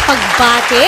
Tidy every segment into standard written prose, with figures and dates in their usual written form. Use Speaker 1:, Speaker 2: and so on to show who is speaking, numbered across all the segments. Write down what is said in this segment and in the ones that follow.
Speaker 1: Pagbati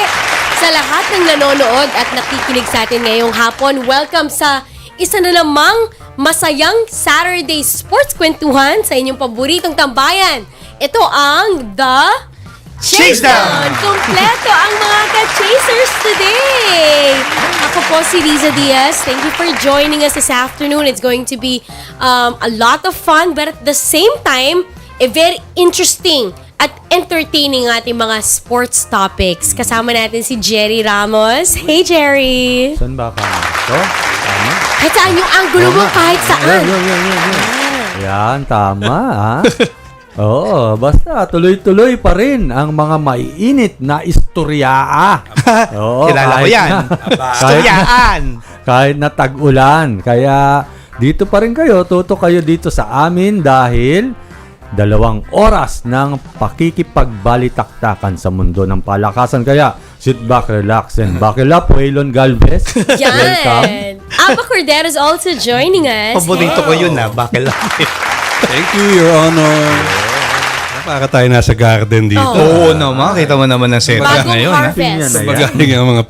Speaker 1: sa lahat ng nanonood at nakikinig sa atin ngayong hapon. Welcome sa isa na namang masayang Saturday sports kwentuhan sa inyong paboritong tambayan. Ito ang The Chasedown! Kompleto ang mga ka-chasers today! Ako po si Riza Diaz. Thank you for joining us this afternoon. It's going to be a lot of fun, but at the same time, very interesting at entertaining ating mga sports topics. Kasama natin si Jerry Ramos. Hey, Jerry!
Speaker 2: Saan ba ka? Ito? Tama?
Speaker 1: Kahit saan yung angulo mo, kahit saan.
Speaker 2: Yan, tama. Ha? Oo, basta tuloy-tuloy pa rin ang mga maiinit na istoryaa. Oo,
Speaker 3: kilala ko yan. Istoryaan.
Speaker 2: Kahit na tag-ulan. Kaya dito pa rin kayo, tuto kayo dito sa amin dahil 2 oras ng pakikipagbalitaktakan sa mundo ng palakasan. Kaya, sit back, relax, and buckle up. Waylon Galvez.
Speaker 1: Yan.
Speaker 2: Welcome.
Speaker 1: Aba Cordero is also joining us.
Speaker 3: Paborito ko yun na. Bakit lang?
Speaker 4: Thank you, Your Honor. Para tayo nasa garden dito.
Speaker 3: Oo naman. Kita mo naman ang setup
Speaker 1: Bagong
Speaker 3: ngayon.
Speaker 1: harvest.
Speaker 4: Magaling ang mga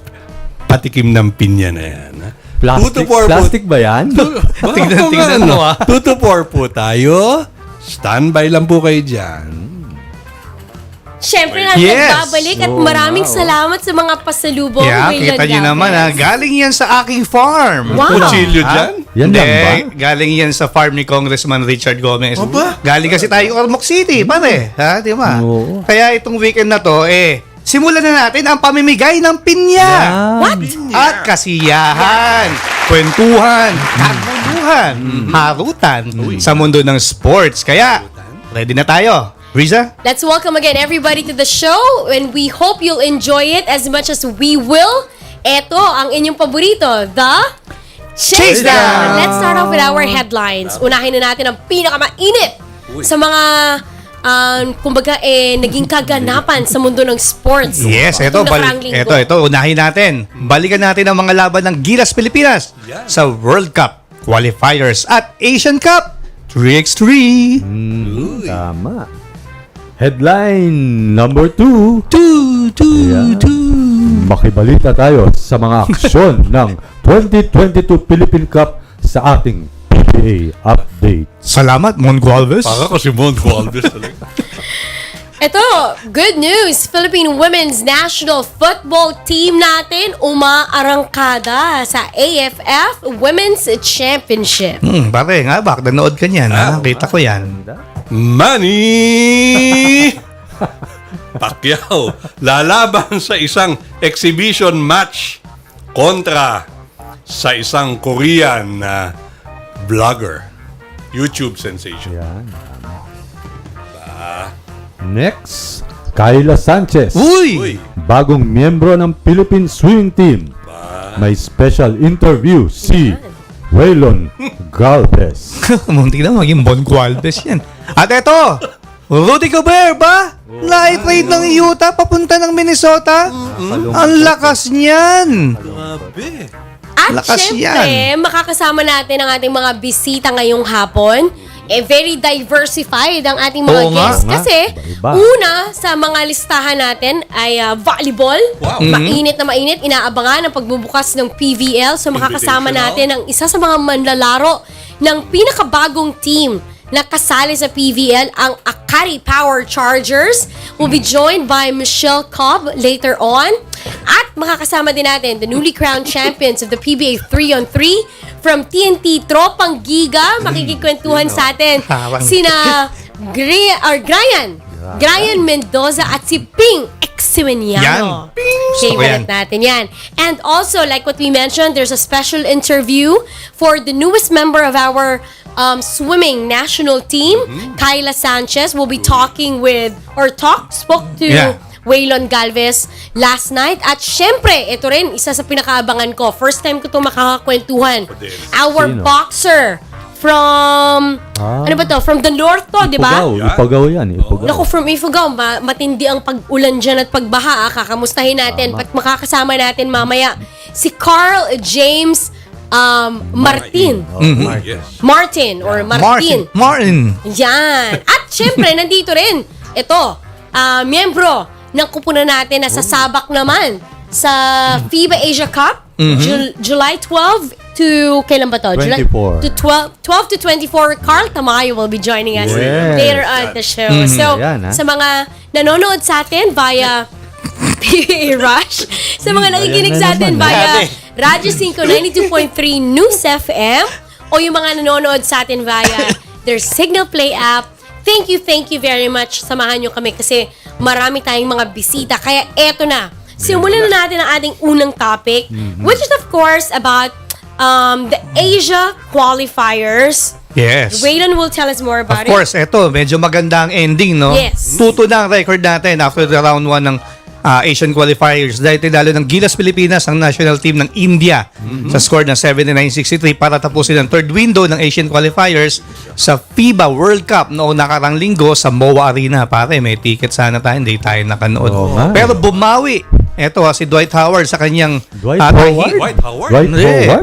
Speaker 4: patikim ng pinya na yan.
Speaker 2: Plastic ba yan?
Speaker 3: Tingnan mo, ah.
Speaker 4: 2 to 4 po tayo. Standby lang po kayo dyan.
Speaker 1: Siyempre,
Speaker 3: Yes.
Speaker 1: nagbabalik at maraming salamat sa mga pasalubong.
Speaker 3: Yeah,
Speaker 1: Waylon
Speaker 3: kita nyo
Speaker 1: Galvez.
Speaker 3: naman ha. Galing yan sa aking farm.
Speaker 1: Wow.
Speaker 4: Kutsilyo
Speaker 3: Ha?
Speaker 4: dyan?
Speaker 2: Yan lang ba?
Speaker 3: Galing yan sa farm ni Congressman Richard Gomez.
Speaker 4: Aba?
Speaker 3: Galing kasi tayo Ormoc City, pare. Ha, di ba?
Speaker 2: Oo.
Speaker 3: Kaya itong weekend na to, simulan na natin ang pamimigay ng pinya.
Speaker 1: What?
Speaker 3: At kasiyahan, kwentuhan, kaguluhan, harutan sa mundo ng sports. Kaya, ready na tayo. Riza?
Speaker 1: Let's welcome again everybody to the show and we hope you'll enjoy it as much as we will. Ito ang inyong paborito, The Chasedown! Let's start off with our headlines. Unahin na natin ang pinakamainit sa mga kumbaga naging kaganapan sa mundo ng sports.
Speaker 3: Yes,
Speaker 1: Itong
Speaker 3: ito,
Speaker 1: nakaraang linggo.
Speaker 3: unahin natin. Balikan natin ang mga laban ng Gilas Pilipinas sa World Cup qualifiers at Asian Cup 3x3.
Speaker 2: Tama. Headline number 2. Makibalita tayo sa mga aksyon ng 2022 Philippine Cup sa ating PBA update.
Speaker 3: Salamat, Mon Gualvez.
Speaker 4: Para ko si Mon Gualvez talaga.
Speaker 1: Ito, good news! Philippine Women's National Football Team natin umaarangkada sa AFF Women's Championship.
Speaker 3: Pare nga, nanood ka niyan. Ha? Kita ko yan.
Speaker 4: Manny Pacquiao lalaban sa isang exhibition match kontra sa isang Korean na vlogger, YouTube sensation.
Speaker 2: Yan. Next, Kayla Sanchez.
Speaker 3: Uy!
Speaker 2: Bagong miyembro ng Philippine Swimming Team. May special interview si Waylon Galvez.
Speaker 3: Muntik na maging Mon Gualvez yan. At eto, Rudy Gobert ba? Na-trade ng Utah papunta ng Minnesota? Ang lakas niyan.
Speaker 1: At
Speaker 3: Lakas
Speaker 1: syempre, makakasama natin ang ating mga bisita ngayong hapon. Very diversified ang ating mga
Speaker 3: Oo nga.
Speaker 1: guests. Kasi,
Speaker 2: Iba-iba.
Speaker 1: una sa mga listahan natin ay volleyball.
Speaker 4: Wow.
Speaker 1: Mainit na mainit. Inaabangan ang pagbubukas ng PVL. So, makakasama natin ang isa sa mga manlalaro ng pinakabagong team na kasali sa PVL, ang Akari Power Chargers. Will be joined by Michelle Cobb later on. At makakasama din natin the newly crowned champions of the PBA 3-on-3 from TNT Tropang Giga. Makikikwentuhan sa atin sina Gryann Mendoza at si Ping Exciminiano. Okay, walat natin yan. And also, like what we mentioned, there's a special interview for the newest member of our swimming national team, Kayla Sanchez. Will be talking with, spoke to Waylon Galvez last night. At syempre, ito rin, isa sa pinakaabangan ko. First time ko ito makakakwentuhan. Our
Speaker 2: Sino?
Speaker 1: boxer from, ano ba to? From the north to, di ba?
Speaker 2: Ifugao yan.
Speaker 1: Naku, from Ifugao, matindi ang pag-ulan dyan at pagbaha. Kakamustahin natin, at makakasama natin mamaya si Carl James Martin. Martin or Martin.
Speaker 3: Martin.
Speaker 1: Yan. At syempre, nandito rin, ito, miyembro ng kupunan natin na sasabak naman sa FIBA Asia Cup, July 12 to, kailan ba to?
Speaker 2: 24.
Speaker 1: July, to 12 to 24, Carl Tamayo will be joining us later on the show. So, sa mga nanonood sa atin via PBA Rush, sa mga nakikinig sa atin via Radyo 5 92.3 News FM, o yung mga nanonood sa atin via their Signal Play app, thank you very much. Samahan nyo kami kasi marami tayong mga bisita. Kaya eto na, simulan na natin ang ating unang topic, which is of course about the Asia qualifiers.
Speaker 3: Yes.
Speaker 1: Waylon will tell us more about it.
Speaker 3: Of course, eto, medyo maganda ang ending, no?
Speaker 1: Yes.
Speaker 3: 2-2 na ang record natin after the round 1 ng Asian qualifiers. Dahil tinalo ng Gilas Pilipinas ang national team ng India sa score ng 79-63 para tapusin ang third window ng Asian qualifiers sa FIBA World Cup noong nakarang linggo sa MOA Arena. Pare, may ticket sana tayo, hindi tayo nakanood. Pero bumawi. Eto si Dwight Howard sa kanyang
Speaker 2: Dwight Howard?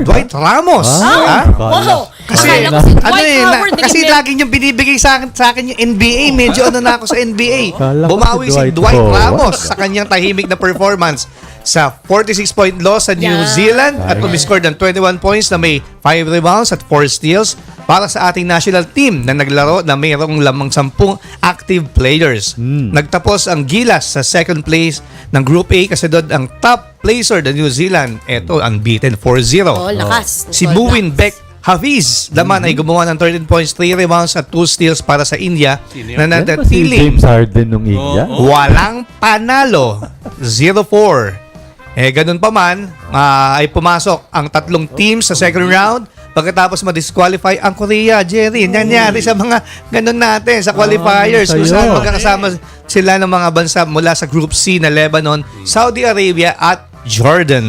Speaker 3: Dwight Ramos.
Speaker 1: Wow! Akala ko si Dwight Howard na
Speaker 3: kasi lagi niyong binibigay sa akin yung NBA. Medyo ano na ako sa NBA.
Speaker 2: Kala ko
Speaker 3: Bumawi
Speaker 2: si
Speaker 3: si
Speaker 2: Dwight
Speaker 3: Dwight
Speaker 2: Howard.
Speaker 3: Ramos sa kanyang tahimik na performance sa 46-point loss sa New Zealand at umiscore ng 21 points na may 5 rebounds at 4 steals para sa ating national team na naglaro na mayroong lamang 10 active players. Nagtapos ang Gilas sa second place ng Group A kasi doon ang top placer ng New Zealand. Ito, unbeaten 4-0.
Speaker 1: Oh, lakas.
Speaker 3: Si Muwin Beck Hafiz naman ay gumawa ng 13 points, 3 rebounds at 2 steals para sa India na nanatiling
Speaker 2: James Harden nung India.
Speaker 3: walang panalo. 0-4. Ganun pa man, ay pumasok ang tatlong teams sa second round pagkatapos ma-disqualify ang Korea, Jerry. Nangyari sa mga ganun natin, sa qualifiers. Kung saan magkakasama sila ng mga bansa mula sa Group C na Lebanon, Saudi Arabia at Jordan.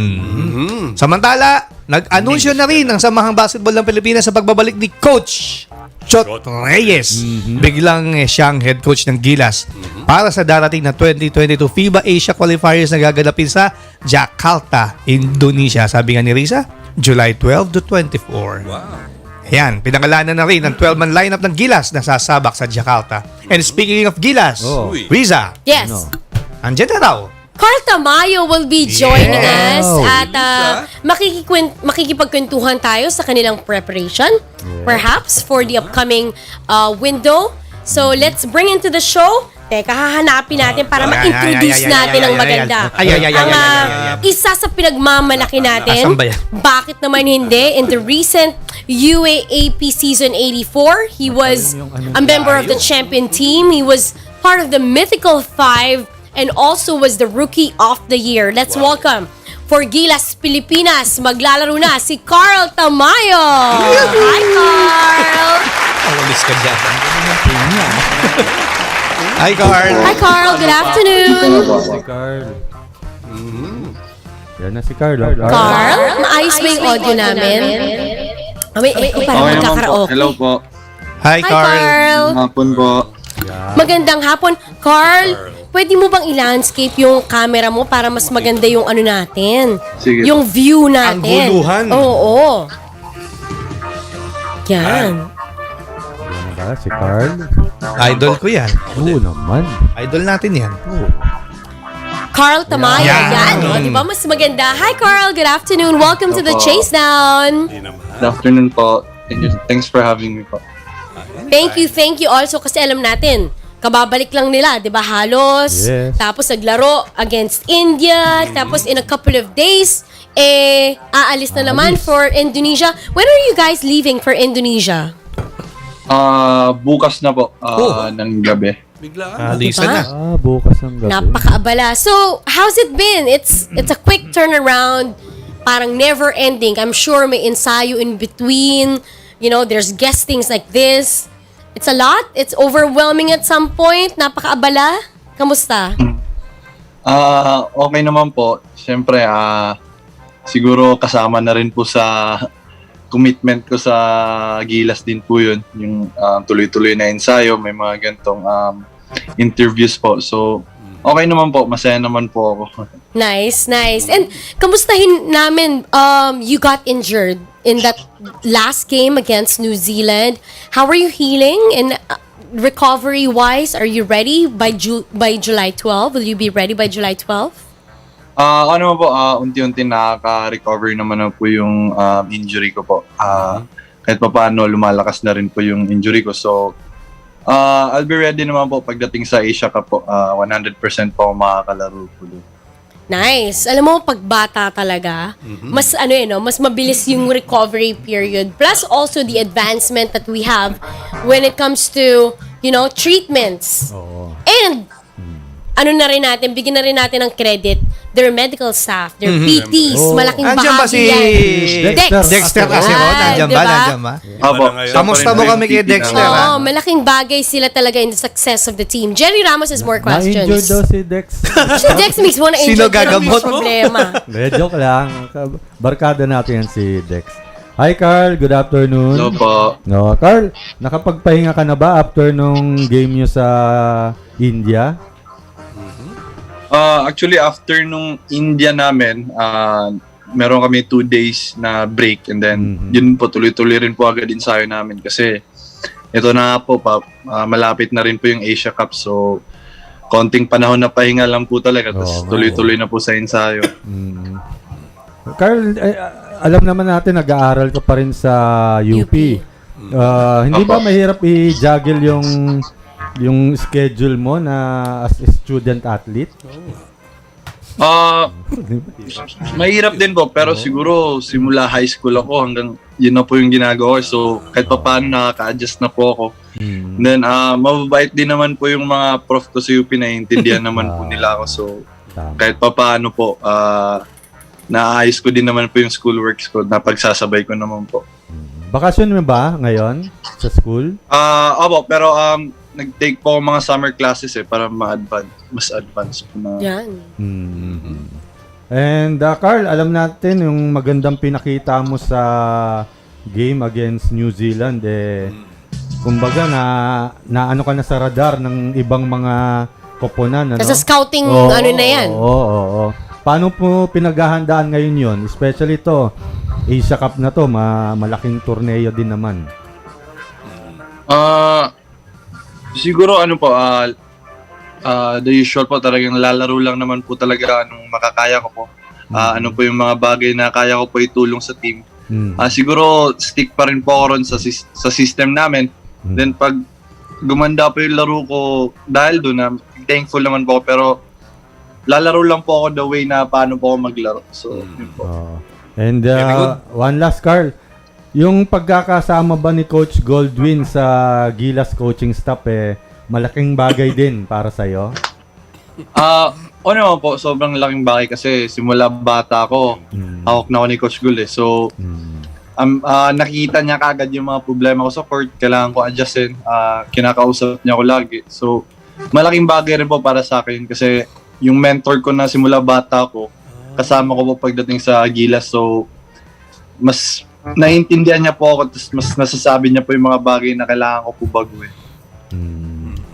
Speaker 3: Samantala, nag-anunsyo na rin ang Samahang Basketball ng Pilipinas sa pagbabalik ni Coach Chot Reyes. Biglang siyang head coach ng Gilas para sa darating na 2022 FIBA Asia Qualifiers na gaganapin sa Jakarta, Indonesia. Sabi nga ni Risa, July 12 to 24. Ayan, pinangalanan na rin ang 12-man lineup ng Gilas na sasabak sa Jakarta. And speaking of Gilas, Riza,
Speaker 1: Yes.
Speaker 3: andyan na raw.
Speaker 1: Carl Tamayo will be joining us at makikipagkwentuhan tayo sa kanilang preparation, perhaps, for the upcoming window. So, let's bring into the show. Teka, hahanapin natin para ma-introduce natin ang maganda. Ang isa sa pinagmamalaki natin, bakit naman hindi, in the recent UAAP Season 84, he was a member of the champion team. He was part of the Mythical 5 and also was the Rookie of the Year. Let's welcome, for Gilas Pilipinas, maglalaro na si Carl Tamayo. Hi, Carl!
Speaker 3: Miss ka dyan. Hi, Carl.
Speaker 1: Hi, Carl. Good afternoon.
Speaker 2: Si Carl. Yan na si Carl.
Speaker 1: Carl, maayos ba yung audio namin? Parang magkakaraoke.
Speaker 5: Hello po.
Speaker 3: Hi, Carl.
Speaker 5: Hapon po.
Speaker 1: Magandang hapon. Carl, pwede mo bang i-landscape yung camera mo para mas maganda yung ano natin?
Speaker 5: Sige.
Speaker 1: Yung view natin.
Speaker 3: Ang guluhan.
Speaker 1: Oo. Yan.
Speaker 2: Si Carl.
Speaker 3: Idol ko yan.
Speaker 2: Oo naman.
Speaker 3: Idol natin yan.
Speaker 1: Carl Tamayo. Yan. O, di ba? Mas maganda. Hi, Carl. Good afternoon. Welcome to the Chasedown.
Speaker 5: Good afternoon po. Thanks for having me po.
Speaker 1: Thank you also kasi alam natin, kababalik lang nila, 'di ba? Halos.
Speaker 2: Yes.
Speaker 1: Tapos naglaro against India, tapos in a couple of days aalis na naman for Indonesia. When are you guys leaving for Indonesia?
Speaker 5: Bukas na po ng gabi.
Speaker 3: Lisa na.
Speaker 2: Bukas ng gabi.
Speaker 1: Napakaabala. So, how's it been? It's a quick turnaround, parang never ending. I'm sure may ensayo in between. You know, there's guestings like this. It's a lot. It's overwhelming at some point. Napakaabala. Kamusta?
Speaker 5: Okay naman po. Siyempre, siguro kasama na rin po sa commitment ko sa Gilas din po yun. Yung tuloy-tuloy na ensayo, may mga gantong interviews po. So, okay naman po. Masaya naman po ako.
Speaker 1: Nice. And kamustahin namin, you got injured in that last game against New Zealand. How are you healing? And recovery-wise, are you ready by July 12? Will you be ready by July 12?
Speaker 5: Ako naman po, unti-unti nakaka-recover naman na po yung injury ko po. Kahit pa paano, lumalakas na rin po yung injury ko. So, I'll be ready naman po pagdating sa Asia Cup po. 100% po ako makakalaro po doon.
Speaker 1: Nice. Alam mo, pag bata talaga, mas mas mabilis yung recovery period. Plus also the advancement that we have when it comes to, treatments.
Speaker 2: Oo.
Speaker 1: And bigyan na rin natin ng credit, their medical staff, their PTs,
Speaker 2: Oh.
Speaker 1: malaking
Speaker 3: Nandiyan ba
Speaker 1: bahagi
Speaker 3: si
Speaker 1: yan.
Speaker 3: Dexter Casero? Nandiyan ba?
Speaker 1: Diba?
Speaker 3: Nandiyan ba?
Speaker 5: Opo.
Speaker 3: Kamusta mo kami kay Dexter?
Speaker 1: Oo, malaking bagay sila talaga in the success of the team. Jerry Ramos has more
Speaker 2: Na-injured
Speaker 1: questions.
Speaker 2: daw si Dex.
Speaker 1: Si Dex mismo na
Speaker 3: Sino
Speaker 1: injured. Pero
Speaker 3: gagamot
Speaker 1: may
Speaker 3: mo?
Speaker 1: problema.
Speaker 2: Joke lang. Barkada natin yan si Dex. Hi Carl, good afternoon.
Speaker 5: Hello po.
Speaker 2: No, Carl, nakapagpahinga ka na ba after nung game nyo sa India?
Speaker 5: Actually, after nung India namin, meron kami 2 days na break and then yun po, tuloy-tuloy rin po agad ensayo namin kasi ito na po, malapit na rin po yung Asia Cup. So, konting panahon na pahinga lang po talaga. Tapos tuloy-tuloy na po sa ensayo.
Speaker 2: Carl, alam naman natin nag-aaral ka pa rin sa UP. Hindi ba mahirap i-juggle yung schedule mo na as a student athlete?
Speaker 5: Mahirap din po, pero siguro simula high school ako hanggang yun na po yung ginagawa ko. So, kahit pa paano nakaka-adjust na po ako. Then, mababait din naman po yung mga prof ko sa UP na intindihan naman po nila ako. So, kahit pa paano po, naayos ko din naman po yung schoolworks ko, napagsasabay ko naman po.
Speaker 2: Bakasyon mo ba ngayon sa school?
Speaker 5: Opo, pero nag-take po ako mga summer classes para mas advance po na.
Speaker 1: Yan.
Speaker 2: And Carl, alam natin yung magandang pinakita mo sa game against New Zealand kumbaga na ano ka na sa radar ng ibang mga koponan, ano?
Speaker 1: Sa scouting, na yan.
Speaker 2: Oo. Paano po pinaghahandaan ngayon yon? Especially to Asia Cup na to, malaking torneo din naman.
Speaker 5: Siguro the usual po, talagang lalaro lang naman po talaga anong makakaya ko po. Ano po yung mga bagay na kaya ko po itulong sa team. Siguro stick pa rin po ako ron sa system namin. Then pag gumanda po yung laro ko dahil doon, thankful naman po ako, pero lalaro lang po ako the way na paano po ako maglaro. So, yun po.
Speaker 2: And one last, Carl. Yung pagkakasama ba ni Coach Goldwyn sa Gilas coaching staff malaking bagay din para sa'yo?
Speaker 5: Naman po, sobrang laking bagay kasi simula bata ako, hawak na ako ni Coach Gold So, nakikita niya kagad yung mga problema ko sa court, kailangan ko adjustin, kinakausap niya ako lagi. So, malaking bagay rin po para sa akin kasi yung mentor ko na simula bata ko, kasama ko po pagdating sa Gilas. So, mas naiintindihan niya po ako, tapos mas nasasabi niya po yung mga bagay na kailangan ko po baguhin.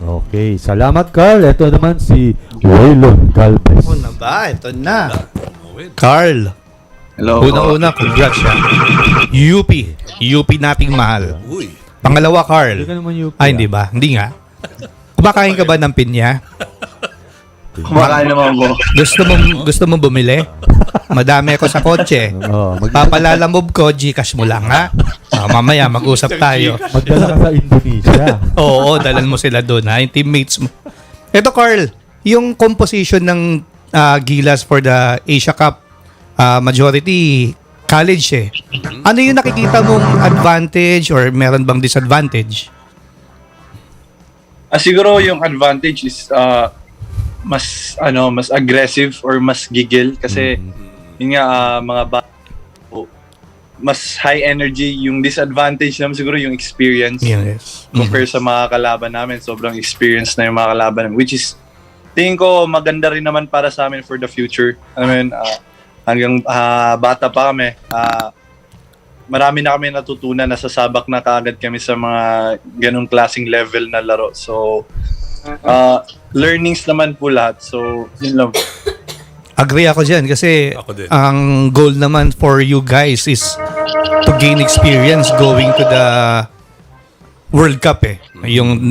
Speaker 2: Okay, salamat Carl. Ito naman si Waylon Galvez.
Speaker 3: Ano ba? Ito na. Carl.
Speaker 5: Hello.
Speaker 3: Una-una, congrats siya. UP nating mahal. Pangalawa, Carl.
Speaker 2: Hindi ka naman UP.
Speaker 3: Hindi ba? Hindi nga. Kumakain ka ba ng pinya?
Speaker 5: Kumakain naman po.
Speaker 3: Gusto mo bumili? Madami ako sa kotse. Papalalamove ko, Gcash mo lang, ha? Mamaya, mag-usap tayo.
Speaker 2: Magdala ka sa Indonesia.
Speaker 3: Oo, dalan mo sila doon, ha? Yung teammates mo. Ito, Carl, yung composition ng Gilas for the Asia Cup, majority college Ano yung nakikita mong advantage or meron bang disadvantage?
Speaker 5: Siguro yung advantage is mas aggressive or mas gigil kasi yun nga mga mas high energy. Yung disadvantage naman siguro yung experience.
Speaker 3: Yes.
Speaker 5: Compare sa mga kalaban namin, sobrang experience na yung mga kalaban namin, which is tingin ko maganda rin naman para sa amin for the future. I mean, hanggang bata pa kami, marami na kami natutunan, nasasabak na kaagad kami sa mga ganong klaseng level na laro. So, learnings naman po lahat. So, yun lang.
Speaker 3: Agree ako dyan kasi
Speaker 4: Ako din.
Speaker 3: ang goal naman for you guys is to gain experience going to the World Cup yung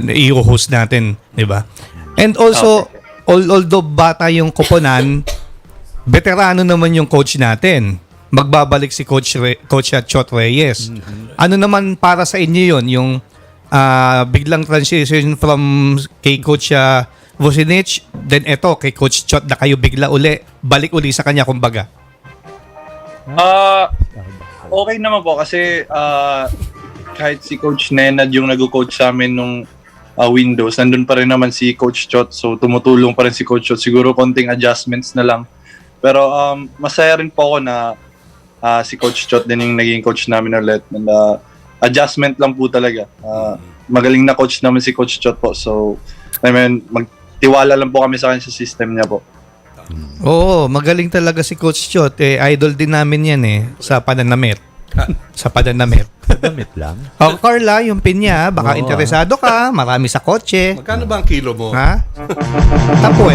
Speaker 3: i-host natin, di ba? And also, although bata yung koponan, veterano naman yung coach natin. Magbabalik si Coach Chot Reyes. Ano naman para sa inyo yun? Yung biglang transition from kay Coach Vucinic, then eto kay Coach Chot na kayo bigla balik uli sa kanya kumbaga.
Speaker 5: Okay naman po kasi kahit si Coach Nenad yung nag-coach sa amin nung Windows, nandun pa rin naman si Coach Chot. So tumutulong pa rin si Coach Chot. Siguro konting adjustments na lang. Pero masaya rin po ako na si Coach Chot din yung naging coach namin ulit. And adjustment lang po talaga. Magaling na coach naman si Coach Chot po. So, I mean, magtiwala lang po kami sa kanya sa system niya po.
Speaker 3: Oo, magaling talaga si Coach Chot. Idol din namin yan sa pananamit. Sa pananamit.
Speaker 2: Damit lang.
Speaker 3: Carla, yung pinya, baka interesado ka, marami sa kotse.
Speaker 4: Magkano ba ang kilo mo?
Speaker 3: Ha? Tapo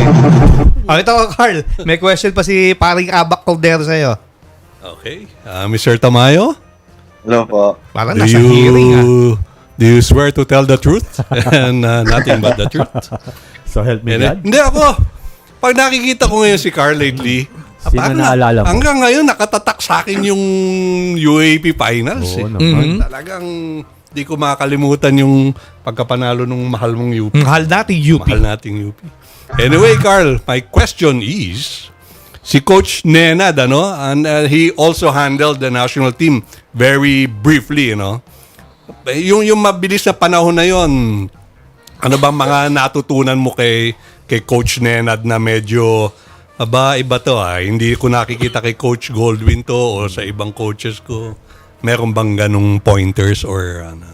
Speaker 3: ito Carl, may question pa si paring Abak Caldero sa'yo.
Speaker 4: Okay. Mr. Tamayo?
Speaker 5: Hello po.
Speaker 3: Parang nasa hearing
Speaker 4: Do you swear to tell the truth and nothing but the truth?
Speaker 2: So help me God.
Speaker 4: Hindi ako. Pag nakikita ko ngayon si Carl lately,
Speaker 2: Sino
Speaker 4: parang
Speaker 2: naalala mo?
Speaker 4: hanggang ngayon nakatatak sa akin yung UAP Finals.
Speaker 2: Oo naman.
Speaker 4: Talagang di ko makakalimutan yung pagkapanalo ng mahal mong UP.
Speaker 3: Mahal natin UP.
Speaker 4: Mahal nating UP. Anyway, Carl, my question is, si Coach Nenad, and he also handled the national team very briefly, Yung mabilis na panahon na yon, ano ba mga natutunan mo kay Coach Nenad na medyo, iba to hindi ko nakikita kay Coach Goldwyn to o sa ibang coaches ko. Meron bang ganung pointers or ano?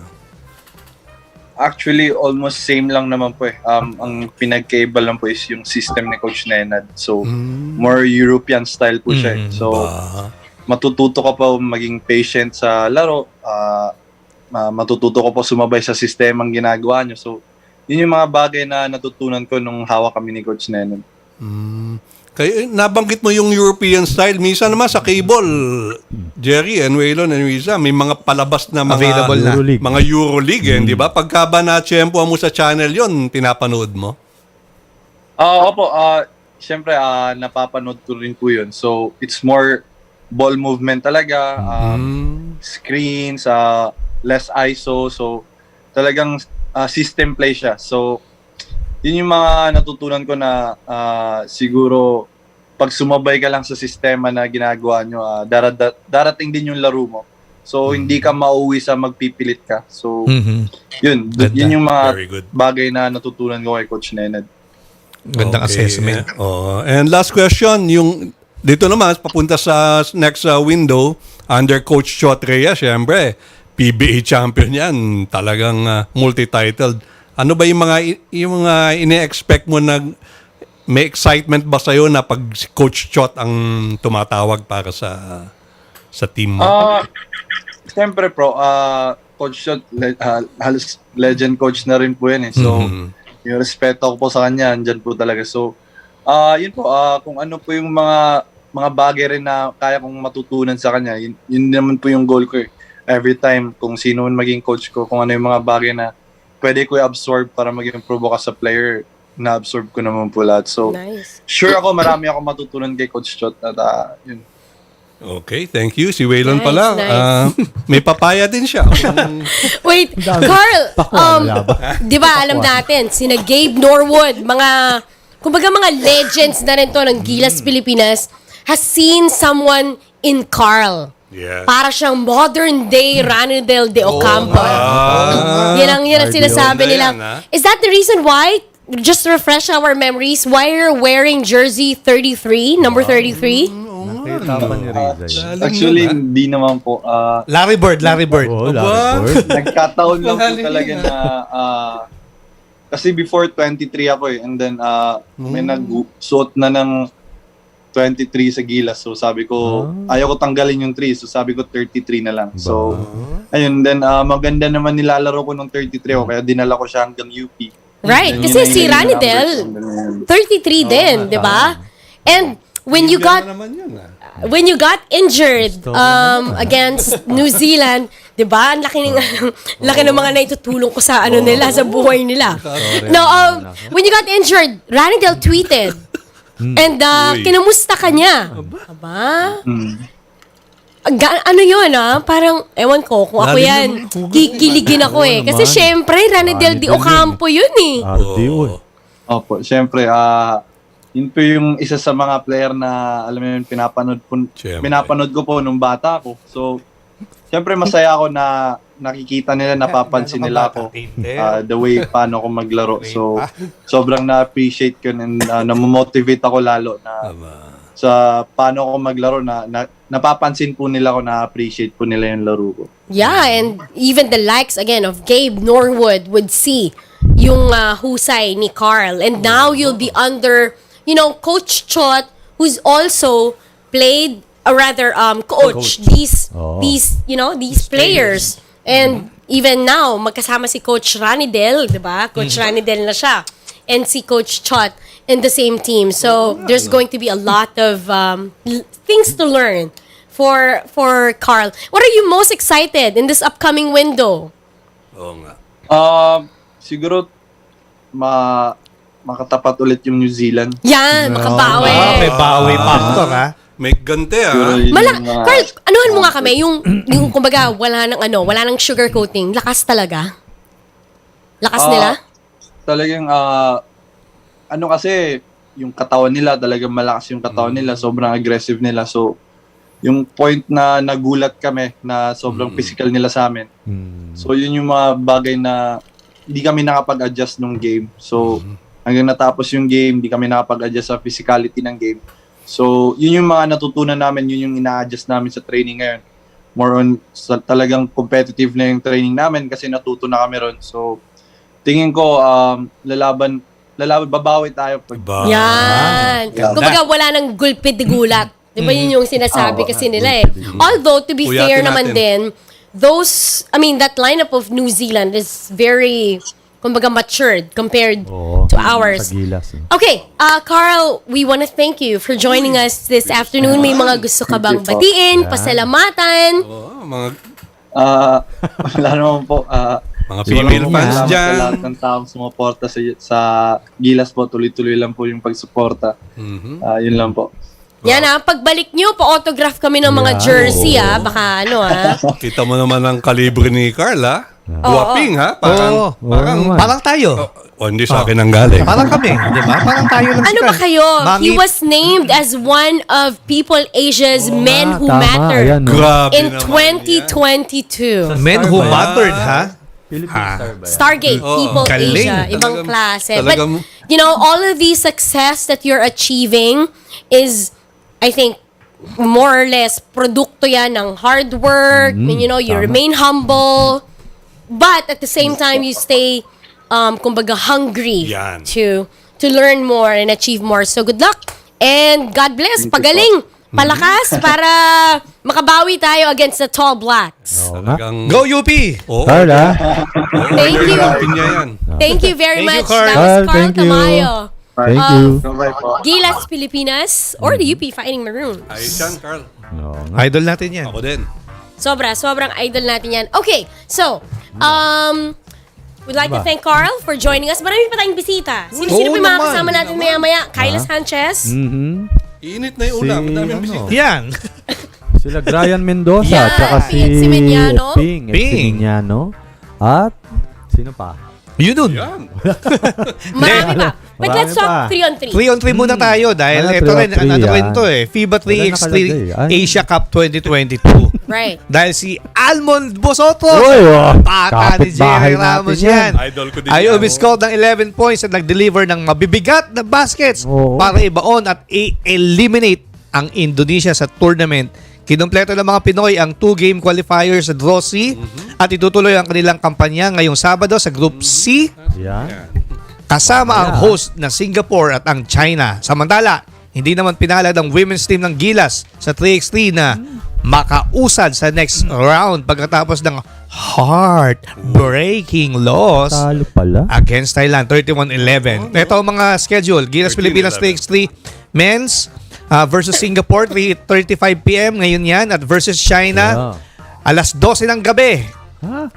Speaker 5: Actually, almost same lang naman po ang pinagkaiba lang po is yung system ni Coach Nenad. So, more European style po siya. So, matututo ka pa maging patient sa laro. Matututo ko po sumabay sa sistemang ginagawa nyo. So, yun yung mga bagay na natutunan ko nung hawak kami ni Coach Nenad.
Speaker 4: Kaya nabanggit mo yung European style. Minsan naman sa cable, Jerry and Waylon and Luisa, may mga palabas na mga
Speaker 3: Available na.
Speaker 2: Euroleague.
Speaker 4: mga Euroleague, di ba? Pagka ba na-tsempo mo sa channel yon, pinapanood mo?
Speaker 5: Opo, syempre napapanood ko rin po yun. So, it's more ball movement talaga, screens, less ISO. So, talagang system play siya. So, yun yung mga natutunan ko na siguro pag sumabay ka lang sa sistema na ginagawa nyo, darating din yung laro mo. So, hindi ka mauwi sa magpipilit ka. So, yun yung mga
Speaker 4: Very good.
Speaker 5: bagay na natutunan ko kay Coach Nenad.
Speaker 3: Gandang assessment.
Speaker 4: And last question, yung dito naman, papunta sa next window, under Coach Chot Reyes, syempre, PBA champion yan, talagang multi-titled. Ano ba yung mga ine-expect mo na may excitement ba sa'yo na pag si Coach Chot ang tumatawag para sa team mo?
Speaker 5: Siyempre Coach Chot, halos legend coach na rin po yan. So, yung respeto ko po sa kanya, andyan po talaga. So, yun po, kung ano po yung mga bagay rin na kaya kong matutunan sa kanya, yun naman po yung goal ko. Every time, kung sino man maging coach ko, kung ano yung mga bagay na pwede ko i-absorb para mag-improve ako sa player, na-absorb ko naman po lahat. So,
Speaker 1: Nice.
Speaker 5: sure ako, marami ako matutunan kay Coach Chot. At yun.
Speaker 4: Okay, thank you. Si Waylon
Speaker 1: Nice,
Speaker 4: pala.
Speaker 1: nice.
Speaker 4: May papaya din siya.
Speaker 1: Wait, Carl, di ba alam natin, sina Gabe Norwood, kumbaga mga legends na rin to ng Gilas Pilipinas, has seen someone in Carl.
Speaker 4: Yeah.
Speaker 1: Para siyang modern day Ranidel de Ocampo. Yan ang sinasabi
Speaker 4: Yun na
Speaker 1: nila.
Speaker 4: yan, ha?
Speaker 1: Is that the reason why? Just to refresh our memories, why you're wearing jersey 33, number 33?
Speaker 2: Nakita pa ni Riza yun.
Speaker 5: Actually, hindi naman po.
Speaker 3: Larry Bird.
Speaker 2: Oo, Larry Bird.
Speaker 5: Nagkataon lang po talaga na kasi before 23 ako and then may nagsuot na ng 23 sa Gilas. So sabi ko, ayaw ko tanggalin yung 3. So sabi ko 33 na lang. So ayun, then maganda naman nilalaro ko nung 33 ako kaya dinala ko siya hanggang UP.
Speaker 1: Right,
Speaker 5: Yun
Speaker 1: kasi
Speaker 5: yung
Speaker 1: si Ranidel,
Speaker 5: numbers.
Speaker 1: 33 din, di ba? And when you got
Speaker 4: naman yun,
Speaker 1: when you got injured against New Zealand, 'di ba? Ang laki ng laki ng mga naitutulong ko sa ano nila, sa buhay nila. No, when you got injured, Ranidel tweeted. And kinamusta ka niya. Aba? Ano yun parang, ewan ko, kung ako yan, kikiligin ako eh. Kasi syempre, Ranidel Di Ocampo yun eh.
Speaker 2: RDO.
Speaker 5: Opo, syempre, yun po yung isa sa mga player na, alam mo yun, pinapanood ko po nung bata ko. So, syempre masaya ako na nakikita nila, napapansin nila ako the way paano ako maglaro. So, sobrang na-appreciate ko and na-motivate ako lalo na sa paano ako maglaro na napapansin po nila ako, na-appreciate po nila yung laro ko.
Speaker 1: Yeah, and even the likes, again, of Gabe Norwood would see yung husay ni Carl. And now you'll be under, Coach Chot, who's also played, or rather, coach these players. And even now, magkasama si Coach Ranidel, di ba? Coach Ranidel na siya. And si Coach Chot in the same team. So, there's going to be a lot of things to learn for Carl. What are you most excited in this upcoming window?
Speaker 4: Oo nga.
Speaker 5: Siguro, makatapat ulit yung New Zealand.
Speaker 1: Yan, makabawi.
Speaker 3: May bawi factor, ha?
Speaker 4: May gante,
Speaker 1: Carl, anuhan mo nga kami, yung kumbaga, wala nang sugarcoating. Lakas talaga. Lakas nila?
Speaker 5: Talagang, kasi, yung katawan nila, talagang malakas yung katawan nila, sobrang aggressive nila. So, yung point na nagulat kami na sobrang physical nila sa amin. So, yun yung mga bagay na hindi kami nakapag-adjust nung game. So, hanggang natapos yung game, hindi kami nakapag-adjust sa physicality ng game. So, yun yung mga natutunan namin, yun yung ina-adjust namin sa training ngayon. More on, talagang competitive na yung training namin kasi natuto na kami ron. So, tingin ko, lalaban, babawi tayo.
Speaker 1: Yan. Kumbaga, wala nang gulpit di gulat. Di ba yun yung sinasabi kasi nila eh. Although, to be fair naman din, that lineup of New Zealand is very, kumbaga, matured compared to ours. Okay, Carl, we want to thank you for joining us this afternoon. May mga gusto ka bang batiin, pasalamatan?
Speaker 5: Wala naman po.
Speaker 4: Mga female fans dyan.
Speaker 5: Sa lahat ng taong sumuporta sa Gilas po, tuloy-tuloy lang po yung pagsuporta. Yun lang po.
Speaker 1: Yan pagbalik nyo, pa-autograph kami ng mga jersey baka
Speaker 4: Kita mo naman ang kalibre ni Carl, Guwaping,
Speaker 3: Parang tayo.
Speaker 4: Hindi sa akin ang galing.
Speaker 3: Parang kami, di ba? Parang tayo lang
Speaker 1: Ano ba kayo? He was named as one of People Asia's Men Who Mattered
Speaker 4: Grabe
Speaker 1: in
Speaker 4: naman
Speaker 1: 2022.
Speaker 3: Men who mattered, ha?
Speaker 1: Stargate, People
Speaker 3: Galing.
Speaker 1: Asia, ibang klase. But,
Speaker 4: talagang-
Speaker 1: all of the success that you're achieving is, I think, more or less, produkto yan ng hard work. You remain humble. But at the same time, you stay, kumbaga, hungry
Speaker 4: Yan.
Speaker 1: to learn more and achieve more. So, good luck. And God bless. Pagaling. Palakas para makabawi tayo against the Tall Blacks.
Speaker 4: Talagang...
Speaker 3: Go UP!
Speaker 2: Carl,
Speaker 1: Thank you.
Speaker 4: Pinya yan.
Speaker 1: Thank you very
Speaker 3: Thank you,
Speaker 1: much.
Speaker 3: Carl.
Speaker 1: That was Carl
Speaker 2: Thank you.
Speaker 1: Tamayo.
Speaker 2: Thank you.
Speaker 5: Bye po.
Speaker 1: Gilas Pilipinas or the UP Fighting Maroons.
Speaker 4: Ayos yan, Carl.
Speaker 3: Idol natin yan.
Speaker 4: Ako din.
Speaker 1: Sobrang idol natin yan. Okay, so, we'd like to thank Carl for joining us. Marami pa tayong bisita. Sino-sino pa yung mga
Speaker 3: naman.
Speaker 1: kasama natin maya-maya? Kayla Sanchez.
Speaker 4: Init na yung ulam. Madaming bisita.
Speaker 3: Yan.
Speaker 2: Sila Gryann Mendoza,
Speaker 1: Yan,
Speaker 2: tsaka si
Speaker 1: Ping Exciminiano.
Speaker 2: Ping Exciminiano. At sino pa?
Speaker 3: Yun dun.
Speaker 4: Yan.
Speaker 1: Marami pa. But let's talk
Speaker 2: Marami
Speaker 1: 3-on-3.
Speaker 3: 3-on-3 muna tayo dahil ito rin,
Speaker 2: 3-on-3,
Speaker 3: ano rin to FIBA 3x3
Speaker 2: nakalagay.
Speaker 3: Asia Cup 2022.
Speaker 1: Right.
Speaker 3: Dahil si Almond Bosotos,
Speaker 2: Uy,
Speaker 3: pata ni
Speaker 2: kapitbahay
Speaker 3: Jerry Ramos
Speaker 2: natin yan.
Speaker 3: yan.
Speaker 4: Idol ko din
Speaker 3: Ay
Speaker 4: yan.
Speaker 3: umiscore ng 11 points at nag-deliver ng mabibigat na baskets para ibaon at i-eliminate ang Indonesia sa tournament. Kinumpleto ng mga Pinoy ang 2-game qualifiers sa Draw C at itutuloy ang kanilang kampanya ngayong Sabado sa Group C
Speaker 2: Yan.
Speaker 3: kasama ang host na Singapore at ang China. Samantala, hindi naman pinalad ang women's team ng Gilas sa 3x3 na makausad sa next round pagkatapos ng heart-breaking loss
Speaker 2: Talo pala.
Speaker 3: against Thailand, 31-11. Ito ang mga schedule. Gilas Pilipinas 3x3 men's versus Singapore, 3:35 p.m. ngayon yan, at versus China, alas 12 ng gabi.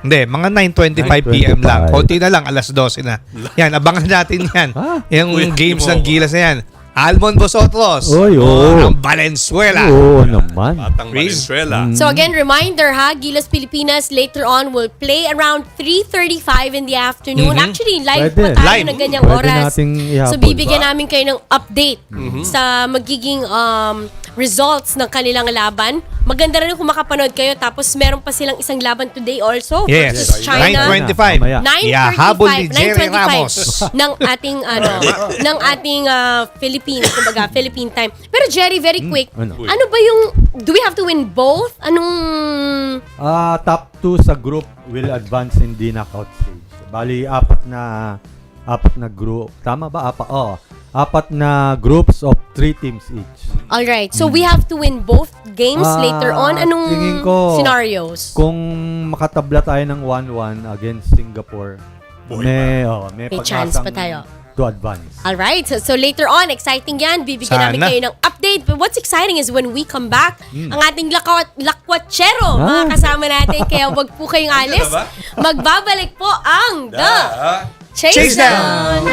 Speaker 3: Hindi, mga 9:25 p.m. lang. Konti na lang, alas 12 na. Yan, abangan natin yan. Yung games ng Gilas na yan. Almond Vosotros.
Speaker 2: Oy,
Speaker 3: Ang Valenzuela.
Speaker 2: Oo naman.
Speaker 4: Batang
Speaker 3: Chris?
Speaker 4: Valenzuela.
Speaker 1: So again, reminder ha, Gilas Pilipinas later on will play around 3:35 in the afternoon. Actually, live
Speaker 2: Pwede.
Speaker 1: pa tayo
Speaker 3: Live.
Speaker 1: ng ganyang
Speaker 2: Pwede
Speaker 1: oras.
Speaker 2: nating ihabol.
Speaker 1: So bibigyan namin kayo ng update sa magiging results ng kanilang laban. Maganda rin kung makapanood kayo. Tapos meron pa silang isang laban today also
Speaker 3: Yes,
Speaker 1: versus China.
Speaker 3: 9:25.
Speaker 2: Mamaya.
Speaker 3: Ihahabol ni
Speaker 1: 9:35
Speaker 3: Jerry Ramos.
Speaker 1: ng ating ng ating Philippines, kumbaga Philippine time. Pero Jerry, very quick. Ano ba yung do we have to win both? Anong
Speaker 2: Top 2 sa group will advance in the knockout stage. Bali, apat na group. Tama ba? Apat na groups of 3 teams each.
Speaker 1: all right. So we have to win both games later on. Anong
Speaker 2: tingin ko,
Speaker 1: scenarios?
Speaker 2: Kung makatabla tayo ng 1-1 against Singapore, may
Speaker 1: chance
Speaker 2: pag-asang
Speaker 1: pa tayo.
Speaker 2: to advance.
Speaker 1: All right. So later on, exciting yan. Bibigyan namin
Speaker 3: Sana.
Speaker 1: kayo ng update. But what's exciting is when we come back, ang ating lakwatsero, mga kasama natin. Kaya wag po kayong alis. Magbabalik po ang The Chasedown.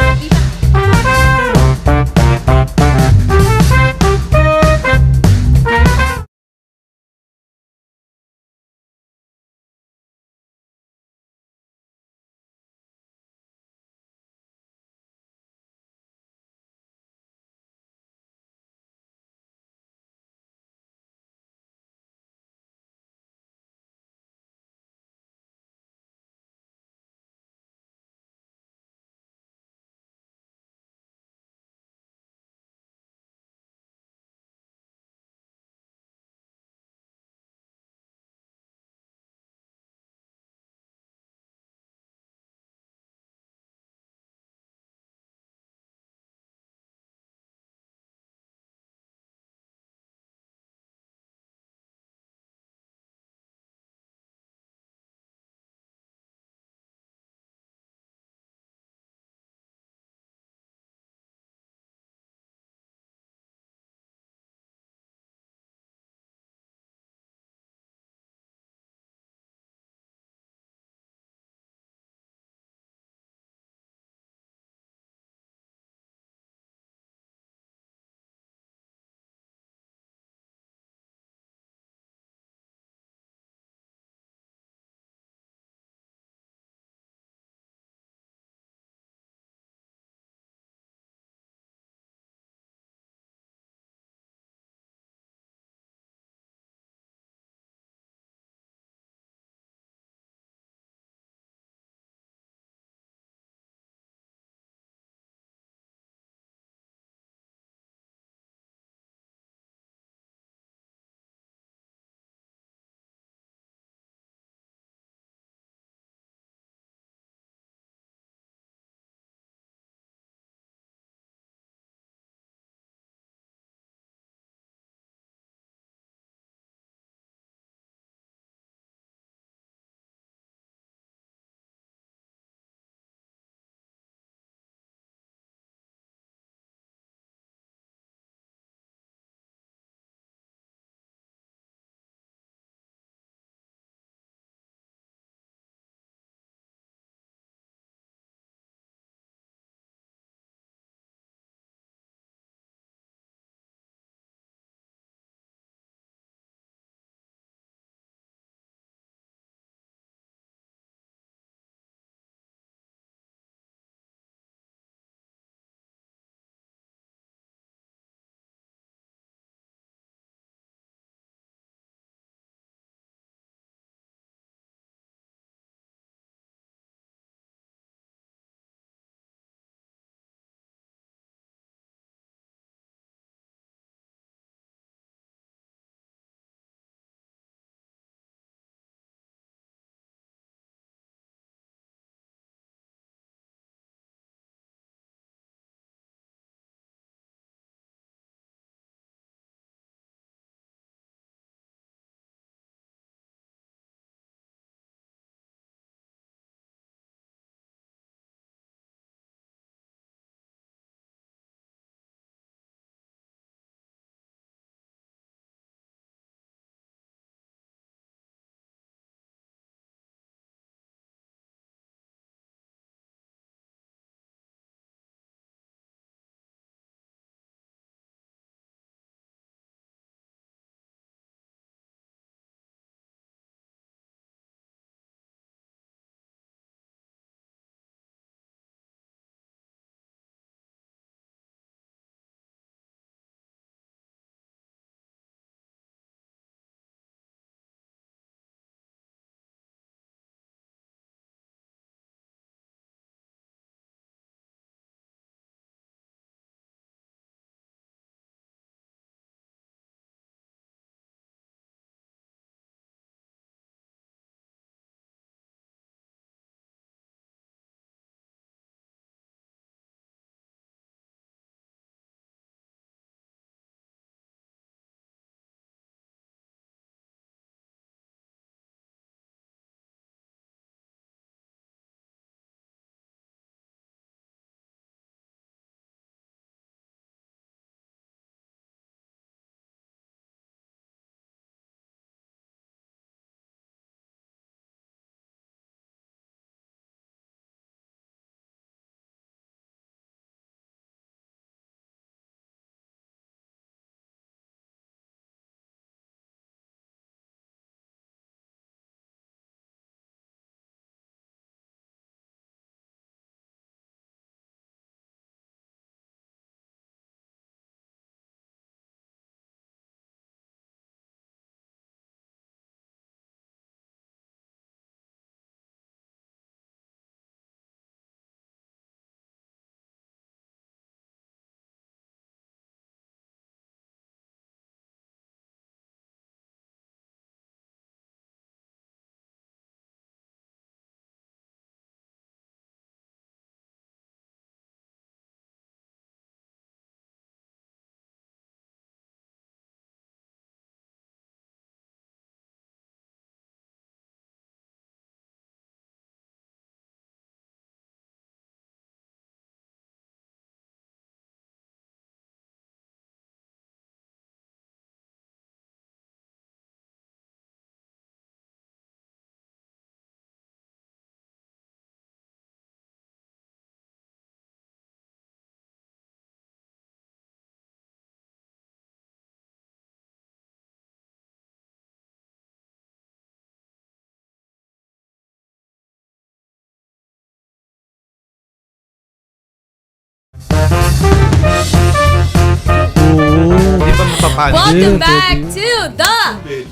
Speaker 3: Japan.
Speaker 1: Welcome back to the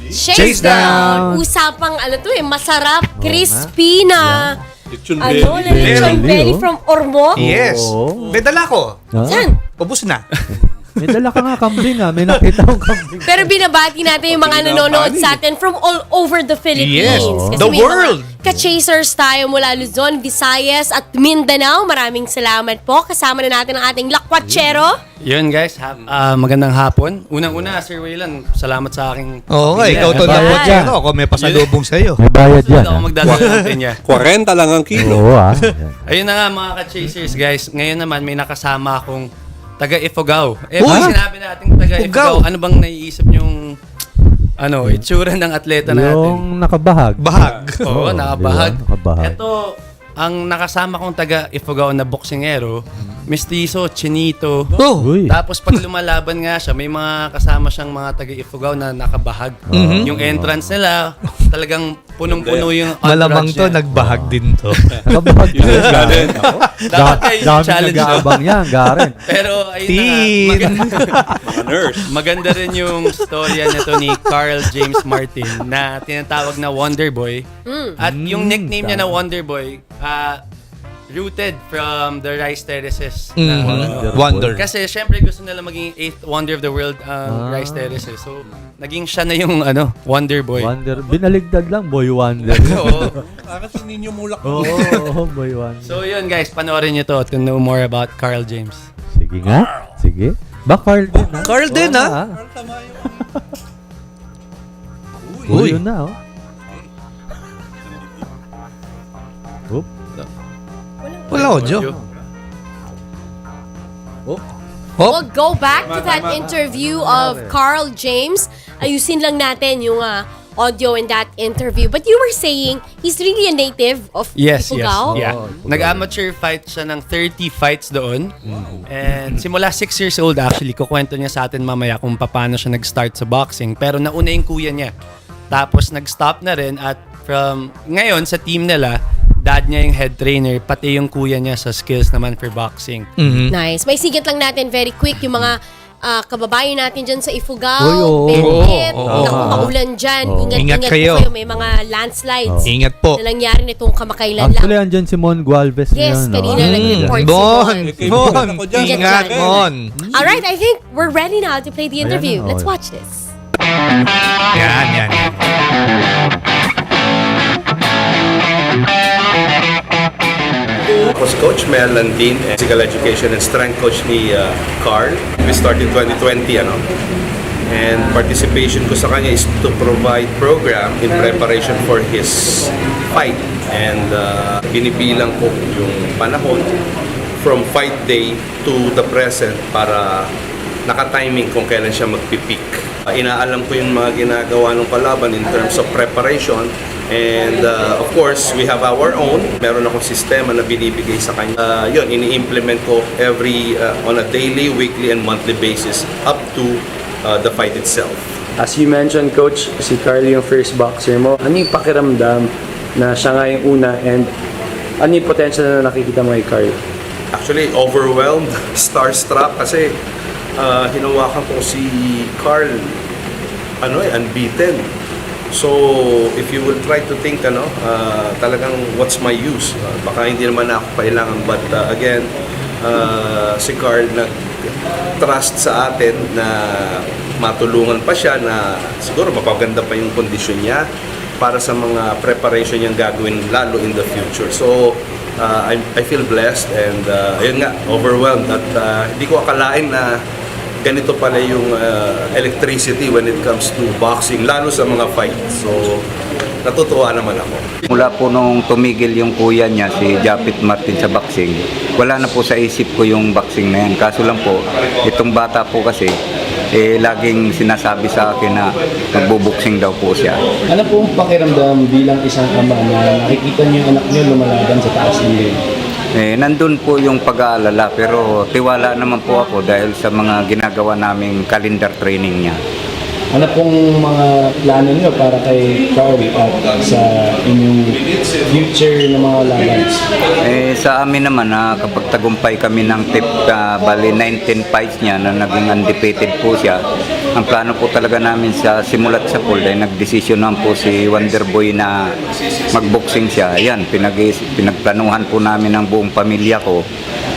Speaker 1: Chasedown.
Speaker 3: Chasedown.
Speaker 1: Usapang masarap, crispy na.
Speaker 4: Lechon
Speaker 1: Lechon
Speaker 2: Belly,
Speaker 1: belly
Speaker 2: oh.
Speaker 1: from Ormoc.
Speaker 3: Yes.
Speaker 2: Oo.
Speaker 3: May dala ko.
Speaker 1: Saan?
Speaker 3: Ubus na.
Speaker 2: May dala ka nga kambing May nakita akong kambing.
Speaker 1: Pero binabati natin yung mga nanonood sa atin from all over the Philippines.
Speaker 3: Yes.
Speaker 1: Kasi
Speaker 3: The
Speaker 1: may
Speaker 3: world.
Speaker 1: mga ka-chasers tayo mula Luzon, Visayas at Mindanao. Maraming salamat po. Kasama na natin ang ating lakwatsero.
Speaker 6: Yun guys, magandang hapon. Unang-una, Sir Waylan, salamat sa aking...
Speaker 3: Oo nga, ikaw to
Speaker 2: Bayad
Speaker 3: dapat
Speaker 2: yan.
Speaker 3: yan. Ako may pasalubong sa'yo.
Speaker 2: May bayad yan.
Speaker 6: Ako magdadala ng pinya.
Speaker 4: 40 lang ang kilo.
Speaker 2: Oo
Speaker 6: Ayun na nga mga ka-chasers guys. Ngayon naman may nakasama akong taga Ifugao.
Speaker 3: Uy!
Speaker 6: Sinabi natin taga Ifugao, ano bang naiisip nyong itsura ng atleta natin?
Speaker 2: Yung nakabahag.
Speaker 3: Bahag.
Speaker 6: Oo, nakabahag.
Speaker 2: Di ba? Nakabahag.
Speaker 6: Ito, ang nakasama kong taga Ifugao na boksingero, mestizo, chinito.
Speaker 3: Oh.
Speaker 2: Uy.
Speaker 6: Tapos pag lumalaban nga siya, may mga kasama siyang mga taga Ifugao na nakabahag. Yung entrance nila, talagang punong-puno yung
Speaker 3: Malamang
Speaker 6: entourage
Speaker 3: to,
Speaker 6: niya.
Speaker 3: nagbahag din to.
Speaker 2: Nakabahag.
Speaker 4: Garen.
Speaker 6: Dapat kayo
Speaker 2: Dami
Speaker 6: challenge
Speaker 2: nag-aabang yan, Garen.
Speaker 6: Pero ayun
Speaker 3: Teen.
Speaker 6: na nga,
Speaker 4: Mga nurse.
Speaker 6: maganda rin yung storya nito ni Carl James Martin na tinatawag na Wonder Boy. At yung nickname niya na Wonder Boy, rooted from the Rice Terraces.
Speaker 3: Wonder.
Speaker 6: Kasi syempre gusto nila maging 8th wonder of the world ang Rice Terraces. So, naging siya na yung Wonder Boy.
Speaker 2: Wonder. Binaligtad lang, Boy Wonder.
Speaker 6: Oo.
Speaker 4: Kasi ninyo mulak.
Speaker 2: Oo, Boy Wonder.
Speaker 6: So yun guys, panoorin nyo to know more about Carl James.
Speaker 2: Sige nga. Sige. Ba, Carl din, ha?
Speaker 3: Carl din,
Speaker 2: Oo
Speaker 3: ha?
Speaker 2: nga,
Speaker 4: Carl Tamayo.
Speaker 2: Uy, yun na, oh. Oop.
Speaker 3: Wala audio.
Speaker 1: We'll go back to that interview of Carl James. Ayusin lang natin yung audio in that interview. But you were saying he's really a native of Ifugao?
Speaker 6: Yeah. Nag-amateur fight siya ng 30 fights doon. And simula 6 years old actually, kukwento niya sa atin mamaya kung paano siya nag-start sa boxing. Pero nauna yung kuya niya. Tapos nag-stop na rin at from ngayon sa team nila, dad niya yung head trainer, pati yung kuya niya sa skills naman for boxing.
Speaker 1: Nice. May sigit lang natin very quick yung mga kababayan natin dyan sa
Speaker 2: Uy,
Speaker 1: Ifugao,
Speaker 2: oo.
Speaker 1: Benguet,
Speaker 3: Oo.
Speaker 1: naku, maulan dyan.
Speaker 3: Oo.
Speaker 1: Ingat
Speaker 3: Ingat
Speaker 1: kayo.
Speaker 3: kayo.
Speaker 1: May mga landslides
Speaker 3: Ingat po.
Speaker 1: na nangyari nitong kamakailan
Speaker 2: Actually,
Speaker 1: lang.
Speaker 2: andyan si Mon Gualvez
Speaker 1: Yes,
Speaker 2: ngayon,
Speaker 1: kanina
Speaker 2: no?
Speaker 1: nag-report si
Speaker 3: Mon!
Speaker 1: Mon.
Speaker 3: Mon!
Speaker 4: Ako dyan.
Speaker 3: Ingat,
Speaker 1: Ingat
Speaker 3: Mon!
Speaker 1: Alright, I think we're ready now to play the interview.
Speaker 2: na,
Speaker 1: Let's
Speaker 2: okay.
Speaker 1: watch this.
Speaker 3: Yan.
Speaker 7: I was Coach Mel Landin, physical education and strength coach ni Carl. We started 2020, and participation ko sa kanya is to provide program in preparation for his fight. And binibilang ko yung panahon from fight day to the present para naka-timing kung kailan siya magpipik. Inaalam ko yung mga ginagawa ng kalaban in terms of preparation. And of course, we have our own. Meron akong sistema na binibigay sa kanya. Yun, ini-implement ko on a daily, weekly, and monthly basis up to the fight itself.
Speaker 8: As you mentioned, Coach, si Carl yung first boxer mo. Ano yung pakiramdam na siya nga yung una and ano yung potential na nakikita mo kay Carl?
Speaker 7: Actually, overwhelmed, starstruck kasi hinawakan ko si Carl, unbeaten. So, if you will try to think, talagang what's my use? Baka hindi naman ako kailangan. But again, si Carl nag-trust sa atin na matulungan pa siya na siguro mapaganda pa yung kondisyon niya para sa mga preparation niyang gagawin lalo in the future. So, I feel blessed and ayun nga, overwhelmed at hindi ko akalain na ganito pala yung electricity when it comes to boxing, lalo sa mga fights. So, natutuwa naman ako.
Speaker 9: Mula po nung tumigil yung kuya niya, si Japit Martin sa boxing, wala na po sa isip ko yung boxing na yan. Kaso lang po, itong bata po kasi, laging sinasabi sa akin na magbuboxing daw po siya.
Speaker 8: Ano po ang pakiramdam bilang isang ama na nakikita niyo yung anak niyo lumalaban sa taas ng ring?
Speaker 9: Nandun po yung pag-aalala pero tiwala naman po ako dahil sa mga ginagawa naming calendar training niya.
Speaker 8: Ano pong mga plano niyo para kay Carl at sa inyong future na mga laban?
Speaker 9: Sa amin naman kapag tagumpay kami ng bali 19 fights niya na naging undefeated po siya, ang plano po talaga namin sa simulat sa pool ay nagdesisyon naman po si Wonderboy na magboxing siya. Ayan, pinagplanuhan po namin ng buong pamilya ko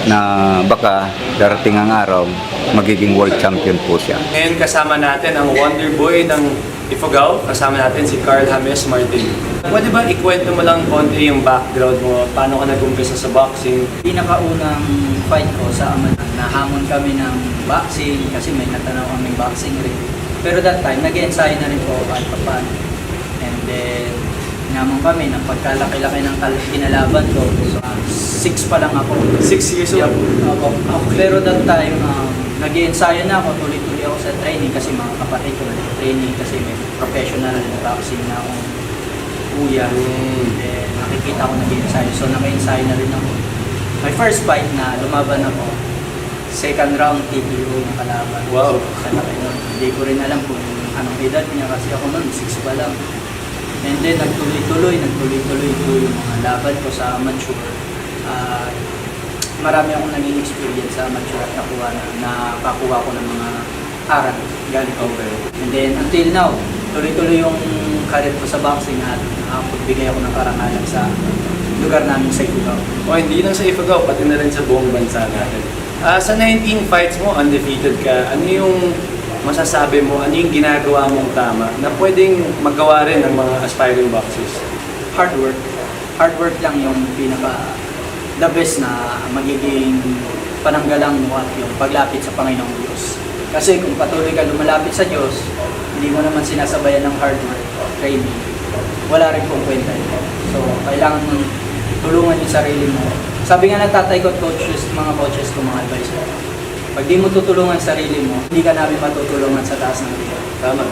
Speaker 9: na baka darating ang araw magiging world champion po siya.
Speaker 6: Ngayon kasama natin ang Wonder Boy ng Ifugao. Kasama natin si Carl Martin. Pwede ba ikwento mo lang konti yung background mo? Paano ka nag-umpisa sa boxing?
Speaker 10: Pinakaunang fight ko sa Aman, nahamon kami ng boxing kasi may natanaw kaming boxing rin. Pero that time, nag-ensayo na rin po kahit paano. And then, namang kami ng pagkalaki-laki ng kinalaban ko. So, 6 pa lang ako.
Speaker 6: 6 years old?
Speaker 10: Okay. Pero that time, nag-ensayo na ako, tuloy-tuloy ako sa training kasi mga kapatid ko nag-training kasi may professional boxing na akong kuya. Then, nakikita ko nag-ensayo. So, naka-ensayo na rin ako. My first fight na lumaban ako, second round TKO yung kalaban.
Speaker 6: Wow.
Speaker 10: So, hindi ko rin alam kung anong edad niya kasi ako noon, 6 pa lang. And then, nagtuloy-tuloy po yung mga laban ko sa amateur. Marami akong naging experience sa amateur at nakakuha ko ng mga aral galing over. And then, until now, tuloy-tuloy yung career ko sa boxing at nakapagbigay ako ng karangalan sa lugar namin sa Ifugao.
Speaker 6: O hindi lang sa Ifugao, pati na rin sa buong bansa natin. Sa 19 fights mo, undefeated ka. Ano yung masasabi mo, ano yung ginagawa mong tama na pwedeng magawa rin ng mga aspiring boxers?
Speaker 10: Hard work. Hard work lang yung the best na magiging pananggalang mo at yung paglapit sa Panginoong Diyos. Kasi kung patuloy ka lumalapit sa Diyos, hindi mo naman sinasabayan ng hard work, training, wala rin pong kwenta yun. So, kailangan mong tulungan yung sarili mo. Sabi nga ng tatay ko, mga coaches ko, mga advisor, pag di mo tutulungan sarili mo, hindi ka namin matutulungan sa taas ng liga.
Speaker 6: Tama.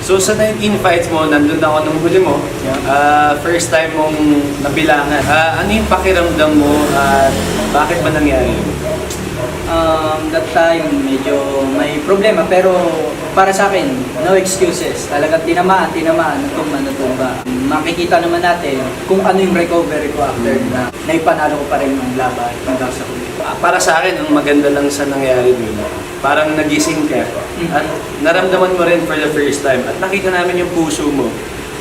Speaker 6: So sa 19 fights mo, nandun ako nung huli mo. First time mong nabilangan. Ano yung pakiramdam mo at bakit ba nangyari yun?
Speaker 10: That time, medyo may problema. Pero para sa akin, no excuses. Talagang tinamaan, natumba. Makikita naman natin kung ano yung recovery ko after na naipanalo ko pa rin ng laban hanggang sa huli.
Speaker 6: Para sa akin, ang maganda lang sa nangyari dun, parang nagising ka at naramdaman mo rin for the first time at nakita namin yung puso mo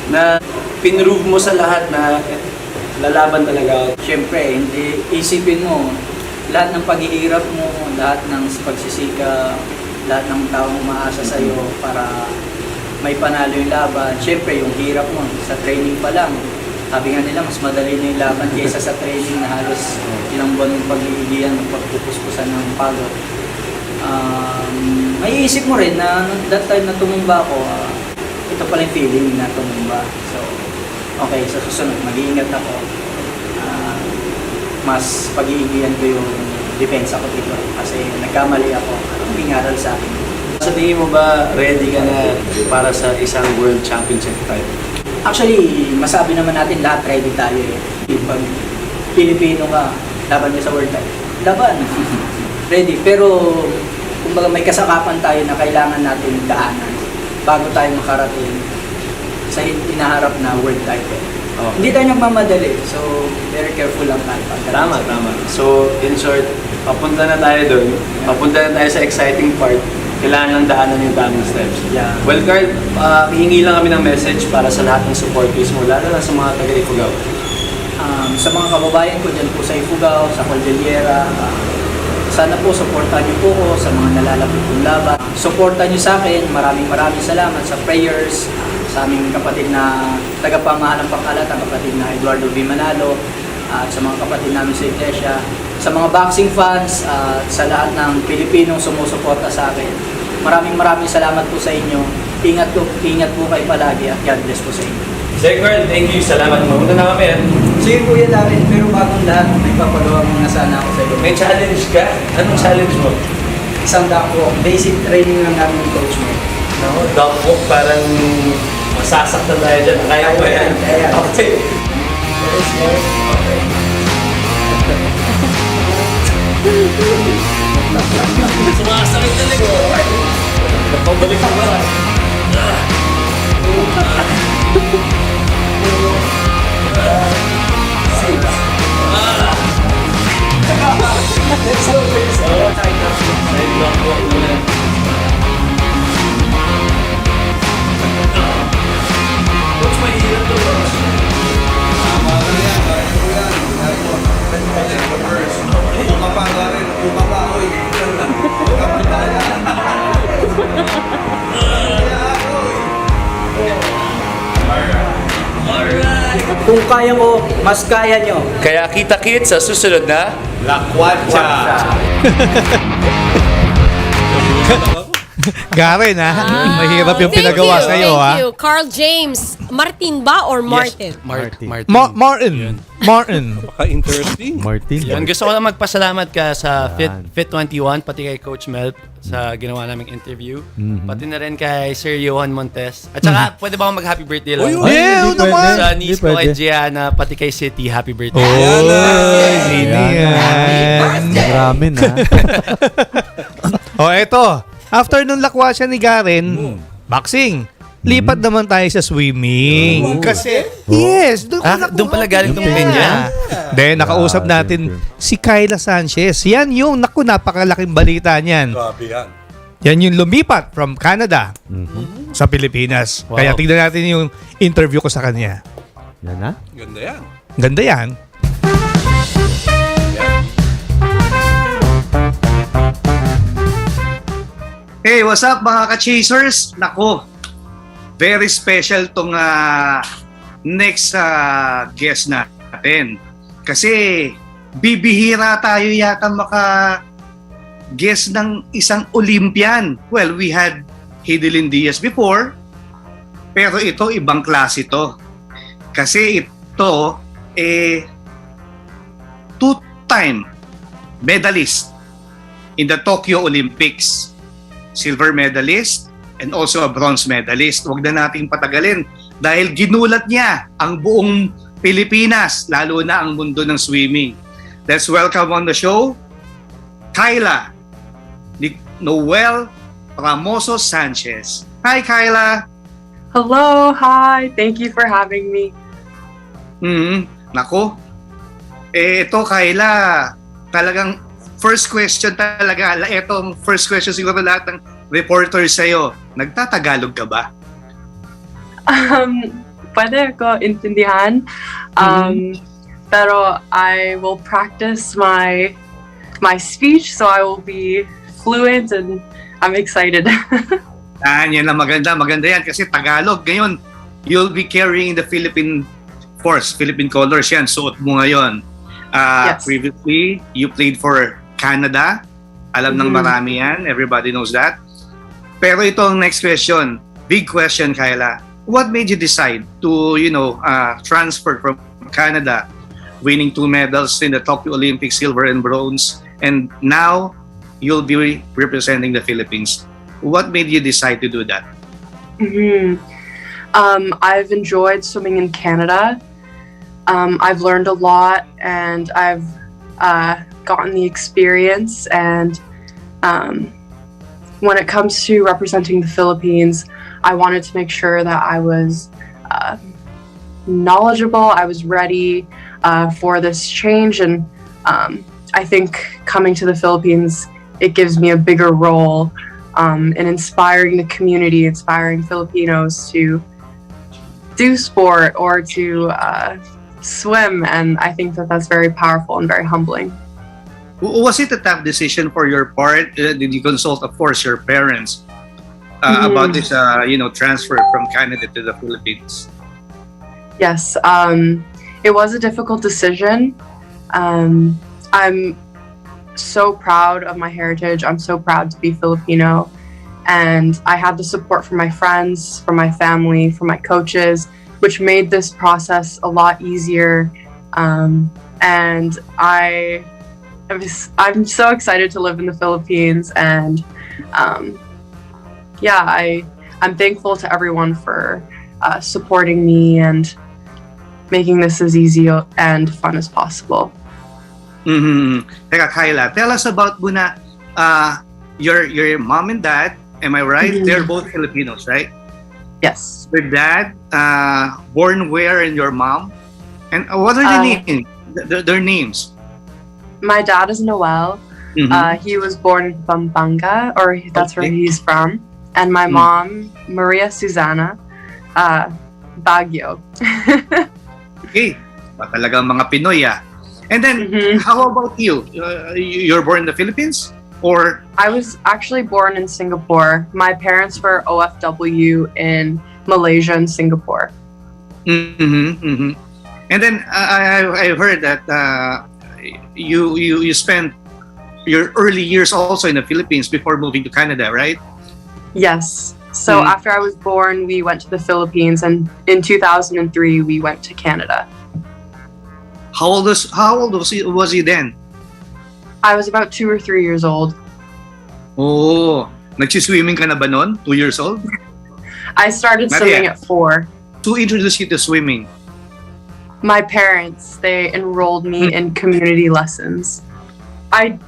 Speaker 6: na pinrove mo sa lahat na lalaban talaga.
Speaker 10: Siyempre, hindi isipin mo lahat ng paghihirap mo, lahat ng pagsisika, lahat ng taong umaasa sa iyo para may panalo yung laban. Siyempre, yung hirap mo sa training pa lang. Sabi nga nila, mas madali na yung laban kaysa sa training na halos ilang buwan ng pag-iigihan, ng pagpupuspusan ng pagod. May isip mo rin na that time na tumumba ako, ito pala yung feeling na tumumba. So, okay, sa susunod, mag-iingat ako. Mas pag-iigihan ko yung depensa ko dito kasi nagkamali ako. Anong bingaral sa akin?
Speaker 6: Sa tingin mo ba ready ka na para sa isang World Championship fight?
Speaker 10: Actually, masabi naman natin lahat ready tayo eh. Pag Pilipino ka, laban niya sa World Cup. Laban. Ready. Pero, kumbaga may kasakapan tayo na kailangan natin daanan bago tayo makarating sa inaharap na World Title.
Speaker 6: Oh.
Speaker 10: Hindi tayo nagmamadali. So, very careful lang tayo.
Speaker 6: Tama. So, in short, papunta na tayo doon. Papunta na tayo sa exciting part. Kailangan lang daanan yung tamang steps.
Speaker 10: Yeah.
Speaker 6: Well, Carl, hihingi lang kami ng message para sa lahat ng supporters mo, lalo na sa mga taga-Ifugao.
Speaker 10: Sa mga kababayan ko dyan po sa Ifugao, sa Cordillera, sana po supportan niyo po ko sa mga nalalapit kong laban. Supportan niyo sa akin. Maraming salamat sa prayers, sa aming kapatid na tagapamahalang pangkalat, ang kapatid na Eduardo V. Manalo, at sa mga kapatid namin sa Iglesia, sa mga boxing fans, at sa lahat ng Pilipinong sumusuporta sa akin. Maraming salamat po sa inyo. Ingat po kayo palagi at God bless po sa inyo.
Speaker 6: Sir Carl, thank you. Salamat mo. Muna na kami.
Speaker 10: Sige Kuya Darin, pero bagong lahat, may papagawa muna sana ako sa iyo.
Speaker 6: May challenge ka? Anong challenge mo?
Speaker 10: Isang dako, basic training lang namin ng coach mo.
Speaker 6: No, dog walk, parang masasaktan tayo dyan. Kaya mo yan.
Speaker 10: Kaya.
Speaker 6: Okay. Sumasakit na leg. Napabalik ko ba? Let's go.
Speaker 10: Kung kaya ko, mas kaya nyo.
Speaker 6: Kaya kita-kits sa susunod na
Speaker 3: Lakwatsa! Garen, ha? Mahirap yung pinagawa sa'yo, ha?
Speaker 1: Thank you. Carl James. Martin ba or Martin?
Speaker 3: Martin.
Speaker 4: Interesting.
Speaker 2: Martin.
Speaker 6: Yan, gusto ko lang magpasalamat ka sa Fit 21, pati kay Coach Mel sa ginawa naming interview. Pati na rin kay Sir Johan Montes. At saka, pwede ba akong mag-happy birthday lang?
Speaker 3: Yeah,
Speaker 2: hindi
Speaker 3: naman!
Speaker 2: pwede.
Speaker 6: Sa
Speaker 2: Hindi
Speaker 6: niece ko kay
Speaker 2: pwede.
Speaker 6: Gianna, pati kay City, happy birthday.
Speaker 3: Sino yan?
Speaker 2: Ramen, ha?
Speaker 3: Eto. After nung lakwatsa ni Garen, boxing. Lipat naman tayo sa swimming. Kasi, yes,
Speaker 6: Doon pala galing tong pin niya.
Speaker 3: Then, nakausap natin si Kayla Sanchez. Yan yung, napakalaking balita niyan.
Speaker 4: Grabe yan.
Speaker 3: Yan yung lumipat from Canada sa Pilipinas.
Speaker 6: Wow.
Speaker 3: Kaya tignan natin yung interview ko sa kanya.
Speaker 2: Yan na?
Speaker 4: Ganda yan.
Speaker 3: Ganda yan.
Speaker 11: Hey, what's up mga ka-chasers? Nako, very special tong next guest natin. Kasi bibihira tayo yata maka-guest ng isang Olympian. Well, we had Hidilyn Diaz before, pero ito ibang klase to. Kasi ito, two-time medalist in the Tokyo Olympics. Silver medalist and also a bronze medalist. Huwag na nating patagalin dahil ginulat niya ang buong Pilipinas, lalo na ang mundo ng swimming. Let's welcome on the show, Kayla Noel Ramoso Sanchez. Hi, Kayla!
Speaker 12: Hello, hi. Thank you for having me.
Speaker 11: Nako, ito Kayla, talagang first question talaga. Itong first question siguro lahat ng reporters sa'yo. Nagtatagalog ka ba?
Speaker 12: Pwede ko intindihan. Pero I will practice my speech so I will be fluent and I'm excited.
Speaker 11: Yan na maganda. Maganda yan kasi Tagalog. Ngayon, you'll be carrying the Philippine colors yan. Suot mo ngayon.
Speaker 12: Yes.
Speaker 11: Previously, you played for Canada. Alam ng marami yan. Everybody knows that. Pero ito ang next question. Big question, Kayla. What made you decide to, transfer from Canada, winning 2 medals in the Tokyo Olympics, silver and bronze, and now you'll be representing the Philippines? What made you decide to do that?
Speaker 12: I've enjoyed swimming in Canada. I've learned a lot and I've gotten the experience, and when it comes to representing the Philippines, I wanted to make sure that I was knowledgeable, I was ready for this change, and I think coming to the Philippines, it gives me a bigger role in inspiring the community, inspiring Filipinos to do sport or to swim, and I think that that's very powerful and very humbling.
Speaker 11: Was it a tough decision for your part? Did you consult, of course, your parents about this, transfer from Canada to the Philippines?
Speaker 12: Yes, it was a difficult decision. I'm so proud of my heritage. I'm so proud to be Filipino, and I had the support from my friends, from my family, from my coaches, which made this process a lot easier. And I'm so excited to live in the Philippines, and I'm thankful to everyone for supporting me and making this as easy and fun as possible.
Speaker 11: Teka, Kayla, tell us about muna your mom and dad. Am I right? They're both Filipinos, right?
Speaker 12: Yes.
Speaker 11: Your dad, born where, and your mom? And what are their names?
Speaker 12: My dad is Noel. He was born in Pampanga, or that's where he's from. And my mom, Maria Susana, Baguio.
Speaker 11: Okay, talagang mga Pinoy ah. And then, how about you? You're born in the Philippines? Or?
Speaker 12: I was actually born in Singapore. My parents were OFW in Malaysia and Singapore.
Speaker 11: And And then I heard that you spent your early years also in the Philippines before moving to Canada, right?
Speaker 12: Yes. So after I was born, we went to the Philippines, and in 2003 we went to Canada.
Speaker 11: How old was you then?
Speaker 12: I was about 2 or 3 years old.
Speaker 11: Oh, nagsiswimming ka na ba nun? 2 years old?
Speaker 12: I started swimming at 4.
Speaker 11: Who introduced you to swimming?
Speaker 12: My parents, they enrolled me in community lessons. I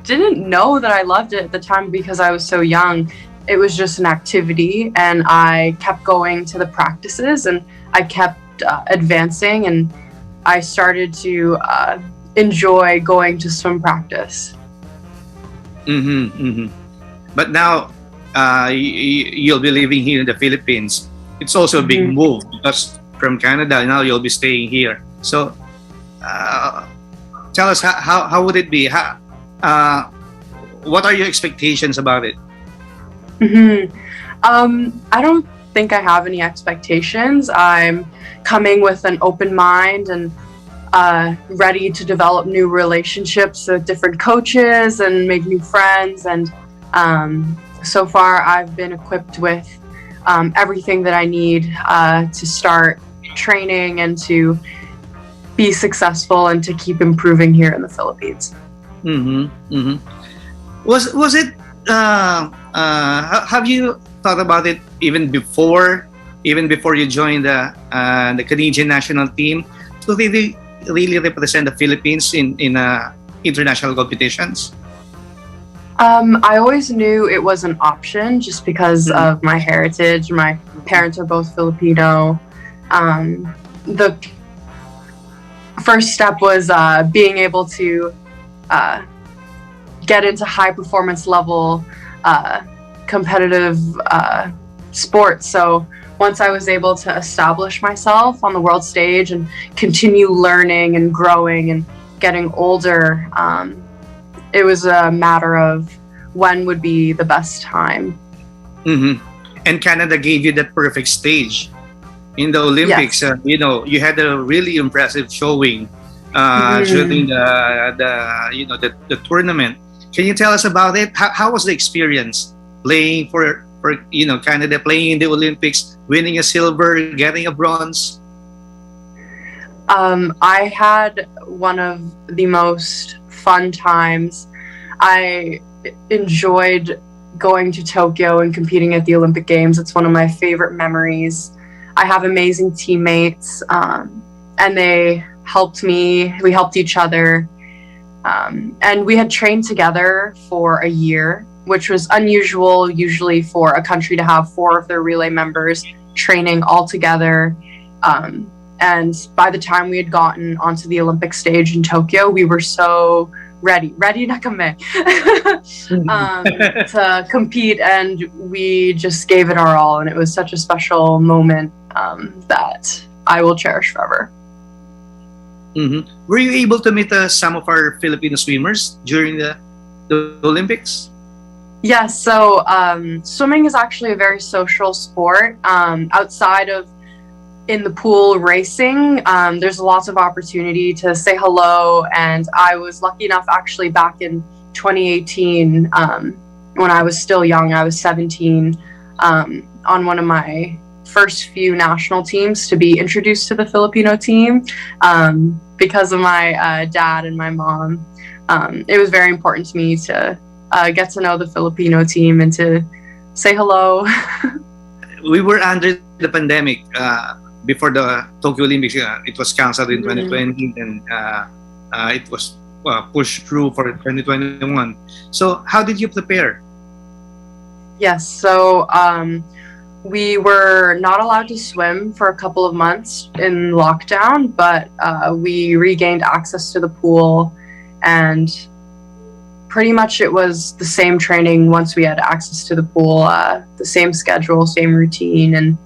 Speaker 12: didn't know that I loved it at the time because I was so young. It was just an activity, and I kept going to the practices, and I kept advancing, and I started to enjoy going to swim practice.
Speaker 11: But now you'll be living here in the Philippines. It's also a big move because from Canada now you'll be staying here. So tell us how would it be? What are your expectations about it?
Speaker 12: I don't think I have any expectations. I'm coming with an open mind and ready to develop new relationships with different coaches and make new friends. And so far, I've been equipped with everything that I need to start training and to be successful and to keep improving here in the Philippines.
Speaker 11: Was it? Have you thought about it even before you joined the Canadian national team to really represent the Philippines in international competitions?
Speaker 12: I always knew it was an option just because of my heritage. My parents are both Filipino. The first step was being able to get into high performance level competitive sports. So once I was able to establish myself on the world stage and continue learning and growing and getting older, it was a matter of when would be the best time.
Speaker 11: And Canada gave you that perfect stage in the Olympics.
Speaker 12: Yes.
Speaker 11: You had a really impressive showing during the tournament. Can you tell us about it? How was the experience playing for Canada, playing in the Olympics, winning a silver, getting a bronze?
Speaker 12: I had one of the most fun times. I enjoyed going to Tokyo and competing at the Olympic Games. It's one of my favorite memories. I have amazing teammates, and they helped me. We helped each other. And we had trained together for a year, which was unusual usually for a country to have 4 of their relay members training all together. And by the time we had gotten onto the Olympic stage in Tokyo, we were so ready na kami to compete, and we just gave it our all, and it was such a special moment that I will cherish forever.
Speaker 11: Were you able to meet some of our Filipino swimmers during the Olympics?
Speaker 12: Yes, so swimming is actually a very social sport. Outside of in the pool racing, there's lots of opportunity to say hello, and I was lucky enough actually back in 2018 when I was still young, I was 17, on one of my first few national teams to be introduced to the Filipino team because of my dad and my mom. It was very important to me to get to know the Filipino team and to say hello.
Speaker 11: We were under the pandemic before the Tokyo Olympics. It was canceled in 2020, and it was pushed through for 2021. So how did you prepare?
Speaker 12: Yes, so we were not allowed to swim for a couple of months in lockdown, but we regained access to the pool, and pretty much it was the same training once we had access to the pool, the same schedule, same routine, and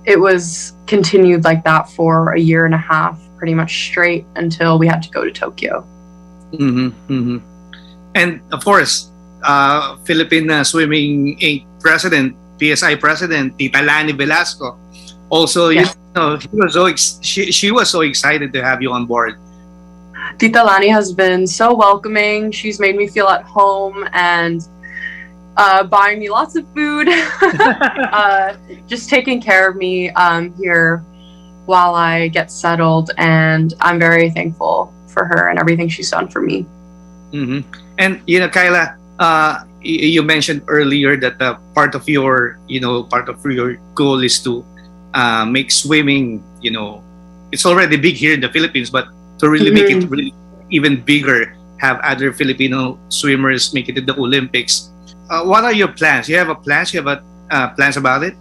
Speaker 12: it was continued like that for a year and a half, pretty much straight until we had to go to Tokyo.
Speaker 11: And of course, Philippine Swimming Inc. President, PSI President, Tita Lani Velasco, also No, she was so excited to have you on board.
Speaker 12: Tita Lani has been so welcoming. She's made me feel at home and buying me lots of food, just taking care of me here while I get settled. And I'm very thankful for her and everything she's done for me.
Speaker 11: Mm-hmm. And Kayla, you mentioned earlier that part of your goal is to make swimming. It's already big here in the Philippines, but to really make it really even bigger, have other Filipino swimmers make it to the Olympics. What are your plans? You have a plans? You have plans about it?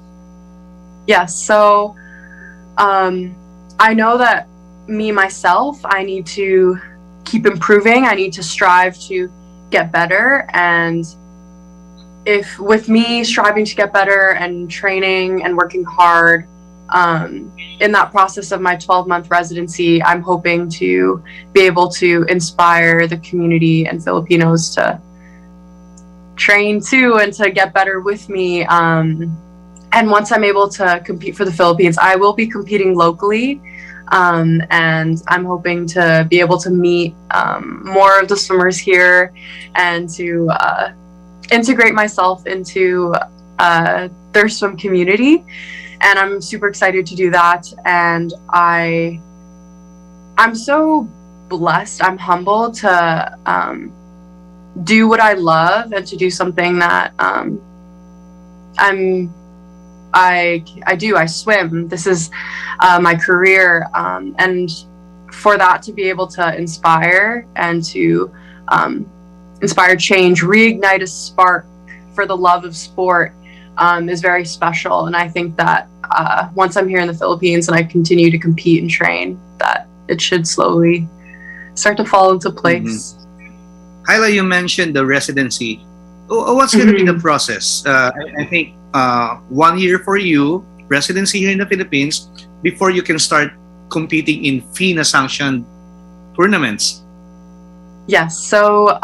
Speaker 12: Yes. So I know that myself, I need to keep improving. I need to strive to get better. And if with me striving to get better and training and working hard, in that process of my 12-month residency, I'm hoping to be able to inspire the community and Filipinos to train too and to get better with me. And once I'm able to compete for the Philippines, I will be competing locally. And I'm hoping to be able to meet more of the swimmers here and to integrate myself into their swim community. And I'm super excited to do that. And I'm so blessed. I'm humbled to do what I love and to do something that I swim. This is my career. And for that to be able to inspire and to inspire change, reignite a spark for the love of sport is very special. And I think that once I'm here in the Philippines and I continue to compete and train, that it should slowly start to fall into place.
Speaker 11: Kayla, you mentioned the residency. What's going to be the process? I think 1 year for you, residency here in the Philippines, before you can start competing in FINA sanctioned tournaments.
Speaker 12: Yes. So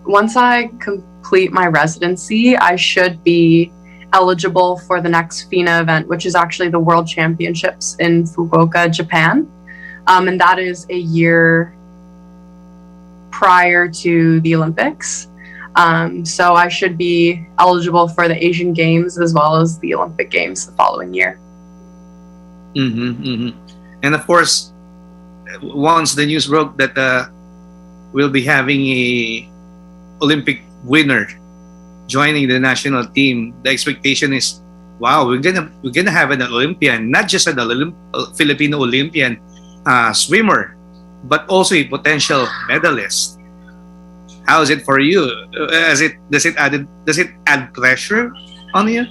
Speaker 12: once I complete my residency, I should be eligible for the next FINA event, which is actually the World Championships in Fukuoka, Japan. And that is a year prior to the Olympics. So I should be eligible for the Asian Games as well as the Olympic Games the following year.
Speaker 11: And of course, once the news broke that we'll be having a Olympic winner joining the national team, the expectation is, wow, we're gonna have an Olympian, not just a Filipino Olympian swimmer, but also a potential medalist. How is it for you? Does it add pressure on you?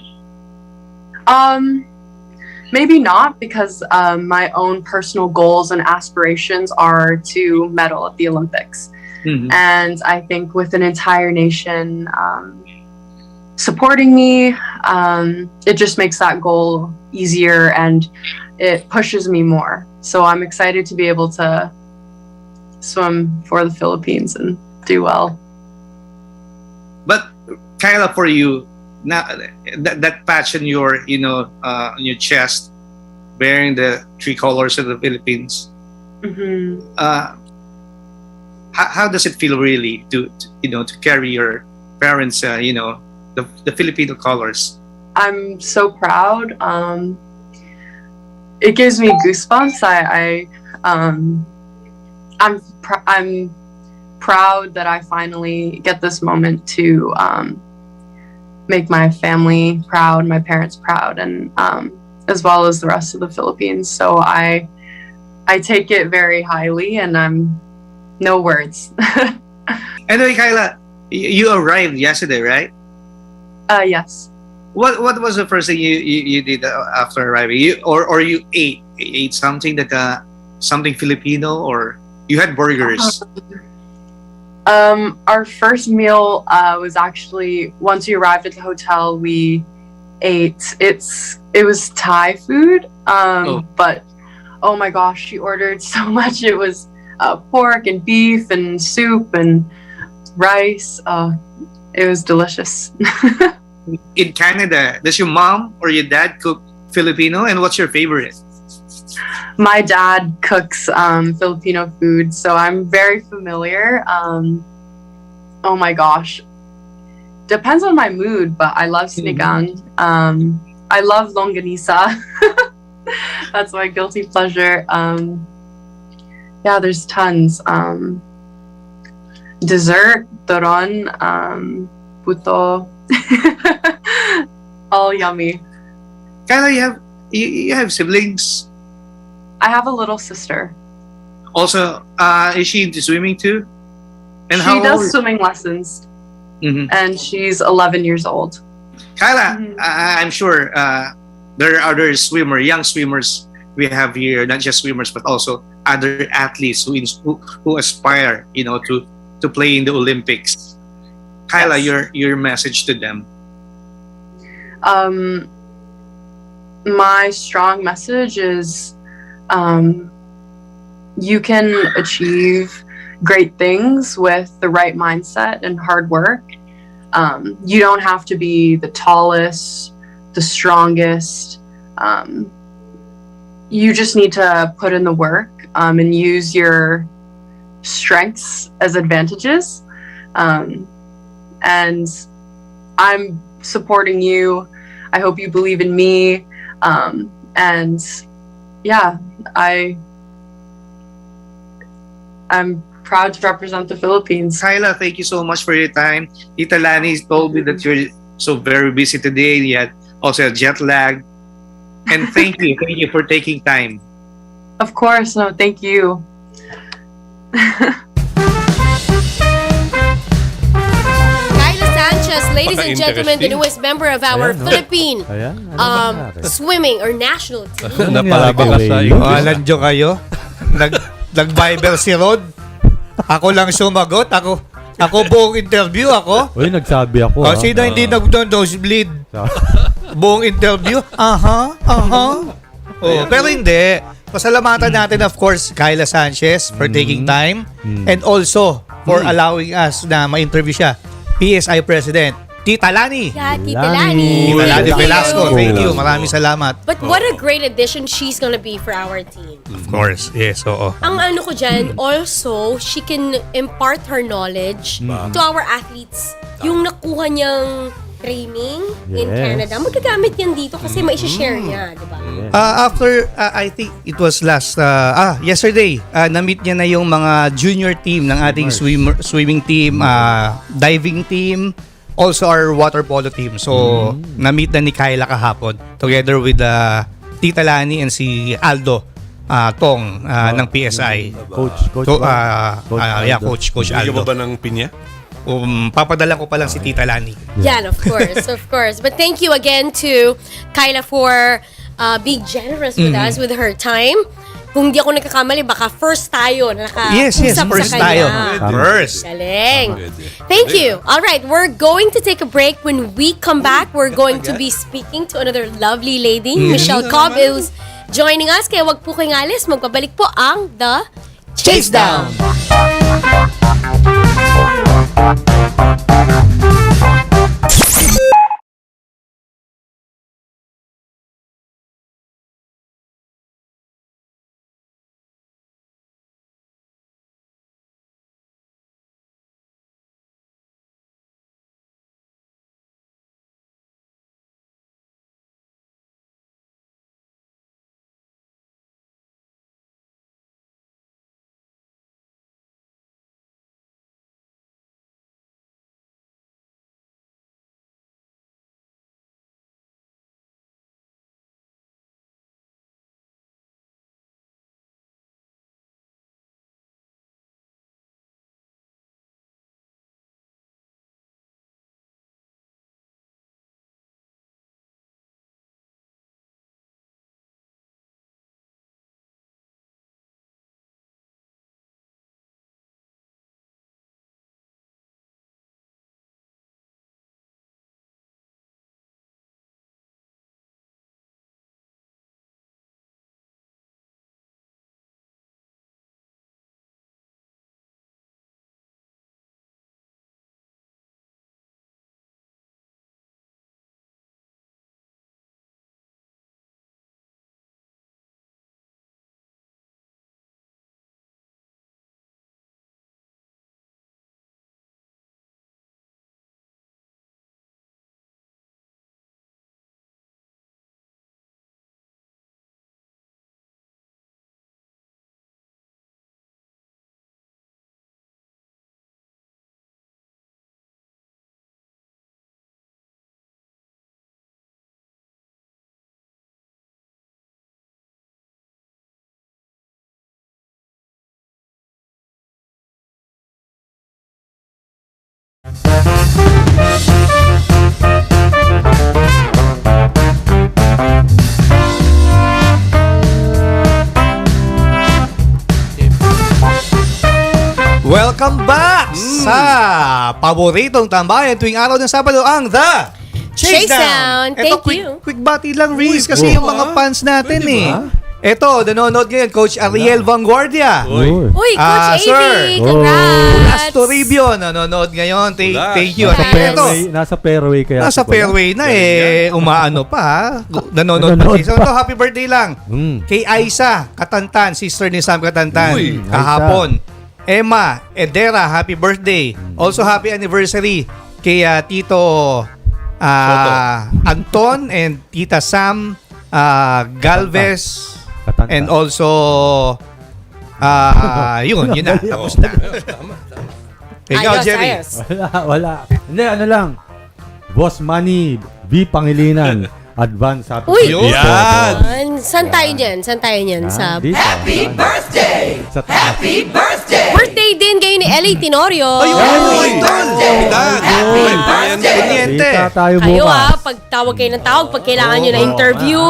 Speaker 12: Maybe not, because my own personal goals and aspirations are to medal at the Olympics. And I think with an entire nation supporting me, it just makes that goal easier and it pushes me more. So I'm excited to be able to swim for the Philippines and do well.
Speaker 11: But Kayla, for you, now that patch on your on your chest, bearing the three colors of the Philippines, how does it feel really to carry your parents the Filipino colors?
Speaker 12: I'm so proud. It gives me goosebumps. I'm proud that I finally get this moment to make my family proud, my parents proud, and as well as the rest of the Philippines. So I take it very highly, and I'm no words.
Speaker 11: Anyway, Kayla, you arrived yesterday, right?
Speaker 12: Yes.
Speaker 11: What was the first thing you did after arriving? You ate something that something Filipino, or you had burgers?
Speaker 12: Our first meal was actually, once we arrived at the hotel, we ate. It was Thai food. But oh my gosh, she ordered so much. It was pork and beef and soup and rice. It was delicious.
Speaker 11: In Canada, does your mom or your dad cook Filipino, and what's your favorite?
Speaker 12: my dad cooks Filipino food, so I'm very familiar. Oh my gosh. Depends on my mood, but I love sinigang. I love longanisa. That's my guilty pleasure. Yeah, there's tons. Dessert, turon, puto. All yummy.
Speaker 11: Kayla, you have siblings?
Speaker 12: I have a little sister.
Speaker 11: Also, is she into swimming too? And
Speaker 12: She
Speaker 11: how
Speaker 12: does
Speaker 11: old?
Speaker 12: swimming lessons,
Speaker 11: Mhm.
Speaker 12: and she's 11 years old.
Speaker 11: Kayla, I'm sure there are other young swimmers we have here, not just swimmers, but also other athletes who aspire, to play in the Olympics. Kayla,
Speaker 12: Yes.
Speaker 11: your message to them.
Speaker 12: My strong message is you can achieve great things with the right mindset and hard work. You don't have to be the tallest, the strongest. You just need to put in the work and use your strengths as advantages. And I'm supporting you. I hope you believe in me. And yeah, I'm proud to represent the Philippines.
Speaker 11: Kayla, thank you so much for your time. Tita Lani told me that you're so very busy today. You had also a jet lag. And thank you for taking time.
Speaker 12: Of course, no, thank you.
Speaker 1: Kayla Sanchez, ladies and gentlemen, the
Speaker 4: Interesting.
Speaker 1: newest member of our
Speaker 2: Ayan, no?
Speaker 1: Philippine
Speaker 2: Ayan, ano nangyari?
Speaker 1: swimming or national team.
Speaker 4: Napalabas ka sa
Speaker 2: Ano
Speaker 4: English.
Speaker 3: Walandyo kayo. Nag-Bible si Rod. Ako lang sumagot. Ako buong interview ako.
Speaker 2: Uy, nagsabi ako.
Speaker 3: Oh, sino hindi nag-nosebleed? Buong interview? Oh, pero hindi. Pasalamatan natin, of course, Kayla Sanchez for taking time and also for allowing us na ma-interview siya. PSI President, Tita Lani.
Speaker 1: Yeah, Tita Lani.
Speaker 3: Tita Lani
Speaker 1: Thank you.
Speaker 3: Velasco, thank you. Maraming salamat.
Speaker 1: But what a great addition she's gonna be for our team.
Speaker 3: Of course, yes, oo.
Speaker 1: Ang ano ko dyan, also, she can impart her knowledge to our athletes. Yung nakuha niyang training in
Speaker 2: Yes.
Speaker 1: Canada, magagamit yan dito kasi maisha-share niya, di ba?
Speaker 3: After, I think it was yesterday, na-meet niya na yung mga junior team ng ating swimming team, diving team, also our water polo team. So, na-meet na ni Kayla kahapon together with Tita Lani and si Aldo Tong ng PSI.
Speaker 2: Coach
Speaker 3: So,
Speaker 2: Aldo.
Speaker 3: Coach
Speaker 4: Bigyan mo
Speaker 3: Aldo.
Speaker 4: ba ng pinya?
Speaker 3: Papadala ko pa lang si Tita Lani.
Speaker 1: Yan, of course, of course. But thank you again to Kayla for being generous with us with her time. Kung di ako nagkakamali, baka first tayo na
Speaker 3: Yes,
Speaker 1: nakausap
Speaker 3: first
Speaker 1: sa
Speaker 3: tayo.
Speaker 1: kanya.
Speaker 3: First.
Speaker 1: Galing. Thank you. All right, we're going to take a break. When we come back, we're going to be speaking to another lovely lady. Michelle Cobb is joining us. Kaya wag po kayong alis. Magbabalik po ang The Chasedown.
Speaker 3: welcome back sa paboritong tambayan tuwing araw ng Sabado, ang The
Speaker 1: Chasedown.
Speaker 3: Ito,
Speaker 1: Thank you.
Speaker 3: quick bati lang, Reese, kasi yung mga fans natin Ito, nanonood ngayon, Coach Ariel Vanguardia.
Speaker 1: Uy, Coach
Speaker 3: sir.
Speaker 1: AB, congrats!
Speaker 3: Las Toribio, nanonood ngayon. Thank you.
Speaker 2: Nasa
Speaker 3: At ito,
Speaker 2: nasa fairway kaya.
Speaker 3: nasa fairway na umaano pa ha. Nanonood pa. So, ito, happy birthday lang. Kay Aisa Katantan, sister ni Sam Katantan. Kahapon. Emma Edera, happy birthday. Also, happy anniversary kay Tito Anton and Tita Sam Galvez. And also, yun na. Tapos na. Ikaw, Jerry.
Speaker 2: Wala. Hindi, ano lang. Boss Manny, V. Pangilinan. Advance happy
Speaker 1: Uy!
Speaker 2: birthday.
Speaker 1: Saan tayo dyan? Sa
Speaker 2: Dito.
Speaker 13: Happy birthday!
Speaker 2: Sa taas.
Speaker 13: Happy birthday!
Speaker 1: birthday din kayo ni Ellie Tenorio.
Speaker 2: Dito tayo
Speaker 1: Kayo
Speaker 2: bukas.
Speaker 1: pag tawag kayo ng tawag, pag kailangan nyo na interview,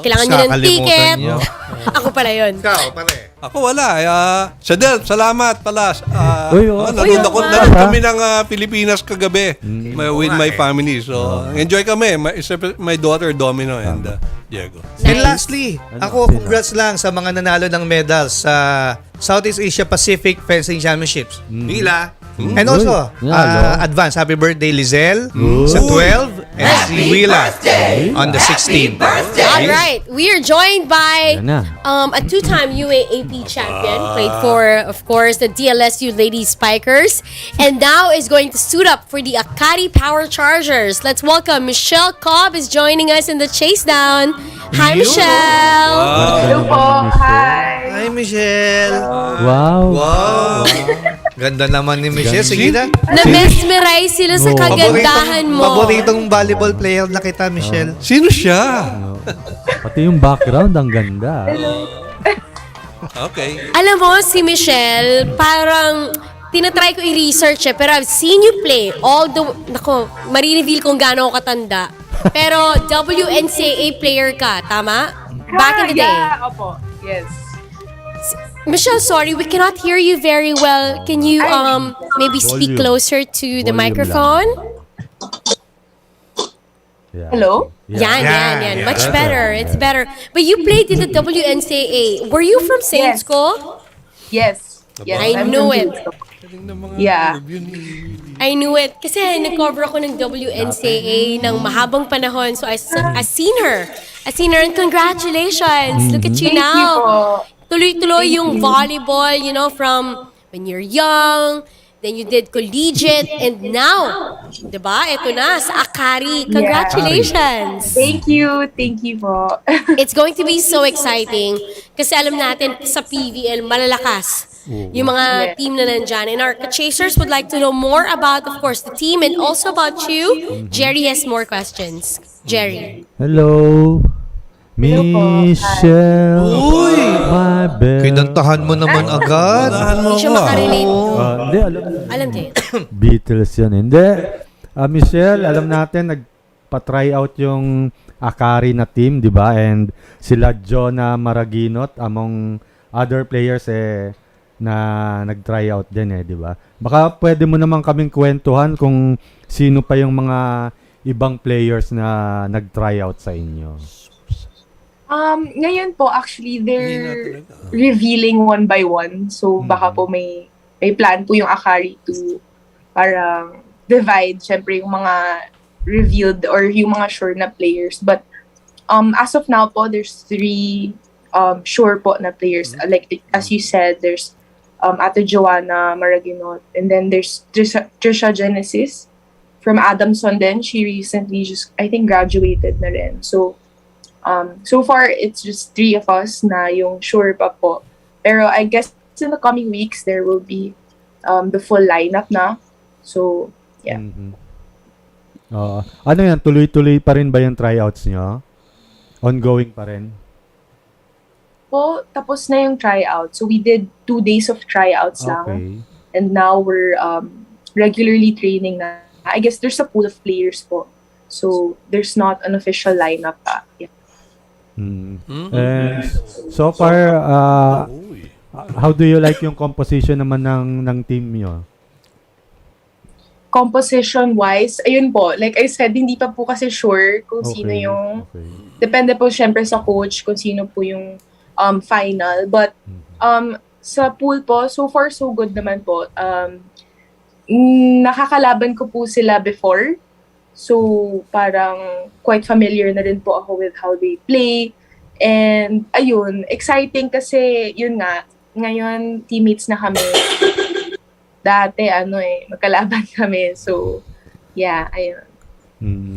Speaker 1: kailangan nyo ng ticket. Ako pala yun.
Speaker 3: Ikaw, pare.
Speaker 4: Ako wala. Sadel, salamat pala.
Speaker 2: Nanood
Speaker 4: Nanood kami ng Pilipinas kagabi with my family. So, enjoy kami. My daughter, Domino, and Diego.
Speaker 3: And lastly, ako, congrats lang sa mga nanalo ng medals sa Southeast Asia Pacific Fencing Championships. Mila. And also, advance happy birthday, Lizelle, sa 12, and si Willa on the 16th.
Speaker 1: All right, we are joined by a two-time UAAP champion, played for, of course, the DLSU Ladies Spikers, and now is going to suit up for the Akari Power Chargers. Let's welcome Michelle Cobb is joining us in the Chasedown. Hi, Michelle.
Speaker 12: Hello po. Hi.
Speaker 3: Hi, Michelle.
Speaker 2: Wow.
Speaker 3: Ganda naman ni Michelle. Sige na.
Speaker 1: Na-mesmerize sila sa kagandahan mo.
Speaker 3: Paboritong volleyball player na kita, Michelle.
Speaker 4: Sino siya?
Speaker 2: Pati yung background, ang ganda.
Speaker 4: Okay.
Speaker 1: Alam mo, si Michelle, parang tinatry ko i-research pero I've seen you play marireveal kung gaano ako katanda. Pero WNCAA player ka, tama? Back in the day.
Speaker 12: Yeah, opo. Yes.
Speaker 1: Michelle, sorry, we cannot hear you very well. Can you maybe speak closer to the microphone?
Speaker 2: Yeah.
Speaker 12: Hello?
Speaker 1: Yan. Much better. It's better. But you played in the WNCAA. Were you from same school?
Speaker 12: Yes.
Speaker 1: I knew it.
Speaker 12: Yeah.
Speaker 1: I knew it. Kasi nag-cover ako ng WNCAA ng mahabang panahon. So I've seen her. I've seen her and congratulations. Look at you
Speaker 12: Thank you
Speaker 1: now.
Speaker 12: po.
Speaker 1: Tuloy-tuloy yung volleyball, from when you're young, then you did collegiate, and now, diba? Ito na, sa Akari. Congratulations!
Speaker 12: Thank you po.
Speaker 1: It's going to be so exciting kasi alam natin sa PVL, malalakas yung mga team na nandyan. And our Chasers would like to know more about, of course, the team and also about you. Jerry has more questions. Jerry.
Speaker 2: Hello. Michelle.
Speaker 3: Uy!
Speaker 2: My best.
Speaker 3: Kinantahan mo naman agad.
Speaker 1: Hindi siya makarelate.
Speaker 2: Hindi,
Speaker 1: Alam din.
Speaker 2: Beatles yun. Hindi. Michelle, alam natin, nagpa-try out yung Akari na team, di ba? And sila Jonah Maraginot among other players na nag-try out din di ba? Baka pwede mo naman kaming kwentuhan kung sino pa yung mga ibang players na nag-try out sa inyo.
Speaker 12: Ngayon po, actually, they're revealing one by one. So, baka po may plan po yung Akari to parang divide, syempre, yung mga revealed or yung mga sure na players. But, as of now po, there's 3 sure po na players. Like, as you said, there's Ate Joanna Maraginot. And then there's Trisha Genesis from Adamson din. She recently just, I think, graduated na rin. So far, it's just 3 of us na yung sure pa po. Pero I guess in the coming weeks, there will be the full lineup na. So, yeah.
Speaker 2: Ano yan? Tuloy-tuloy pa rin ba yung tryouts nyo? Ongoing pa rin?
Speaker 12: Po, tapos na yung tryout. So we did 2 days of tryouts lang. And now we're regularly training na. I guess there's a pool of players po. So there's not an official lineup pa. Yeah.
Speaker 2: And so far, How do you like yung composition naman ng team nyo?
Speaker 12: Composition-wise, ayun po, like I said, hindi pa po kasi sure kung sino yung... Depende po syempre sa coach kung sino po yung final. But sa pool po, so far so good naman po. Nakakalaban ko po sila before. So parang quite familiar na rin po ako with how they play. And ayun, exciting kasi yun nga, ngayon teammates na kami. Dati magkalaban kami. So yeah, ayun.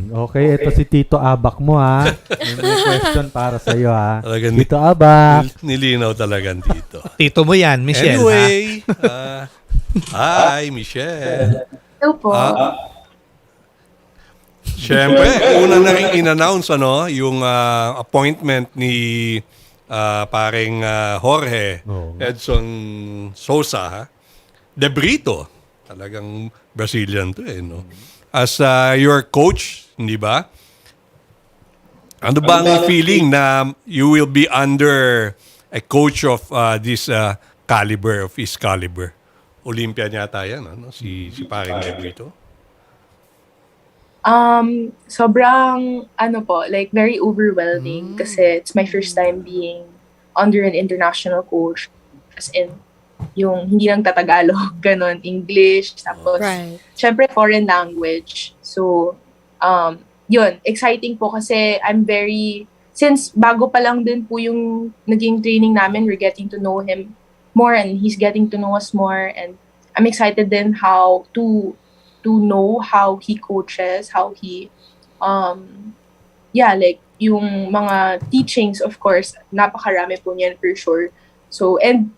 Speaker 2: Okay, ito si Tito Abak mo ha. May question para sa iyo ha.
Speaker 4: Talagang
Speaker 2: Tito Abak.
Speaker 4: Nilinaw talagang Tito.
Speaker 3: Tito mo yan, Michelle.
Speaker 4: Anyway, hi, Michelle.
Speaker 12: Hello po.
Speaker 4: Siyempre, una na rin in-announce yung appointment ni paring Jorge Edson Sosa, ha? De Brito. Talagang Brazilian to no? As your coach, hindi ba? Ano ba ang feeling na you will be under a coach of this caliber, of his caliber? Olympian yata yan, si paring De Brito.
Speaker 12: Sobrang, like very overwhelming kasi it's my first time being under an international coach. As in, yung hindi lang Tagalog, ganon, English, tapos, syempre foreign language. So, yun, exciting po kasi since bago pa lang din po yung naging training namin, we're getting to know him more and he's getting to know us more, and I'm excited then how to know how he coaches, how he, like, yung mga teachings, of course, napakarami po niyan for sure. So, and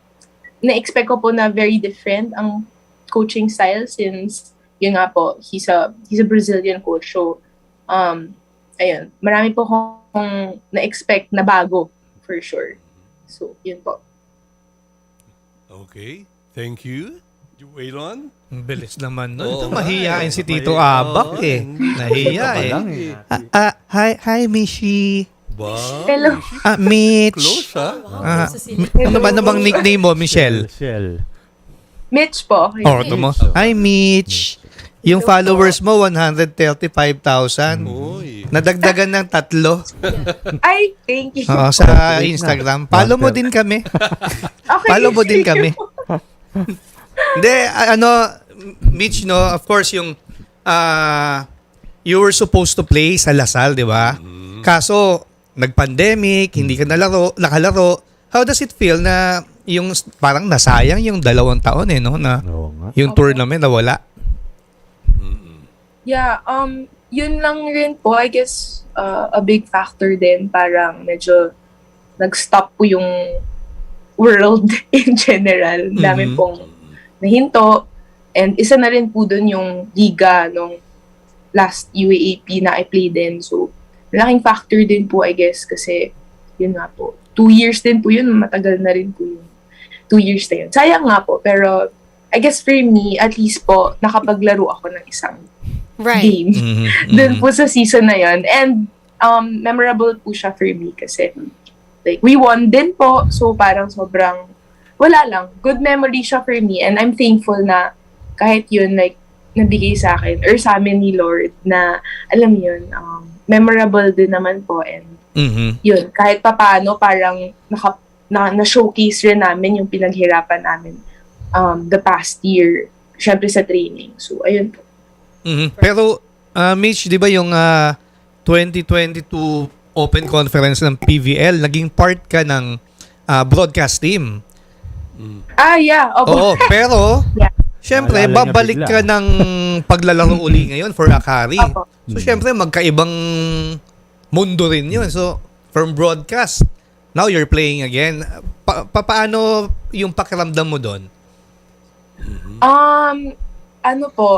Speaker 12: na-expect ko po na very different ang coaching style since, yun nga po, he's a Brazilian coach. So, ayun, marami po kong na-expect na bago, for sure. So, yun po.
Speaker 4: Okay, thank you. Waylon?
Speaker 3: Ang bilis naman, no? Ito, mahihain si Tito Abak, Nahiya, Hi, Mishi.
Speaker 12: Hello.
Speaker 3: Mitch.
Speaker 4: Close, ha?
Speaker 3: Ano bang nickname mo, Michelle?
Speaker 12: Mitch po.
Speaker 3: Ito mo. Hi, Mitch. Yung followers mo, 135,000. Nadagdagan ng 3.
Speaker 12: Ay, thank you.
Speaker 3: Sa Instagram. Follow mo din kami.
Speaker 12: Okay.
Speaker 3: Follow mo din kami. Hindi, Mitch, no, of course, yung you were supposed to play sa Lasal, di ba? Kaso, nag-pandemic, hindi ka nakalaro. How does it feel na yung parang nasayang yung 2 taon no? Na yung tournament nawala?
Speaker 12: Yeah, yun lang rin po, I guess, a big factor din. Parang medyo nag-stop po yung world in general. Dami pong nahinto. And isa na rin po dun yung Giga nung last UAAP na I played din. So, malaking factor din po, I guess, kasi yun nga po. 2 years din po yun. Matagal na rin po yun. 2 years na yun. Sayang nga po, pero I guess for me, at least po, nakapaglaro ako ng isang game. Doon po sa season na yun. And memorable po siya for me kasi like, we won din po. So parang sobrang, wala lang. Good memory siya for me. And I'm thankful na kahit yun, like, nabigay sa akin or sa amin ni Lord na, alam yun, memorable din naman po. And yun, kahit papaano, parang na-showcase rin namin yung pinaghirapan namin the past year, syempre sa training. So, ayun po.
Speaker 3: Pero, Mitch, di ba yung 2022 Open Conference ng PVL, naging part ka ng broadcast team?
Speaker 12: Yeah.
Speaker 3: Oo, pero, syempre,
Speaker 2: Naalala niya
Speaker 3: babalik
Speaker 2: bigla.
Speaker 3: ka ng paglalaro uli ngayon for Akari. So, syempre, magkaibang mundo rin yun. So, from broadcast, now you're playing again. Paano yung pakiramdam mo doon?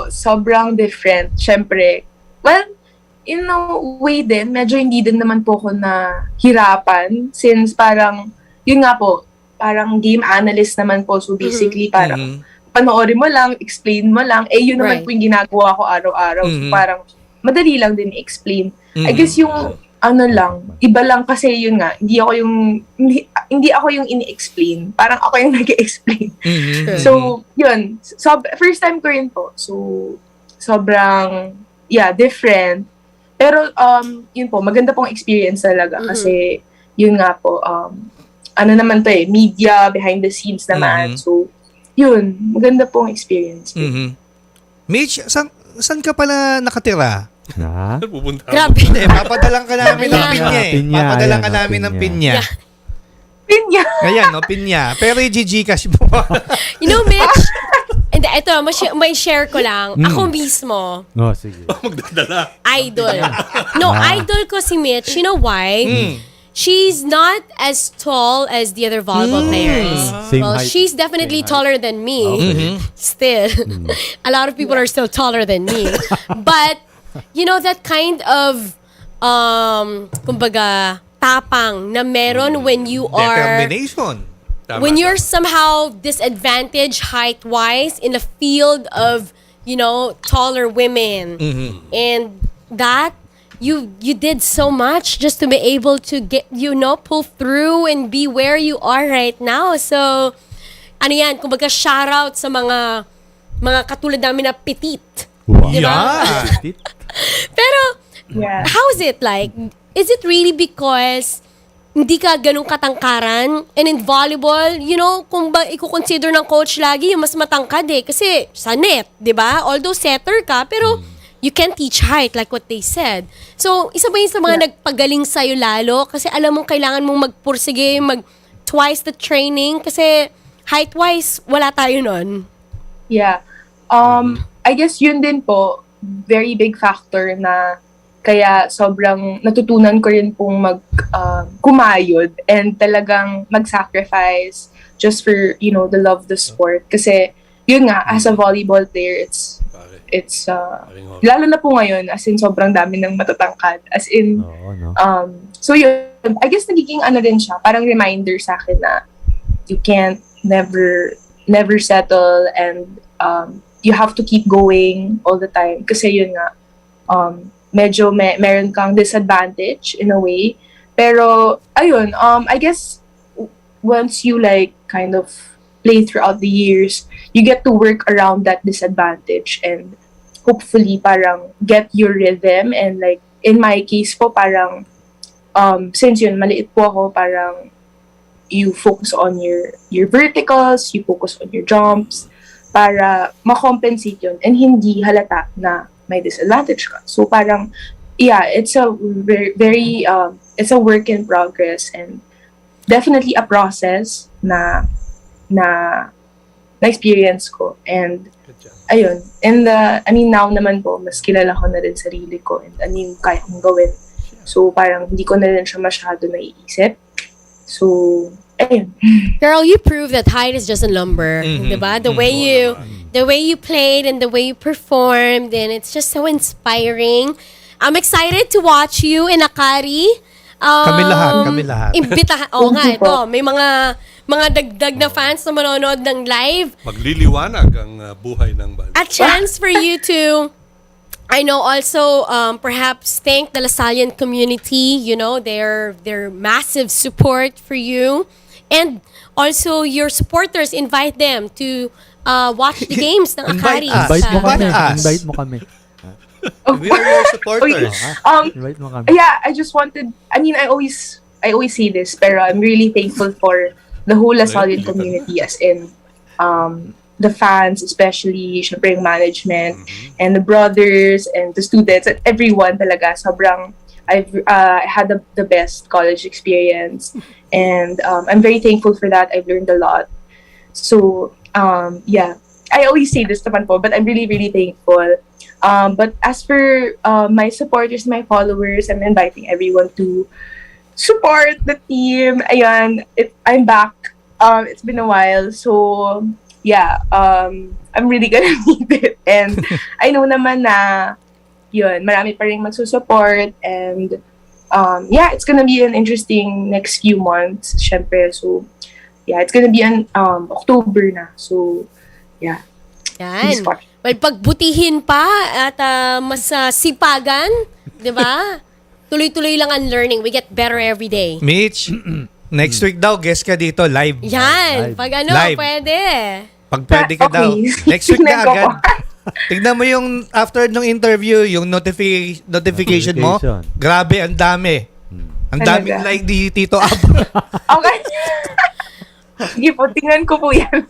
Speaker 12: Sobrang different. Syempre, well, in a way din, medyo hindi din naman po ako na hirapan since parang, yun nga po, parang game analyst naman po. So basically, parang panoorin mo lang, explain mo lang. Yun naman po yung ginagawa ko araw-araw. So parang madali lang din i-explain. I guess yung ano lang, iba lang kasi yun nga, hindi ako yung ini-explain. Parang ako yung nag-explain. So, yun. First time ko rin po. So, sobrang, different. Pero, yun po, maganda pong experience talaga. Kasi, yun nga po, ano naman to media, behind the scenes naman. So, yun, maganda pong experience.
Speaker 3: Mitch, saan ka pala nakatira?
Speaker 2: Na?
Speaker 4: Pupunta ako.
Speaker 1: Grabe.
Speaker 3: Hindi, papadalang ka namin ng pinya eh.
Speaker 2: Pinya,
Speaker 3: Papadalang ka
Speaker 2: ayan,
Speaker 3: namin ng
Speaker 2: pinya.
Speaker 3: pinya.
Speaker 12: Pinya!
Speaker 3: Ayan, no, pinya. Pero i-Gcash mo.
Speaker 1: You know, Mitch, and ito, may share ko lang. Ako mismo,
Speaker 2: Oh, sige.
Speaker 4: Magdadala.
Speaker 1: idol. No, idol ko si Mitch. You know why? She's not as tall as the other volleyball players.
Speaker 2: Same
Speaker 1: Well,
Speaker 2: height.
Speaker 1: she's definitely
Speaker 2: Same height.
Speaker 1: taller than me. Still. A lot of people are still taller than me. But, you know, that kind of, kumbaga, tapang na meron when you are...
Speaker 3: Determination.
Speaker 1: When you're somehow disadvantaged height-wise in a field of, you know, taller women. And that, you did so much just to be able to get, pull through and be where you are right now. So, ano yan, kumbaga shoutout sa mga katulad namin na petite.
Speaker 2: Wow.
Speaker 1: Diba?
Speaker 3: Yeah.
Speaker 1: Pero,
Speaker 12: Yeah.
Speaker 1: how is it like? Is it really because hindi ka ganun katangkaran? And in volleyball, you know, kung ba i-consider ng coach lagi, yung mas matangkad kasi sa net, di ba? Although setter ka, pero you can't teach height like what they said. So, isa ba yun sa mga nagpagaling sa'yo lalo? Kasi alam mong kailangan mong magpursige, twice the training kasi height-wise, wala tayo nun.
Speaker 12: Yeah. I guess yun din po, very big factor na kaya sobrang natutunan ko rin pong kumayod and talagang mag-sacrifice just for, the love of the sport. Kasi, yun nga, as a volleyball player, it's lalo na po ngayon, as in sobrang dami ng matatangkad. As in, so yun, I guess nagiging din siya, parang reminder sa akin na you can't never settle and you have to keep going all the time. Kasi yun nga, medyo meron kang disadvantage in a way. Pero, ayun, I guess once you kind of play throughout the years, you get to work around that disadvantage and hopefully parang get your rhythm. And in my case po, parang, since yun, maliit po ako, parang you focus on your verticals, you focus on your jumps, para ma-compensate yun and hindi halata na may disadvantage ka. So parang, it's a very, it's a work in progress and definitely a process na experience ko. And, ayun. And, now naman po, mas kilala ko na rin sarili ko and ano yung kaya kong gawin. So parang hindi ko na rin siya masyado naiisip. So, ayun.
Speaker 1: Girl, you prove that height is just a number, diba? The way you played and the way you performed, and it's just so inspiring. I'm excited to watch you in Akari.
Speaker 3: Kami lahat.
Speaker 1: Nga, ito. May mga dagdag na fans na manonood ng live.
Speaker 4: Magliliwanag ang buhay ng bansa.
Speaker 1: A chance for you to, I know, also perhaps thank the Lasallian community, their massive support for you. And also your supporters, invite them to watch the games ng Akari.
Speaker 2: Invite mo kami.
Speaker 3: We are your supporters.
Speaker 2: Invite mo kami.
Speaker 12: Yeah, I just wanted, I always say this, pero I'm really thankful for the whole Lasallian community, as in the fans, especially, syempre yung management, and the brothers, and the students, and everyone talaga. Sobrang, I've had the best college experience, and I'm very thankful for that. I've learned a lot. So, I always say this naman po, but I'm really, really thankful. But as for my supporters, my followers, I'm inviting everyone to support the team. Ayan, I'm back. It's been a while, so I'm really gonna need it. And I know naman na yun, marami pa rin magsusupport, and it's gonna be an interesting next few months, syempre. So it's gonna be an October na. So
Speaker 1: Yan. Well, pagbutihin pa at mas sipagan, di ba? tuloy-tuloy lang ang learning. We get better every day.
Speaker 3: Mitch, next week daw, guest ka dito, live.
Speaker 1: Yan.
Speaker 2: Live.
Speaker 1: Pag ano,
Speaker 3: Live.
Speaker 1: pwede.
Speaker 3: Pag pwede ka daw. Next week na
Speaker 12: Tingnan ko
Speaker 3: agad.
Speaker 12: po.
Speaker 3: Tignan mo yung after ng interview, yung notification mo.
Speaker 2: Notification.
Speaker 3: Grabe, ang dami. Ang
Speaker 12: Talaga?
Speaker 3: daming like di Tito Ab.
Speaker 12: Okay. Sige po, tingnan ko po yan.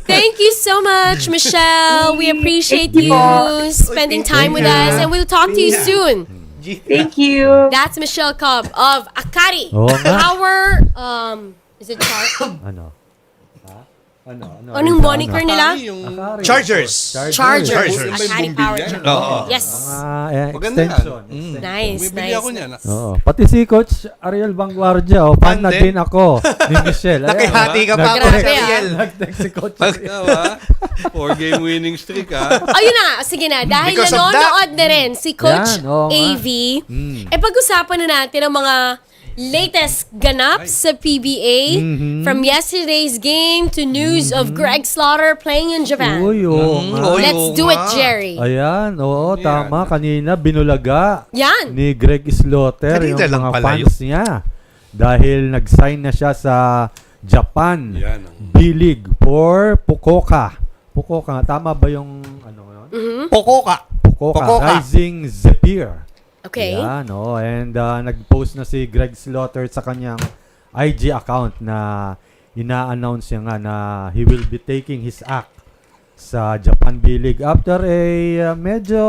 Speaker 1: Thank you so much, Michelle. We appreciate
Speaker 12: Thank
Speaker 1: you
Speaker 12: you.
Speaker 1: spending time with us, and we'll talk to you soon.
Speaker 12: Thank you.
Speaker 1: That's Michelle Cobb of Akari
Speaker 2: Oo nga.
Speaker 1: Power. Is it
Speaker 2: Ano?
Speaker 1: Anong moniker nila?
Speaker 2: Akari.
Speaker 3: Chargers.
Speaker 1: Chargers.
Speaker 3: Chargers.
Speaker 1: Akari Power Chargers.
Speaker 3: Oo.
Speaker 1: Yes.
Speaker 4: Maganda yan.
Speaker 2: Extension.
Speaker 1: Nice,
Speaker 4: Bibili
Speaker 1: nice.
Speaker 4: ako niyan.
Speaker 2: Oo. Pati si Coach Ariel Vanguardia, fan na
Speaker 3: Pande.
Speaker 2: din ako ni Michelle. Ayan,
Speaker 3: Nakihati ka pa ako,
Speaker 1: Grabe,
Speaker 3: Sir Ariel.
Speaker 2: Nag-text si Coach.
Speaker 4: Diba? 4-game winning streak, ha?
Speaker 1: Ayun na, sige na. Dahil
Speaker 3: Because of
Speaker 1: nanonood na rin si Coach
Speaker 2: Yan, oo nga.
Speaker 1: AV, pag-usapan na natin ang mga latest ganap sa PBA. From yesterday's game to news of Greg Slaughter playing in Japan.
Speaker 2: Uy, oo nga.
Speaker 3: Oy,
Speaker 1: Let's
Speaker 3: oo
Speaker 1: do it,
Speaker 3: nga.
Speaker 1: Jerry.
Speaker 2: Ayan, oo, tama. Kanina, binulaga
Speaker 1: Yan.
Speaker 2: ni Greg Slaughter
Speaker 3: Kanina
Speaker 2: yung
Speaker 3: lang
Speaker 2: mga
Speaker 3: pala
Speaker 2: fans niya. Dahil nag-sign na siya sa Japan
Speaker 4: Yan.
Speaker 2: B-League for Fukuoka. Fukuoka, tama ba yung ano yun?
Speaker 3: Pokoka.
Speaker 2: Fukuoka,
Speaker 3: Fukuoka.
Speaker 2: Rising Zephyr.
Speaker 1: Okay.
Speaker 2: Yan, oh, and nag-post na si Greg Slaughter sa kanyang IG account na ina-announce niya nga na he will be taking his act sa Japan B-League after a medyo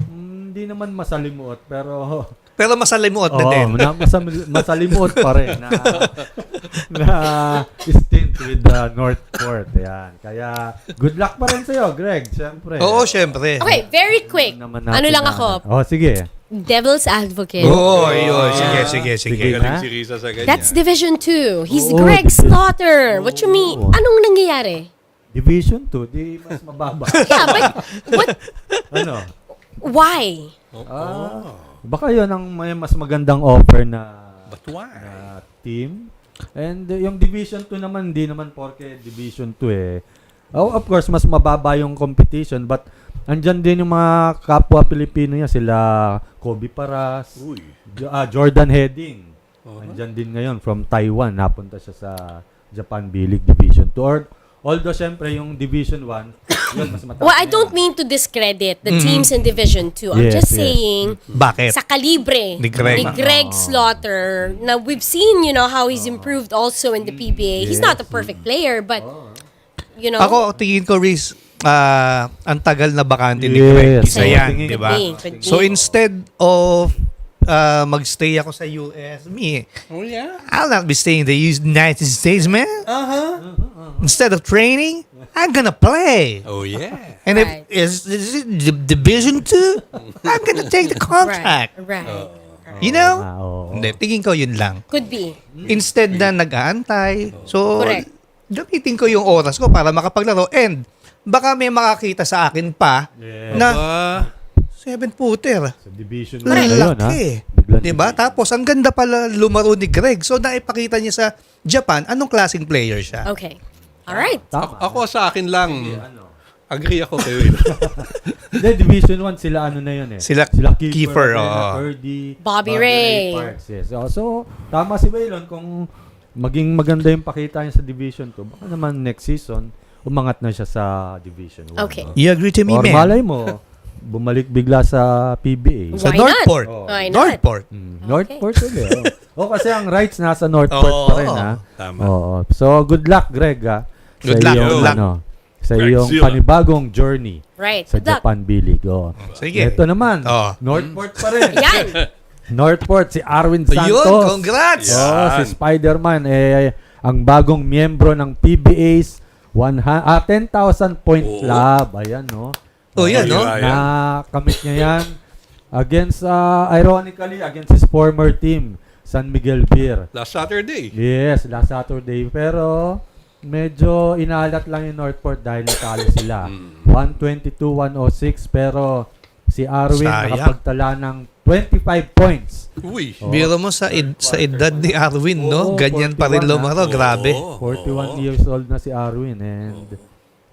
Speaker 2: hindi naman masalimuot pero
Speaker 3: Pero masalimuot na din.
Speaker 2: masalimuot pa rin na stint with Northport. Yan. Kaya good luck pa rin sa'yo, Greg. Siyempre.
Speaker 3: Oo, syempre.
Speaker 1: Okay, very quick.
Speaker 2: Naman
Speaker 1: Ano
Speaker 2: natin
Speaker 1: lang
Speaker 2: na-
Speaker 1: ako?
Speaker 2: Oh, sige.
Speaker 1: Devil's advocate.
Speaker 3: Oo, yun. Sige.
Speaker 2: Sige.
Speaker 4: Galing si Risa sa ganyan.
Speaker 1: That's Division 2. He's
Speaker 2: Oo,
Speaker 1: Greg
Speaker 2: Division-
Speaker 1: Slaughter. What you mean?
Speaker 2: Oo.
Speaker 1: Anong nangyayari?
Speaker 2: Division 2, di mas mababa.
Speaker 1: Yeah, but what?
Speaker 2: Ano?
Speaker 1: Why?
Speaker 2: Baka yun ang may mas magandang offer na
Speaker 4: But why?
Speaker 2: team. And yung Division 2 naman, hindi naman porke Division 2 eh. Oh, of course, mas mababa yung competition but andyan din yung mga kapwa Pilipino niya. Sila Kobe Paras, Jordan Heading. Andyan din ngayon from Taiwan. Napunta siya sa Japan B-League Division 2. Although, syempre, yung Division 1, yun, mas mataas.
Speaker 1: Well, I
Speaker 2: na
Speaker 1: don't
Speaker 2: yan.
Speaker 1: mean to discredit the teams in Division 2. I'm
Speaker 2: Yes,
Speaker 1: just
Speaker 2: yes.
Speaker 1: saying,
Speaker 3: Bakit?
Speaker 1: sa kalibre
Speaker 3: Ni Greg.
Speaker 1: Slaughter, na we've seen, how he's improved also in the PBA. He's not a perfect player, but,
Speaker 3: Ako, tingin ko, Riz, ang tagal na bakante ni
Speaker 2: Yes.
Speaker 3: Greg. Isa
Speaker 2: Oo,
Speaker 3: yan,
Speaker 2: tingin
Speaker 3: di
Speaker 2: ko.
Speaker 3: ba?
Speaker 1: Could be.
Speaker 3: So, instead of magstay ako sa US,
Speaker 4: Oh, yeah?
Speaker 3: I'll not be staying in the United States, man. Instead of training, I'm gonna play.
Speaker 4: Oh, yeah.
Speaker 3: And
Speaker 1: Right.
Speaker 3: if is it Division 2, I'm gonna take the contract.
Speaker 1: right.
Speaker 3: You know?
Speaker 2: Oo.
Speaker 3: Hindi, tingin ko yun lang.
Speaker 1: Could be.
Speaker 3: Instead na nag-aantay. So,
Speaker 1: Correct.
Speaker 3: gamitin ko yung oras ko para makapaglaro. And, baka may makakita sa akin pa na 7-footer.
Speaker 2: Sa Division 1 na yun, ha?
Speaker 3: Laki.
Speaker 2: Biglang-
Speaker 3: Diba? Tapos, ang ganda pala lumaro ni Greg. So, naipakita niya sa Japan, anong klaseng player siya.
Speaker 1: Okay. All right.
Speaker 2: Tama.
Speaker 4: Ako sa akin lang. Agree ako kay Will.
Speaker 2: Hindi, Division 1, sila ano na yun eh.
Speaker 3: Sila Kiefer, oo.
Speaker 2: Purdy,
Speaker 1: Bobby Ray.
Speaker 2: Parks, yes. So, tama si Waylon kung maging maganda yung pakita niya sa Division 2, baka naman next season, umangat na siya sa Division 1.
Speaker 1: Okay.
Speaker 3: You agree to me,
Speaker 2: Or
Speaker 3: man?
Speaker 2: malay mo, bumalik bigla sa PBA.
Speaker 3: Sa
Speaker 1: Why not?
Speaker 3: Northport.
Speaker 1: Why not?
Speaker 3: Northport.
Speaker 2: Northport ulit. Kasi ang rights nasa Northport pa rin, ha?
Speaker 4: Tama.
Speaker 2: Oo. So, good luck, Greg, ha?
Speaker 3: Good
Speaker 2: sa
Speaker 3: luck,
Speaker 2: iyong,
Speaker 3: good luck.
Speaker 2: sa
Speaker 4: Greg
Speaker 2: iyong
Speaker 4: Zilla.
Speaker 2: panibagong journey
Speaker 1: Right.
Speaker 2: sa
Speaker 1: Good luck.
Speaker 2: Japan B-League. Oh.
Speaker 3: Sige.
Speaker 2: Ito naman,
Speaker 3: Oh.
Speaker 2: Northport pa rin.
Speaker 1: Yan.
Speaker 2: Northport, si Arwin Santos.
Speaker 3: Yun, congrats!
Speaker 2: Oh,
Speaker 4: Yan.
Speaker 2: si Spider-Man, ang bagong miyembro ng PBA's 10,000 point club. Ayan, no?
Speaker 3: Oh, yan, no?
Speaker 2: Nakamit niya yan against, ironically, against his former team, San Miguel Beer.
Speaker 4: Last Saturday.
Speaker 2: Yes, last Saturday. Pero, medyo inalat lang yung Northport dahil natalo sila. 122-106, pero si Arwin
Speaker 3: Sayang.
Speaker 2: nakapagtala ng 25 points.
Speaker 4: Uy.
Speaker 3: Biro mo sa edad ni Arwin, no?
Speaker 2: Oo,
Speaker 3: Ganyan pa rin
Speaker 2: 41,
Speaker 3: lumaro. Grabe.
Speaker 2: 41 years old na si Arwin, and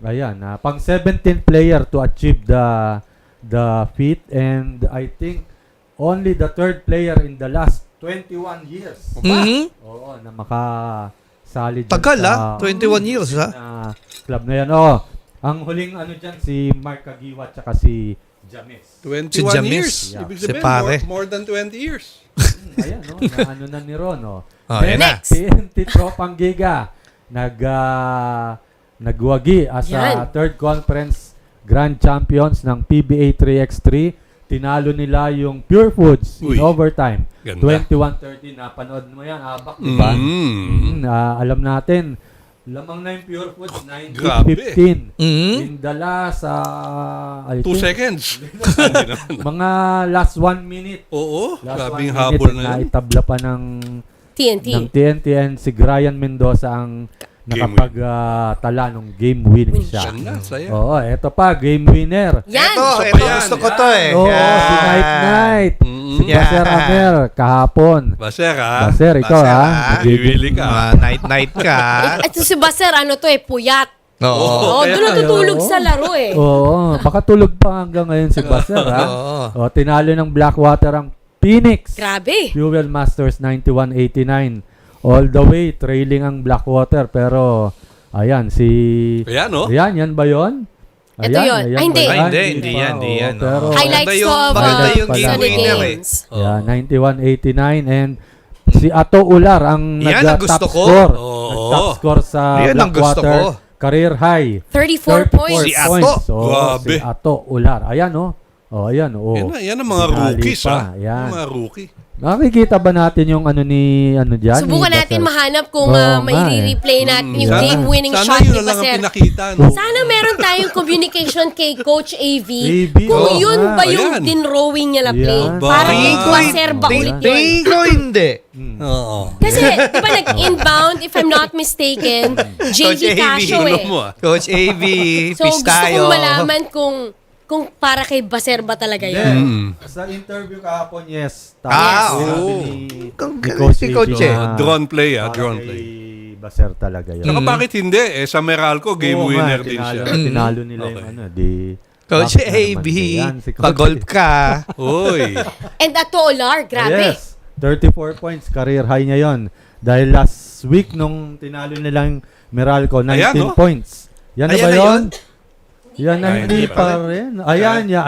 Speaker 2: ayan, pang 17th player to achieve the feat, and I think only the third player in the last 21 years. Oo, na makasali dyan
Speaker 3: Tagal
Speaker 2: sa
Speaker 3: 21 years ha.
Speaker 2: Club na yan. Ang huling dyan, si Mark Kagiwa at saka si James.
Speaker 4: 21
Speaker 3: Si James.
Speaker 4: years.
Speaker 2: Yeah.
Speaker 4: Ibig
Speaker 3: Si
Speaker 4: sabihin,
Speaker 3: pare.
Speaker 4: more than 20 years.
Speaker 2: Ayan, na ni Ron,
Speaker 3: Ayan na.
Speaker 2: TNT Tropang Giga. Nagwagi as
Speaker 1: Yan.
Speaker 2: third conference grand champions ng PBA 3x3. Tinalo nila yung Pure Foods in
Speaker 4: Uy.
Speaker 2: overtime.
Speaker 4: Ganda.
Speaker 2: 21-30. Napanood mo yan, habak, diba? Alam natin, lamang na yung Pure Foods, 19-15. In the last, I
Speaker 4: 2
Speaker 2: think,
Speaker 4: seconds.
Speaker 2: mga last 1 minute.
Speaker 4: Oo,
Speaker 2: Last
Speaker 4: grabing
Speaker 2: 1
Speaker 4: habol
Speaker 2: minute
Speaker 4: na yun.
Speaker 2: itabla pa ng TNT and si Gryann Mendoza ang nakapagtala ng game winning shot.
Speaker 4: Ganda, saya.
Speaker 2: Oo, eto pa, game winner.
Speaker 1: Yan!
Speaker 3: Ito gusto ko to eh.
Speaker 2: Oo, si Night. Si
Speaker 3: Yan.
Speaker 2: Baser Amer, kahapon.
Speaker 4: Baser, ha?
Speaker 2: Baser, ikaw
Speaker 3: Baser,
Speaker 2: ha.
Speaker 3: ha?
Speaker 4: Bibili ka.
Speaker 3: Night ka.
Speaker 1: At si Baser,
Speaker 2: Oh,
Speaker 1: puyat.
Speaker 3: Oo.
Speaker 1: Oo, doon natutulog sa laro eh.
Speaker 2: Oo, baka tulog pa hanggang ngayon si Baser ha. O, tinalo ng Blackwater ang Phoenix.
Speaker 1: Grabe.
Speaker 2: Fuel Masters 91-89. All the way, trailing ang Blackwater. Pero, ayan,
Speaker 4: Ayan, no?
Speaker 2: Ayan, yan ba yun?
Speaker 1: Ito yun.
Speaker 2: ayan
Speaker 1: Ay, hindi.
Speaker 2: ba yan?
Speaker 3: Hindi
Speaker 2: pa,
Speaker 3: yan, hindi
Speaker 2: oo.
Speaker 3: yan,
Speaker 2: Pero,
Speaker 3: oo.
Speaker 1: Highlights
Speaker 3: Maganda yung-
Speaker 1: to of
Speaker 3: maganda yung
Speaker 2: game
Speaker 1: Sunday
Speaker 3: winner eh.
Speaker 1: games.
Speaker 2: yeah, 91-89. And si Ato Ular ang
Speaker 3: Yan ang
Speaker 2: nag-top
Speaker 3: gusto ko.
Speaker 2: score.
Speaker 4: Oo.
Speaker 2: Nag-top score sa
Speaker 3: Yan ang gusto
Speaker 2: Blackwater.
Speaker 3: ko.
Speaker 2: Career high.
Speaker 1: 34 points.
Speaker 3: Si Ato.
Speaker 2: Oo,
Speaker 4: Grabe.
Speaker 2: si Ato Ular. Ayan, ayan,
Speaker 4: Yan ang mga
Speaker 2: Sinali
Speaker 4: rookies,
Speaker 2: pa.
Speaker 4: ha?
Speaker 2: Yan.
Speaker 4: Yung mga rookie.
Speaker 2: Nakikita ba natin yung dyan?
Speaker 1: Subukan
Speaker 2: ni
Speaker 1: natin
Speaker 2: Baser?
Speaker 1: mahanap kung
Speaker 2: Oo nga
Speaker 1: mai-replay natin yung
Speaker 4: Sana-
Speaker 1: game-winning
Speaker 4: sana
Speaker 1: shot
Speaker 4: yun
Speaker 1: ni
Speaker 4: na lang ang
Speaker 1: Baser.
Speaker 4: pinakita, no?
Speaker 1: Sana meron tayong communication kay Coach AV.
Speaker 2: oo
Speaker 1: Kung yun
Speaker 2: nga.
Speaker 1: ba yung
Speaker 4: Ayan.
Speaker 1: dinrowing niya na play.
Speaker 2: Yan.
Speaker 1: Para kay
Speaker 3: Tingin ko
Speaker 1: Baser ba ulit yun?
Speaker 3: Tingin ko hindi.
Speaker 4: Oo.
Speaker 1: Kasi, di ba nag-inbound, if I'm not mistaken,
Speaker 3: Coach
Speaker 1: JV Casio
Speaker 3: AV.
Speaker 1: eh.
Speaker 3: Coach AV,
Speaker 1: So, gusto
Speaker 3: Pistayo.
Speaker 1: kong malaman kung para kay Baser ba talaga yun.
Speaker 2: Sa interview kahapon, yes.
Speaker 3: Oo.
Speaker 2: Sabi
Speaker 3: Si Coach
Speaker 2: Levy
Speaker 3: eh.
Speaker 2: na
Speaker 4: Drone play,
Speaker 2: para
Speaker 4: drone
Speaker 2: kay
Speaker 4: play.
Speaker 2: Baser talaga yun.
Speaker 4: Saka bakit hindi? Sa Meralco, game
Speaker 2: Oo
Speaker 4: winner
Speaker 2: nga,
Speaker 4: din siya.
Speaker 2: Tinalo nila
Speaker 4: Okay.
Speaker 2: yung
Speaker 3: Coach
Speaker 2: bakit na naman
Speaker 3: AV,
Speaker 2: yan, si Coach
Speaker 3: pag-golf ka.
Speaker 4: Uy.
Speaker 1: And Ato Olar, grabe.
Speaker 2: Yes. 34 points, career high niya yun. Dahil last week nung tinalo nilang Meralco, 19
Speaker 4: Ayan, no?
Speaker 2: points. Yan na
Speaker 3: Ayan
Speaker 2: ba
Speaker 3: na
Speaker 2: yun?
Speaker 3: yun?
Speaker 2: Yan na
Speaker 4: Ay,
Speaker 2: hindi
Speaker 4: hindi
Speaker 2: pa
Speaker 4: pa
Speaker 2: rin. Ayan, ayan.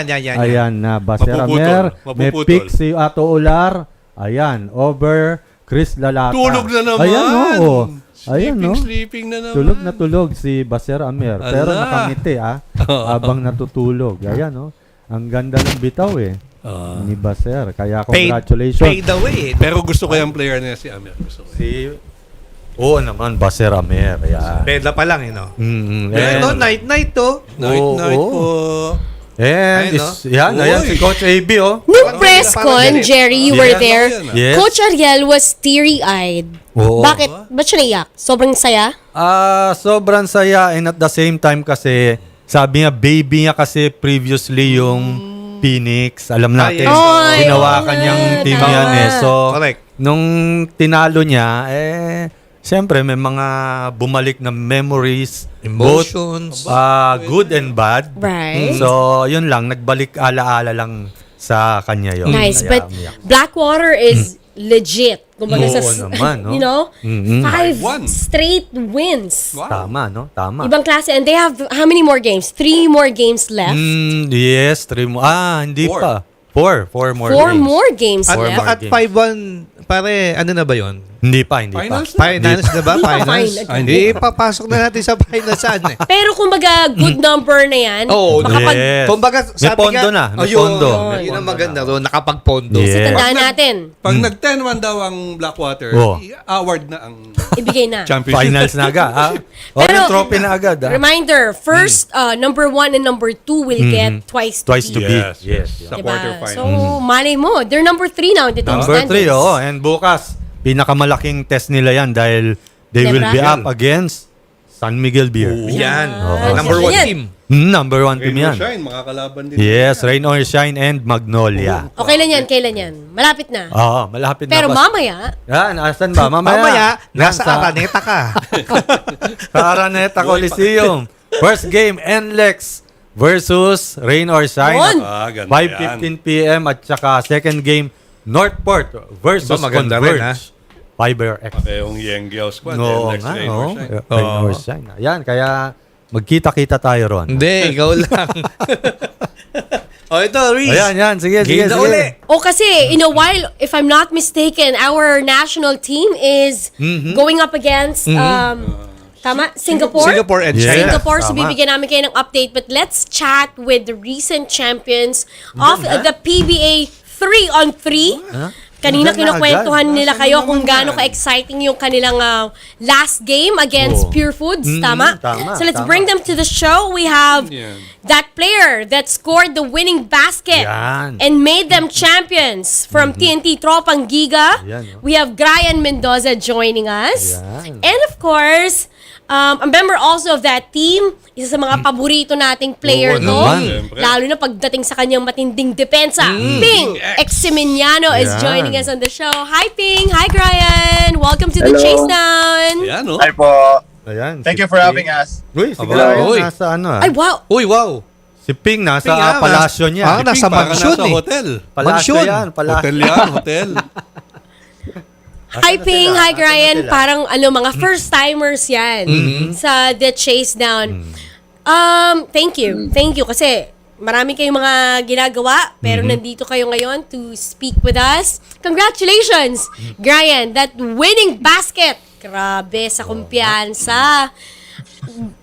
Speaker 3: Ayan.
Speaker 2: Ayan na, Baser Amer. May
Speaker 4: Mapuputol.
Speaker 2: pick si Ato Ular. Ayan, over Chris Lalata.
Speaker 4: Tulog na naman.
Speaker 2: Ayan, oo. Ayan, no?
Speaker 4: Sleeping na naman.
Speaker 2: Tulog na tulog si Baser Amer. Pero
Speaker 4: Ala.
Speaker 2: nakangiti, habang natutulog. Ayan, no? Ang ganda ng bitaw, ni Baser. Kaya congratulations.
Speaker 3: Paid away.
Speaker 4: Pero gusto ko yung player niya si Amir. Gusto ko.
Speaker 2: Oo naman, Baser Amer. Ayan.
Speaker 3: Bedla pa lang, no?
Speaker 2: And,
Speaker 3: Night to.
Speaker 4: Night
Speaker 2: oo.
Speaker 4: po.
Speaker 2: and
Speaker 3: Ayun,
Speaker 2: ayan si Coach AB,
Speaker 1: Nung press con, Jerry, you were
Speaker 2: Yes.
Speaker 1: there.
Speaker 2: Yes.
Speaker 1: Coach Ariel was teary-eyed.
Speaker 2: Oo.
Speaker 1: Bakit? Ba't siya naiyak? Sobrang saya?
Speaker 2: Sobrang saya and at the same time kasi sabi niya baby niya kasi previously yung Phoenix. Alam natin,
Speaker 1: Ay,
Speaker 2: ginawakan
Speaker 1: oo
Speaker 2: niyang
Speaker 1: nga,
Speaker 2: team
Speaker 1: tama.
Speaker 2: yan So,
Speaker 3: Correct.
Speaker 2: nung tinalo niya, siyempre may mga bumalik na memories.
Speaker 3: Emotions.
Speaker 2: Both, good and bad.
Speaker 1: Right.
Speaker 2: So, yun lang. Nagbalik ala-ala lang sa kanya yun.
Speaker 1: Nice.
Speaker 2: Kaya
Speaker 1: But
Speaker 2: umiyak.
Speaker 1: Blackwater is legit. Kumbaga
Speaker 2: Oo
Speaker 1: sa,
Speaker 2: naman, no?
Speaker 1: you know,
Speaker 2: Mhm.
Speaker 1: 5 straight wins.
Speaker 2: Tama, no? Tama.
Speaker 1: Ibang klase. And they have how many more games? 3 more games left.
Speaker 2: Yes, 3 more. Hindi
Speaker 4: Four.
Speaker 2: pa. 4 more
Speaker 1: 4
Speaker 2: games.
Speaker 1: more games
Speaker 3: At,
Speaker 1: left.
Speaker 3: at 5-1, pare, ano na ba yun?
Speaker 2: Hindi pa.
Speaker 4: Finals na?
Speaker 3: Finals na ba?
Speaker 1: Hindi pa
Speaker 3: Finals?
Speaker 1: final.
Speaker 3: Hindi, papasok na natin sa finals saan eh.
Speaker 1: Pero kumbaga, good number na yan.
Speaker 3: Oo,
Speaker 2: Yes.
Speaker 3: Kumbaga,
Speaker 2: May pondo na. May pondo.
Speaker 3: Yun ang maganda ro, nakapag-pondo.
Speaker 2: Yes.
Speaker 1: Kasi tandaan natin,
Speaker 4: Pag nag-10-1 daw ang Blackwater,
Speaker 2: Oh.
Speaker 4: award na ang
Speaker 1: ibigay na.
Speaker 4: championship.
Speaker 2: Finals na agad.
Speaker 1: Pero,
Speaker 2: yung trophy na agad.
Speaker 1: Reminder, first, number 1 and number 2 will get twice
Speaker 2: Twice to
Speaker 1: beat.
Speaker 2: beat. Yes.
Speaker 4: Sa
Speaker 1: Diba?
Speaker 4: quarterfinals.
Speaker 1: So, malay mo. They're number 3 now in the team
Speaker 2: Number 3,
Speaker 1: standings.
Speaker 2: And bukas, pinakamalaking test nila yan dahil they will be
Speaker 1: Lebra?
Speaker 2: up against San Miguel Beer.
Speaker 3: Yan.
Speaker 1: Ah,
Speaker 3: Number
Speaker 1: yan.
Speaker 3: 1 team.
Speaker 2: Number 1 team
Speaker 4: Rain or
Speaker 2: yan.
Speaker 4: shine, makakalaban din.
Speaker 2: Yes, Rain or Shine and Magnolia.
Speaker 1: Okay lang yan, kailan yan? Malapit na.
Speaker 2: Oo, malapit na.
Speaker 1: Pero
Speaker 2: ba?
Speaker 1: mamaya,
Speaker 2: Yan, asan ba?
Speaker 3: Mamaya, nasa
Speaker 2: Yan,
Speaker 3: Araneta ka.
Speaker 2: sa Araneta Coliseum. First game, NLEX versus Rain or Shine.
Speaker 1: Yun.
Speaker 4: Ganda
Speaker 2: 5:15 p.m. at saka second game, Northport versus
Speaker 3: Ba, maganda rin,
Speaker 2: Converge. Fiber X.
Speaker 4: yung Yengyao squad.
Speaker 2: Oo
Speaker 4: next
Speaker 2: nga,
Speaker 4: Rain or
Speaker 2: no?
Speaker 4: Shine.
Speaker 2: Rain or Shine. Ayan, kaya magkita-kita tayo ron.
Speaker 3: Hindi, ikaw lang. Ito, Reese.
Speaker 2: Ayan, sige.
Speaker 3: Game na uli.
Speaker 1: O kasi, in a while, if I'm not mistaken, our national team is going up against, Singapore?
Speaker 3: Singapore and
Speaker 2: Yes.
Speaker 3: China.
Speaker 1: Singapore, so
Speaker 2: Tama.
Speaker 1: bibigyan namin kayo ng update. But let's chat with the recent champions of the PBA 3-on-3. Kanina
Speaker 2: Yan na
Speaker 1: kinukwentuhan
Speaker 2: agad.
Speaker 1: nila kayo kung gaano ka-exciting yung kanilang last game against Pure Foods. Tama?
Speaker 2: tama,
Speaker 1: So let's
Speaker 2: tama.
Speaker 1: bring them to the show. We have that player that scored the winning basket
Speaker 2: Yan.
Speaker 1: and made them champions from TNT Tropang Giga.
Speaker 2: Yan, oh.
Speaker 1: We have Gryann Mendoza joining us.
Speaker 2: Yan.
Speaker 1: And of course, a member also of that team, isa sa mga paborito nating player
Speaker 2: Oo
Speaker 1: to.
Speaker 2: naman.
Speaker 4: Siyempre.
Speaker 1: Lalo na pagdating sa kanyang matinding depensa. Ping Exciminiano is
Speaker 2: Yan.
Speaker 1: joining us on the show. Hi Ping! Hi Gryann! Welcome to the Chasedown!
Speaker 4: Ayan, no?
Speaker 14: Hi po.
Speaker 2: Ayan.
Speaker 14: Thank you for having us.
Speaker 2: Uy, sige.
Speaker 3: Aba, uy.
Speaker 2: Nasa ano
Speaker 1: Ay, wow!
Speaker 3: Uy, wow.
Speaker 2: Si Ping nasa
Speaker 3: Ping, ah,
Speaker 2: palasyo niya.
Speaker 3: nasa
Speaker 4: Parang
Speaker 3: mansyon
Speaker 4: nasa
Speaker 3: eh.
Speaker 4: hotel.
Speaker 2: Palasyo
Speaker 3: mansyon.
Speaker 2: yan. Palasyo.
Speaker 4: Hotel yan, hotel.
Speaker 1: Hi Ping! Hi Gryann! Parang mga first-timers yan sa The Chasedown. Thank you. Thank you kasi marami kayong mga ginagawa pero nandito kayo ngayon to speak with us. Congratulations! Gryann, that winning basket! Grabe sa kumpiyansa.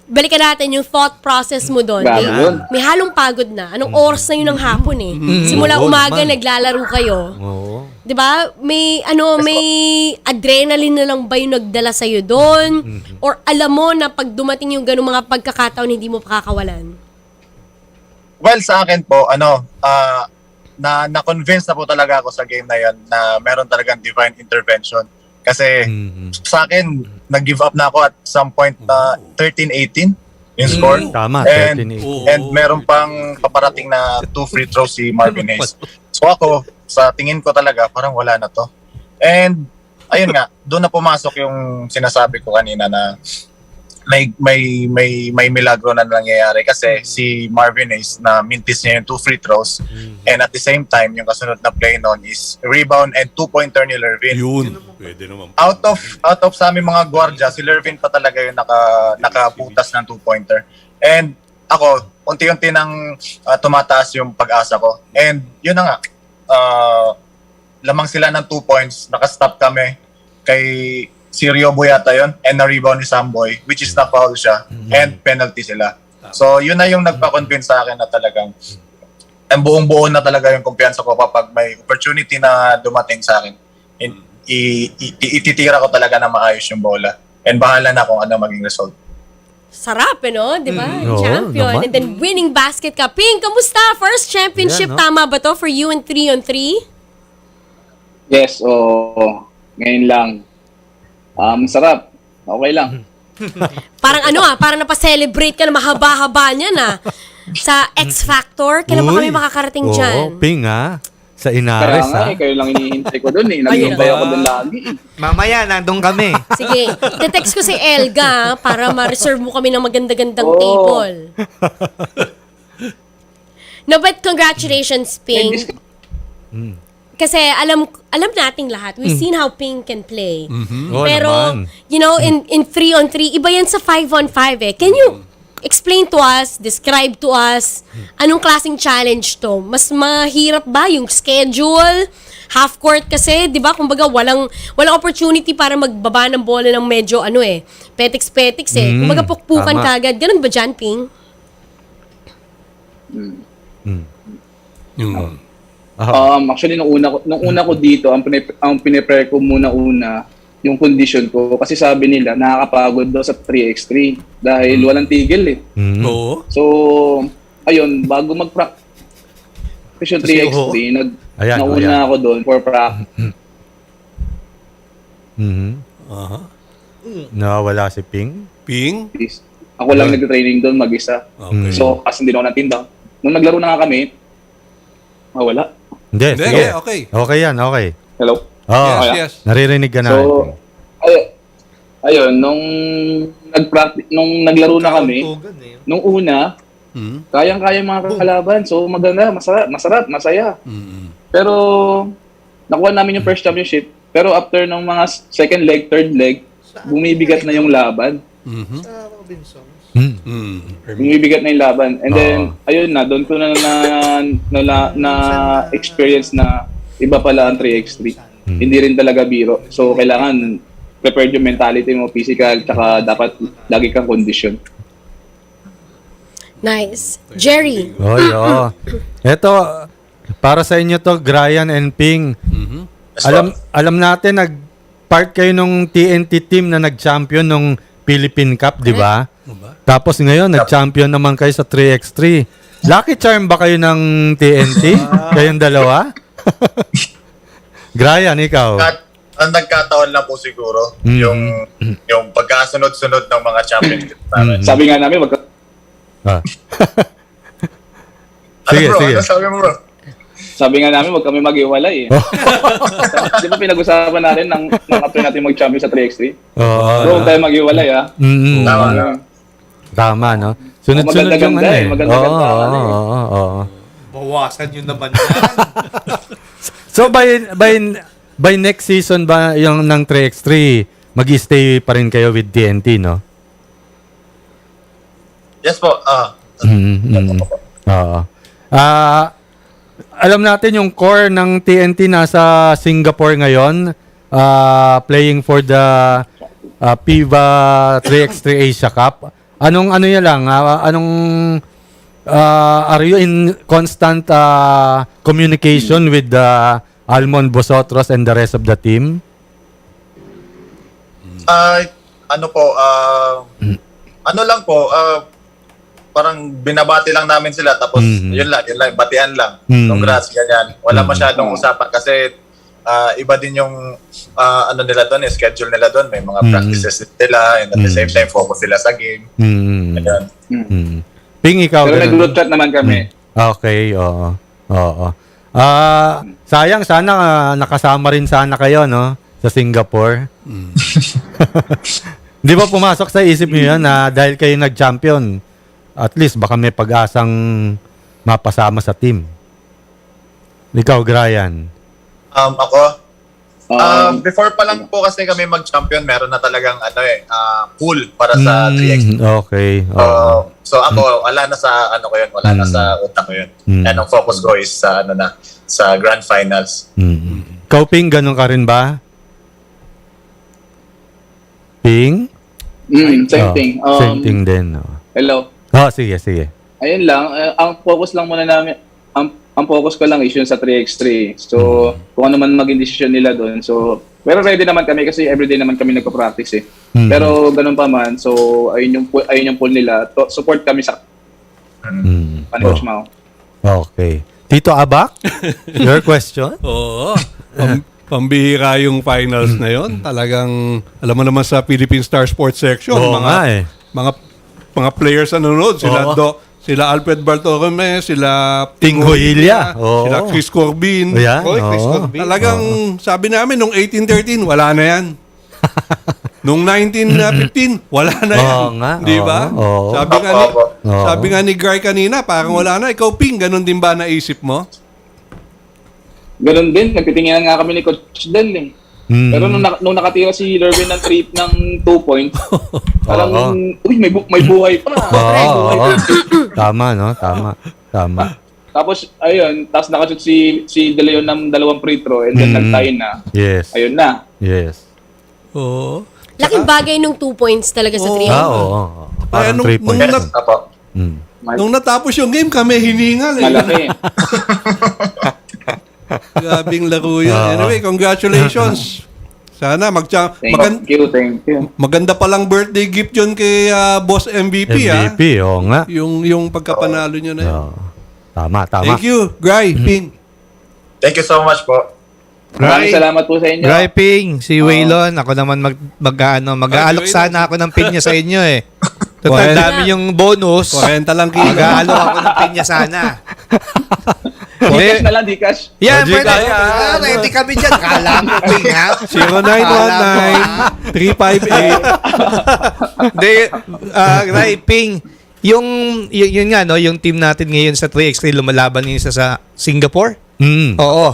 Speaker 1: Balikan natin yung thought process mo doon. May halong pagod na. Anong oras na yun ng hapon eh. Simula
Speaker 2: Oo
Speaker 1: umaga
Speaker 2: naman.
Speaker 1: naglalaro kayo.
Speaker 2: Oo.
Speaker 1: 'Di ba? May adrenaline na lang ba yung nagdala sa iyo doon? Or alam mo na pag dumating yung ganung mga pagkakataon hindi mo pakakawalan?
Speaker 14: Well, sa akin po, na-convince na po talaga ako sa game na yan na meron talagang divine intervention. Kasi sa akin, nag-give up na ako at some point na 13-18 yung score.
Speaker 2: Tama,
Speaker 14: And
Speaker 2: 13-18.
Speaker 14: meron pang paparating na 2 free throws si Marvin Hayes. So ako, sa tingin ko talaga, parang wala na to. And ayun nga, doon na pumasok yung sinasabi ko kanina na may milagro na nangyayari kasi si Marvin Hayes na mintis niya yung 2 free throws and at the same time yung kasunod na play noon is rebound and 2-pointer ni Lervin.
Speaker 4: Yun. Pwede naman.
Speaker 14: Out of sa aming mga gwardiya, si Lervin pa talaga yung nakabutas ng 2-pointer. And ako, unti-unti nang tumataas yung pag-asa ko. And yun na nga, lamang sila ng 2 points, nakastop kami kay si Riobo yata yun, and na-rebound ni Samboy, which is na-foul siya, and penalty sila. So, yun na yung nagpa-convince sa akin na talagang ang buong-buo na talaga yung kumpiyansa ko kapag may opportunity na dumating sa akin. Ititira ko talaga na maayos yung bola. And bahala na kung ano maging result.
Speaker 1: Sarap, no? Di ba?
Speaker 2: Oo,
Speaker 1: Champion.
Speaker 2: naman.
Speaker 1: And then winning basket ka. Ping, kamusta? First championship,
Speaker 2: Ayan, no?
Speaker 1: tama ba to for you in 3-on-3?
Speaker 15: Yes, ngayon lang. Sarap. Okay lang.
Speaker 1: Parang parang napaselebrate ka na mahaba-haba niyan sa X Factor. Kailan ba kami makakarating dyan?
Speaker 2: Oo, Ping sa
Speaker 15: Kaya
Speaker 2: Inares
Speaker 15: nga kayo lang hinihintay ko dun Naghihintay ako dun lagi.
Speaker 3: Mamaya, nandun kami.
Speaker 1: Sige, te-text ko si Elga para ma-reserve mo kami ng maganda-gandang
Speaker 15: Oo.
Speaker 1: table. No, but congratulations, Ping. Kasi alam nating lahat. We've seen how Ping can play.
Speaker 2: Oo
Speaker 1: Pero,
Speaker 2: naman.
Speaker 1: in 3-on-3, iba yan sa 5-on-5 eh. Can you explain to us, describe to us, anong klaseng challenge to? Mas mahirap ba yung schedule? Half court kasi, di ba? Kumbaga, walang opportunity para magbaba ng bola ng medyo, petiks-petiks eh. Kumbaga, pukpukan
Speaker 2: tama.
Speaker 1: kagad. Ganun ba dyan, Ping?
Speaker 15: Actually, nung una ko dito, ang pinipre ko muna yung condition ko. Kasi sabi nila, nakakapagod daw sa 3x3 dahil walang tigil eh.
Speaker 4: Oo.
Speaker 15: So, ayun, bago mag-practice yung 3x3, nauna ako doon for practice.
Speaker 2: Nawawala si Ping?
Speaker 4: Ping?
Speaker 15: Ako lang nag-training doon mag-isa.
Speaker 4: Okay.
Speaker 15: So, kasi hindi na ako natinda. Nung naglaro na nga kami, wala.
Speaker 2: Hindi, sige.
Speaker 4: Okay.
Speaker 2: Okay yan, okay.
Speaker 15: Hello?
Speaker 2: Oo,
Speaker 4: Yes.
Speaker 2: naririnig ka na.
Speaker 15: So, ayun, nung naglaro na kami, nung una, Kayang-kaya yung mga kalaban. So maganda, masarap, masaya. Pero nakuha namin yung first championship. Pero after ng mga second leg, third leg, bumibigat na yung laban. Bumibigat na yung laban. And then, ayun na, doon ko na experience na iba pala ang 3x3. Hindi rin talaga biro. So, kailangan prepared yung mentality mo, physical, tsaka dapat lagi kang condition.
Speaker 1: Nice. Jerry.
Speaker 2: Ito, para sa inyo to, Gryann and Ping. Alam natin, nag-part kayo nung TNT team na nag-champion nung Philippine Cup, di ba? Tapos ngayon, nag-champion naman kayo sa 3x3. Lucky charm ba kayo ng TNT? Kayong dalawa? Gryann, ikaw?
Speaker 14: Ang nagkataon lang po siguro, yung pagkasunod-sunod ng mga championship namin.
Speaker 15: Sabi nga namin,
Speaker 2: Sige.
Speaker 14: Ano sabi mo, bro?
Speaker 15: Sabi nga namin, wag kami mag-iwalay eh. Di ba pinag-usapan natin nang after natin mag-champion sa 3x3? Huwag tayo mag-iwalay ah.
Speaker 2: Tama, no? Sunod-sunod yung ano eh.
Speaker 3: Bawasan yun naman yan.
Speaker 2: So by next season ba yung ng 3x3, mag-stay pa rin kayo with TNT, no?
Speaker 14: Yes po.
Speaker 2: Alam natin yung core ng TNT nasa Singapore ngayon, playing for the FIBA 3x3 Asia Cup. Ano yan lang? Are you in constant communication with the Almond Bosotros and the rest of the team?
Speaker 14: Ano lang po, parang binabati lang namin sila tapos yun lang, batian lang. Congrats, ganyan. Wala masyadong usapan kasi iba din yung ano nila doon, schedule nila doon. May mga practices nila and at the same time focus sila sa game. Ganyan.
Speaker 2: Ping, ikaw.
Speaker 15: Pero nag-group chat naman kami.
Speaker 2: Okay, oo. Sayang, sana nakasama rin sana kayo, no? Sa Singapore. Di ba pumasok sa isip niyo yan na dahil kayo nag-champion, at least baka may pag-asang mapasama sa team? Ikaw, Gryann.
Speaker 14: Ako? Before pa lang po kasi kami mag-champion, meron na talagang pool para sa 3x.
Speaker 2: Okay.
Speaker 14: So ako, wala na sa ko yun, wala na sa utak ko yun. And ang focus ko is sa sa grand finals.
Speaker 2: Ikaw, Ping, ganun ka rin ba? Ping?
Speaker 15: Same thing.
Speaker 2: Same thing din.
Speaker 15: Hello.
Speaker 2: Sige.
Speaker 15: Ayun lang, ang focus lang muna namin, ang focus ko lang is yun sa 3x3. So, kung ano man maging decision nila doon. So, pero ready naman kami kasi everyday naman kami nagpa-practice eh. Pero ganun pa man, so ayun yung pool nila. Support kami sa Coach Mao.
Speaker 2: Okay. Tito Abak, your question?
Speaker 4: Oo. Pambihira yung finals na yon. Talagang, alam mo naman sa Philippine Star Sports section, mga players na nanonood, sila Alfred Bartolome, sila
Speaker 2: Tingo Ilya,
Speaker 4: sila Chris Corbin.
Speaker 3: Chris Corbin.
Speaker 4: Talagang sabi namin, nung 1813, wala na yan. Nung 1915, wala na yan. Di ba? Sabi nga ni Guy kanina, parang wala na. Ikaw, Ping, ganun din ba naisip mo?
Speaker 15: Ganun din. Nagtitinginan nga kami ni Coach Del eh. Pero nung nakatira si Lerwin ng 2 points, parang, may buhay pa.
Speaker 2: Tama, no? Tama.
Speaker 15: Tapos, ayun, nakashoot si De Leon ng 2 free throw and then nag-tie na.
Speaker 2: Yes.
Speaker 15: Ayun na.
Speaker 2: Yes.
Speaker 4: Oo.
Speaker 1: Laking bagay nung 2 points talaga sa 3.
Speaker 2: Oo. Parang 3 points.
Speaker 4: Nung natapos yung game, kami hiningal eh.
Speaker 15: Malaki.
Speaker 4: Gabing laro yun. Anyway, congratulations. Sana
Speaker 15: Thank you.
Speaker 4: Maganda palang birthday gift yun kay Boss MVP.
Speaker 2: MVP, oo nga.
Speaker 4: Yung pagkapanalo nyo na yun.
Speaker 2: Tama.
Speaker 4: Thank you, Gray, Ping.
Speaker 14: Thank you so much po.
Speaker 15: Maraming salamat po sa inyo.
Speaker 3: Gray, Ping, si Waylon, ako naman mag-aalok sana ako ng pinya sa inyo eh. Total, dami yung bonus.
Speaker 4: 40 lang kilo.
Speaker 3: Mag-aalok ako ng pinya sana.
Speaker 15: Dicash na lang, Dicash.
Speaker 3: Yan, pwede. Ready kami dyan. Kala mo, Ping, ha?
Speaker 4: 0919-358.
Speaker 3: Gray, Ping, Yun nga, no? Yung team natin ngayon sa 3x3 lumalaban ngayon sa Singapore. Oo.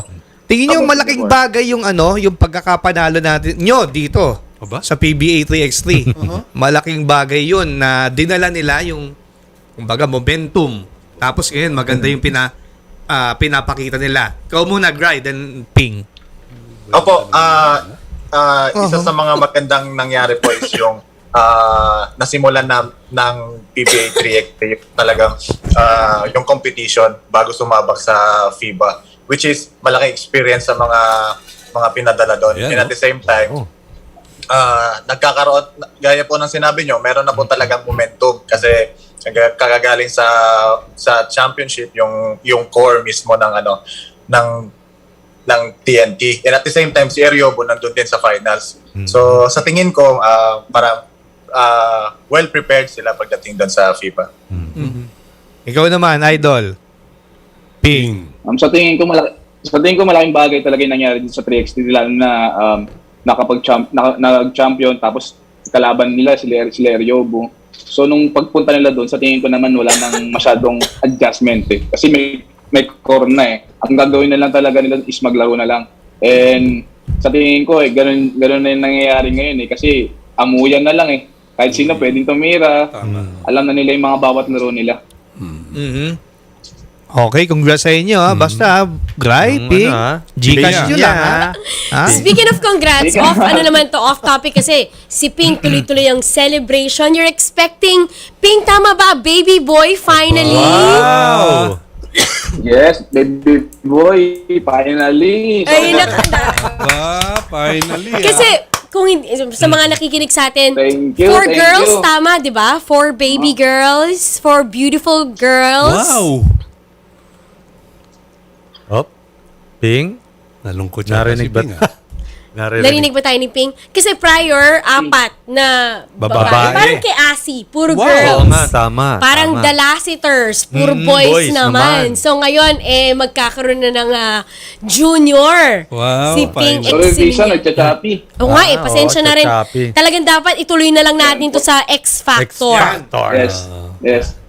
Speaker 3: Tingin nyo malaking bagay yung yung pagkakapanalo natin nyo dito sa PBA 3x3. Malaking bagay yun na dinala nila yung kumbaga momentum. Tapos ngayon maganda yung pinapakita nila. Ikaw muna, Gry, then Ping.
Speaker 14: Opo, isa sa mga magandang nangyari po is yung nasimulan ng PBA 3x3 talagang yung competition bago sumabak sa FIBA, which is malaking experience sa mga pinadala doon. And at the same time, nagkakaroon, gaya po ng sinabi nyo, meron na po talagang momentum kasi kagagaling sa championship yung core mismo ng TNT. And at the same time, si Eriobo nandun din sa finals. So sa tingin ko, parang well prepared sila pagdating doon sa FIBA.
Speaker 3: Ikaw naman, Idol. Ping.
Speaker 15: Sa tingin ko malaking bagay talaga yung nangyari dito sa 3x3, lalo na nag-champion tapos kalaban nila si Eriobo. So nung pagpunta nila doon, sa tingin ko naman wala nang masyadong adjustment kasi may core na eh. Ang gagawin na lang talaga nila is maglaro na lang. And sa tingin ko ganun na yung nangyayari ngayon kasi amuyan na lang eh. Kahit sino pwedeng tumira. Alam na nila yung mga bawat laro nila.
Speaker 3: Okay, congrats sa inyo. Basta, Gry, Ping, Gcash nyo lang.
Speaker 1: Speaking of congrats, off topic kasi si Ping tuloy-tuloy ang celebration. You're expecting, Ping, tama ba? Baby boy, finally?
Speaker 3: Wow!
Speaker 15: Yes, baby boy, finally.
Speaker 1: Ay,
Speaker 4: finally.
Speaker 1: Kasi, kung sa mga nakikinig sa atin,
Speaker 15: Thank you,
Speaker 1: 4
Speaker 15: thank
Speaker 1: girls,
Speaker 15: you.
Speaker 1: tama, di ba? 4 baby girls, 4 beautiful girls.
Speaker 4: Wow!
Speaker 2: Ping?
Speaker 4: Nalungkot siya
Speaker 2: Narinig
Speaker 4: si
Speaker 2: ba?
Speaker 4: Ping,
Speaker 1: Narinig ba tayo ni Ping? Kasi prior, 4 na babae. Parang kay Asi, puro girls.
Speaker 2: Oo nga, tama.
Speaker 1: Parang The Lassiters, puro boys naman. So ngayon, magkakaroon na ng junior.
Speaker 4: Wow,
Speaker 1: Si Ping
Speaker 15: Sorry, Visa,
Speaker 1: Exciminiano.
Speaker 15: nagchachapi.
Speaker 1: Oo nga pasensya na rin.
Speaker 2: chachapi.
Speaker 1: Talagang dapat ituloy na lang natin to sa X Factor.
Speaker 15: Yes.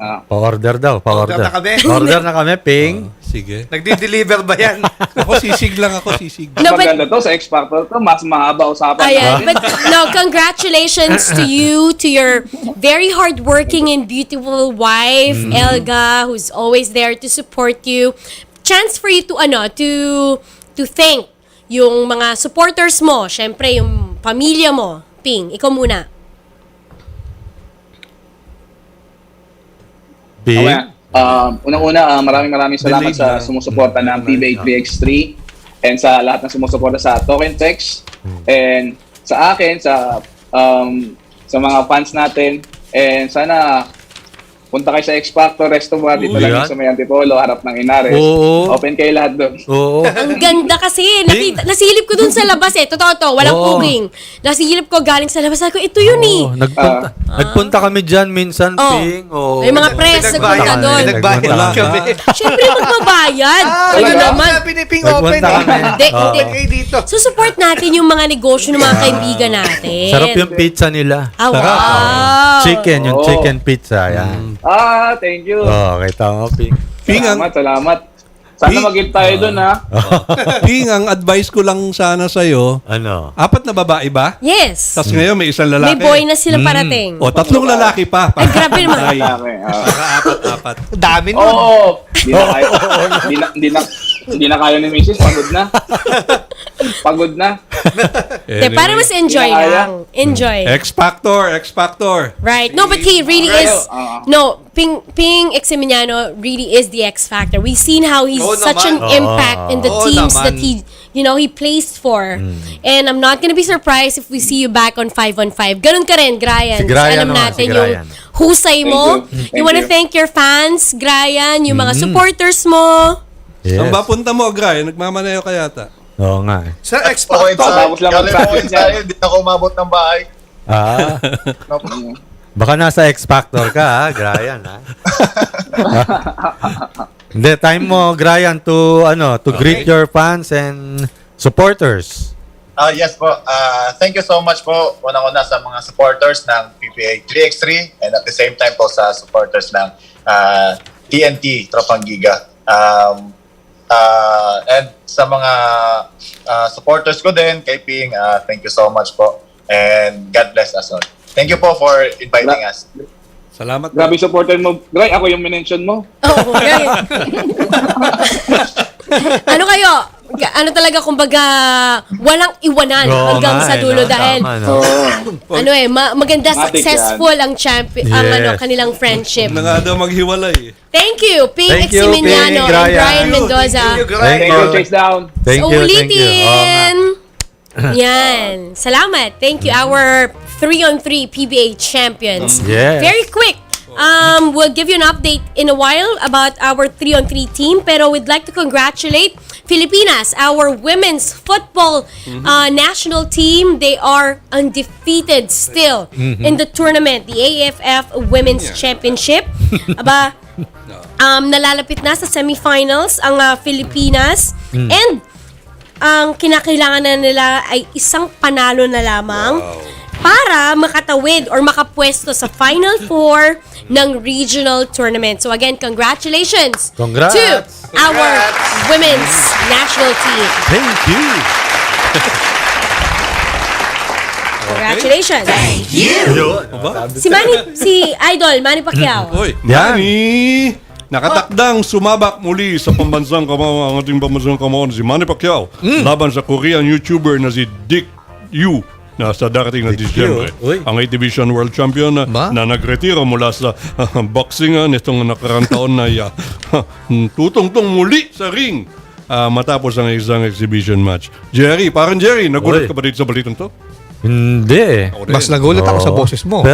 Speaker 2: Pa-order daw, pa-order.
Speaker 3: Order na kami.
Speaker 2: Order na kami, Ping.
Speaker 4: Sige.
Speaker 3: Nagdi-deliver ba yan?
Speaker 4: Ako sisig lang ako, sisig.
Speaker 1: No, but,
Speaker 15: Maganda to sa X Factor to, mas mahaba usapan.
Speaker 1: ayan, but no, congratulations to you, to your very hardworking and beautiful wife, Elga, who's always there to support you. Chance for you to to thank yung mga supporters mo, syempre yung pamilya mo. Ping, ikaw muna.
Speaker 2: Ping?
Speaker 15: Unang-una, maraming salamat sa sumusuporta ng PBA 3x3 and sa lahat ng sumusuporta sa Token Text and sa akin, sa mga fans natin, and sana punta kayo sa X Factor Restaurant dito lang sa may Antipolo, harap ng Inares. Open kayo lahat doon.
Speaker 1: Ang ganda kasi. Nasilip ko dun sa labas Totoo to. Walang puging. Nasilip ko galing sa labas. Sabi ko, ito yun
Speaker 2: Nagpunta kami dyan minsan, Ping.
Speaker 1: May mga press nagpunta doon.
Speaker 3: Nagbayad kami.
Speaker 1: Siyempre magbabayad. Kayo naman.
Speaker 3: Piniping open.
Speaker 1: Hindi.
Speaker 3: dito.
Speaker 1: So support natin yung mga negosyo ng mga kaibigan natin.
Speaker 2: Sarap yung pizza nila.
Speaker 1: Wow.
Speaker 2: Chicken, yung chicken pizza. Yan.
Speaker 15: Thank you.
Speaker 2: Okay, tama, Ping.
Speaker 15: Salamat. Sana mag-get tayo doon, ha?
Speaker 4: Ping, ang advice ko lang sana sa'yo,
Speaker 2: 4
Speaker 4: na babae ba?
Speaker 1: Yes.
Speaker 4: Tapos ngayon may isang lalaki.
Speaker 1: May boy na sila parating.
Speaker 4: O, 3 lalaki pa.
Speaker 1: Ay, grabe naman.
Speaker 4: Apat.
Speaker 3: Dami nun.
Speaker 15: Oo. Hindi na kaya ni Mrs. Pagod na.
Speaker 1: Para mas enjoy lang. Enjoy.
Speaker 4: X Factor.
Speaker 1: Right. No, but he really is. No, Ping Exciminiano really is the X Factor. We've seen how he's such an impact in the teams that he plays for. And I'm not gonna be surprised if we see you back on 5-on-5. Ganun ka rin, Gryann. Alam natin yung husay mo. You wanna thank your fans, Gryann, yung mga supporters mo.
Speaker 4: Saan ba punta mo, Gray? Nagmamanayo ka yata.
Speaker 2: Oo nga.
Speaker 3: Sa X
Speaker 14: Okay,
Speaker 3: Factor.
Speaker 14: hindi ako umabot ng bahay.
Speaker 2: Baka nasa X Factor ka, Gryann, Hindi, time mo, Gryann, to greet your fans and supporters.
Speaker 14: Yes po. Thank you so much po unang-una sa mga supporters ng PBA 3x3 and at the same time po sa supporters ng TNT Tropang Giga. And sa mga supporters ko din, kay Ping, thank you so much po. And God bless us all. Thank you po for inviting us.
Speaker 4: Salamat.
Speaker 15: Grabe supporter mo. Gray, ako yung minention mo.
Speaker 1: Oo, right. Ano kayo? Ano talaga, kumbaga, walang iwanan
Speaker 2: Oo
Speaker 1: hanggang
Speaker 2: nga,
Speaker 1: sa dulo
Speaker 2: no?
Speaker 1: dahil
Speaker 2: Tama, no?
Speaker 1: maganda,
Speaker 15: Matik
Speaker 1: successful ang champion, ang
Speaker 2: Yes.
Speaker 1: kanilang friendship.
Speaker 4: Na nga daw maghiwalay.
Speaker 1: Thank you, Ping
Speaker 2: Thank you,
Speaker 1: Exciminiano
Speaker 2: Ping,
Speaker 1: and
Speaker 2: Gryann.
Speaker 1: Gryann Mendoza.
Speaker 15: Thank you, Chasedown.
Speaker 2: Thank you, thank you.
Speaker 1: Ulitin! Yan. Salamat. Thank you, our 3-on-3 PBA champions.
Speaker 2: Yes.
Speaker 1: Very quick. We'll give you an update in a while about our 3-on-3 team, pero we'd like to congratulate Filipinas, our women's football national team. They are undefeated still in the tournament, the AFF Women's Championship. Aba, nalalapit na sa semifinals ang Filipinas, and ang kinakailangan na nila ay isang panalo na lamang para makatawid or makapwesto sa Final Four ng regional tournament. So again, congratulations
Speaker 2: Congrats.
Speaker 1: to our women's national team.
Speaker 2: Thank you.
Speaker 1: Congratulations.
Speaker 4: Aba?
Speaker 1: Si Idol, Manny Pacquiao.
Speaker 4: Oy, Manny! Nakatakdang sumabak muli sa pambansang kamao ang ating pambansang kamao na si Manny Pacquiao laban sa Korean YouTuber na si Dick Yu na sa darating na Disyembre. Ang 8 Division World Champion na nagretiro mula sa boxing nitong nakarang taon na tutungtong muli sa ring matapos ang isang exhibition match. Jerry, parang Jerry, nagulat ka ba dito sa balitang to?
Speaker 2: Hindi.
Speaker 3: Mas nagulat ako sa boses mo.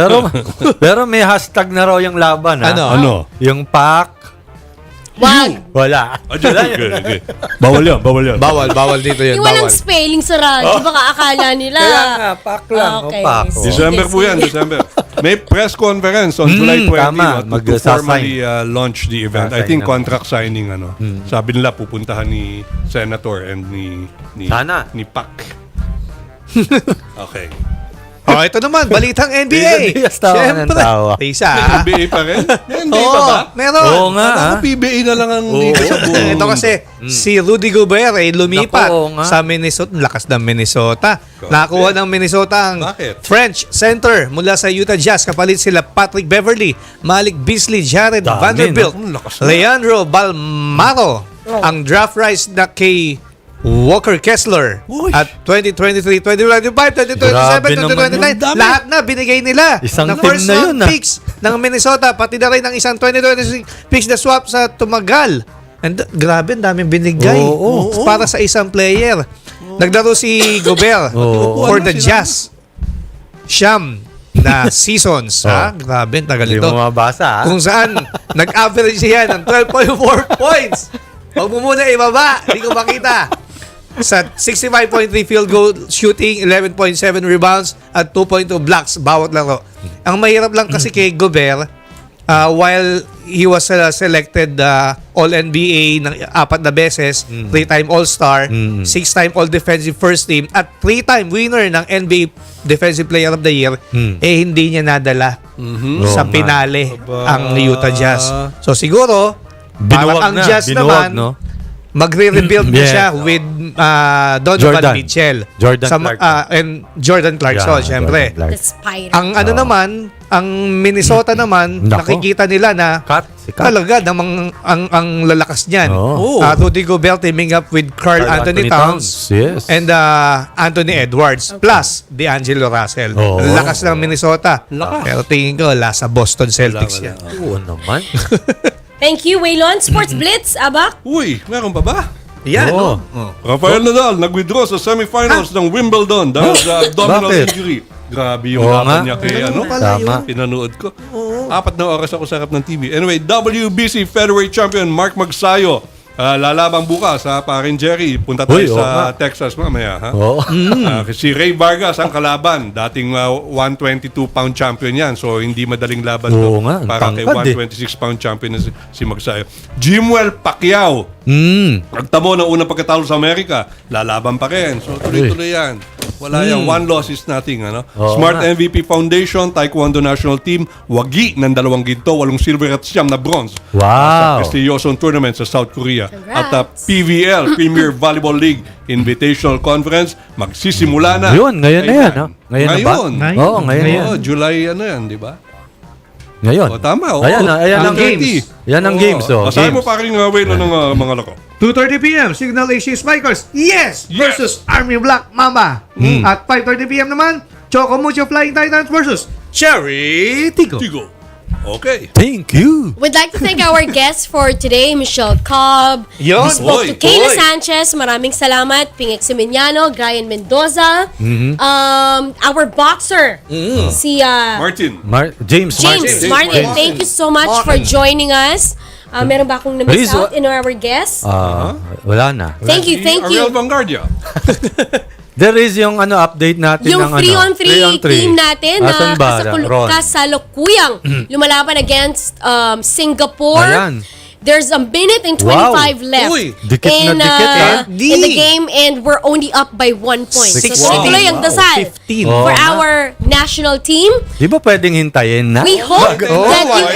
Speaker 2: Pero may hashtag na raw yung laban.
Speaker 4: Ano?
Speaker 2: Yung pack.
Speaker 1: Wag.
Speaker 2: Wala.
Speaker 4: Okay. Bawal yan.
Speaker 3: Bawal dito yan.
Speaker 1: Yung walang spelling sa radyo, baka akala nila.
Speaker 2: Kaya nga, pack lang.
Speaker 1: Okay.
Speaker 2: O pack.
Speaker 4: December po yan, December. May press conference on July 20
Speaker 2: tama.
Speaker 4: to formally launch the event. I think contract signing, sabi nila pupuntahan ni Senator and ni
Speaker 2: Sana.
Speaker 4: ni Pac. Okay.
Speaker 3: Ito naman, balitang NBA.
Speaker 2: Siyempre.
Speaker 3: Isa.
Speaker 4: NBA pa rin? NBA pa ba?
Speaker 3: Meron.
Speaker 2: Oo nga.
Speaker 4: Ako PBA na lang ang dito sa buong.
Speaker 3: Ito kasi, si Rudy Gobert ay lumipat
Speaker 2: Naku, nga.
Speaker 3: sa Minnesota. Lakas ng Minnesota. Nakakuha ng Minnesota ang
Speaker 4: Bakit?
Speaker 3: French center mula sa Utah Jazz. Kapalit sila Patrick Beverly, Malik Beasley, Jared
Speaker 2: Dami,
Speaker 3: Vanderbilt,
Speaker 4: no? Lakas na.
Speaker 3: Leandro Balmaro, ang draft rights na kay Walker Kessler at 2023, 2025, 2027,
Speaker 2: Grabe naman
Speaker 3: 2029. Lahat na binigay nila
Speaker 2: Isang
Speaker 3: ng
Speaker 2: team
Speaker 3: first
Speaker 2: na
Speaker 3: round
Speaker 2: yun,
Speaker 3: picks ng Minnesota, pati na rin ng isang 2026 picks na swap sa tumagal. And grabe, ang daming binigay para sa isang player. Naglaro si Gobert for the Jazz. Siyam na seasons. Grabe, tagal
Speaker 2: Hindi
Speaker 3: ito.
Speaker 2: mo mabasa.
Speaker 3: Kung saan, nag-average siya ng 12.4 points. Huwag mo muna ibaba. Hindi ko makita. Sa 65.3 field goal shooting, 11.7 rebounds, at 2.2 blocks bawat laro. Ang mahirap lang kasi kay Gobert, while he was selected All-NBA ng 4 na beses, 3-time All-Star, 6-time All-Defensive First Team, at 3-time winner ng NBA Defensive Player of the Year, hindi niya nadala sa pinale ang Utah Jazz. So siguro, parang ang Jazz naman, magre-rebuild na siya with Donovan Mitchell. And Jordan Clarkson, syempre.
Speaker 1: The Spider.
Speaker 3: Ang ano naman, ang Minnesota naman, nakikita nila na talaga ang lalakas niyan. Rudy Gobert teaming up with Carl Anthony Towns and Anthony Edwards plus D'Angelo Russell. Lakas ng Minnesota. Pero tingin ko, sa Boston Celtics yan.
Speaker 2: Oo naman.
Speaker 1: Thank you, Waylon. Sports Blitz, Aba?
Speaker 4: Uy, meron pa ba?
Speaker 3: Yan,
Speaker 4: Rafael Nadal nag-withdraw sa semifinals ng Wimbledon dahil sa abdominal injury. Grabe yung laban niya kay pinanood ko. 4 na oras ako sa harap ng TV. Anyway, WBC Featherweight Champion Mark Magsayo lalabang bukas sa parin Jerry. Punta tayo sa Texas mamaya. Ha? Si Ray Vargas ang kalaban. Dating 122-pound champion yan. So, hindi madaling laban to. Para kay 126-pound champion na si Magsayo. Jimuel Pacquiao. Nagtamo ng unang pagkatalo sa Amerika. Lalaban pa rin. So, tuloy-tuloy yan. Wala yan. One loss is nothing. Smart MVP Foundation, Taekwondo National Team, wagi ng 2 ginto, 8 silver at 9 na bronze.
Speaker 2: Wow!
Speaker 4: Sa prestiyosong tournament sa South Korea.
Speaker 1: Congrats.
Speaker 4: At PVL, Premier Volleyball League Invitational Conference, magsisimula na.
Speaker 2: Ngayon na yan. Ngayon na ba?
Speaker 4: Oo,
Speaker 2: ngayon.
Speaker 4: July di ba?
Speaker 2: Ngayon.
Speaker 4: Tama.
Speaker 2: Ayan ang
Speaker 3: games.
Speaker 2: Yan ang games.
Speaker 4: Asahin mo pa rin ng mga lako.
Speaker 3: 2:30 p.m. Signal AC Spikers, yes! Versus Army Black Mamba. At 5:30 p.m. naman, Choco Mucho Flying Titans versus Cherry Tigo.
Speaker 4: Okay.
Speaker 2: Thank you.
Speaker 1: We'd like to thank our guests for today, Michelle Cobb. We spoke to Kayla Sanchez. Maraming salamat. Ping Exciminiano, Gryann Mendoza. Our boxer, si
Speaker 4: Martin.
Speaker 2: James
Speaker 1: Martin. Thank you so much for joining us. Meron ba akong na-miss out in our guests?
Speaker 2: Wala na.
Speaker 1: Thank you.
Speaker 4: Ariel Vanguardia.
Speaker 2: There is yung update natin
Speaker 1: Yung
Speaker 2: ng
Speaker 1: 3-on-3 team natin
Speaker 2: Asan ba, Ron?
Speaker 1: kasalukuyang lumalaban against Singapore.
Speaker 2: Ayan.
Speaker 1: There's a minute and 25 left
Speaker 2: Dikit na dikit,
Speaker 1: in the game, and we're only up by 1 point. So tuloy ang dasal
Speaker 3: 15.
Speaker 1: for our national team.
Speaker 2: Di ba pwedeng hintayin na?
Speaker 1: We hope that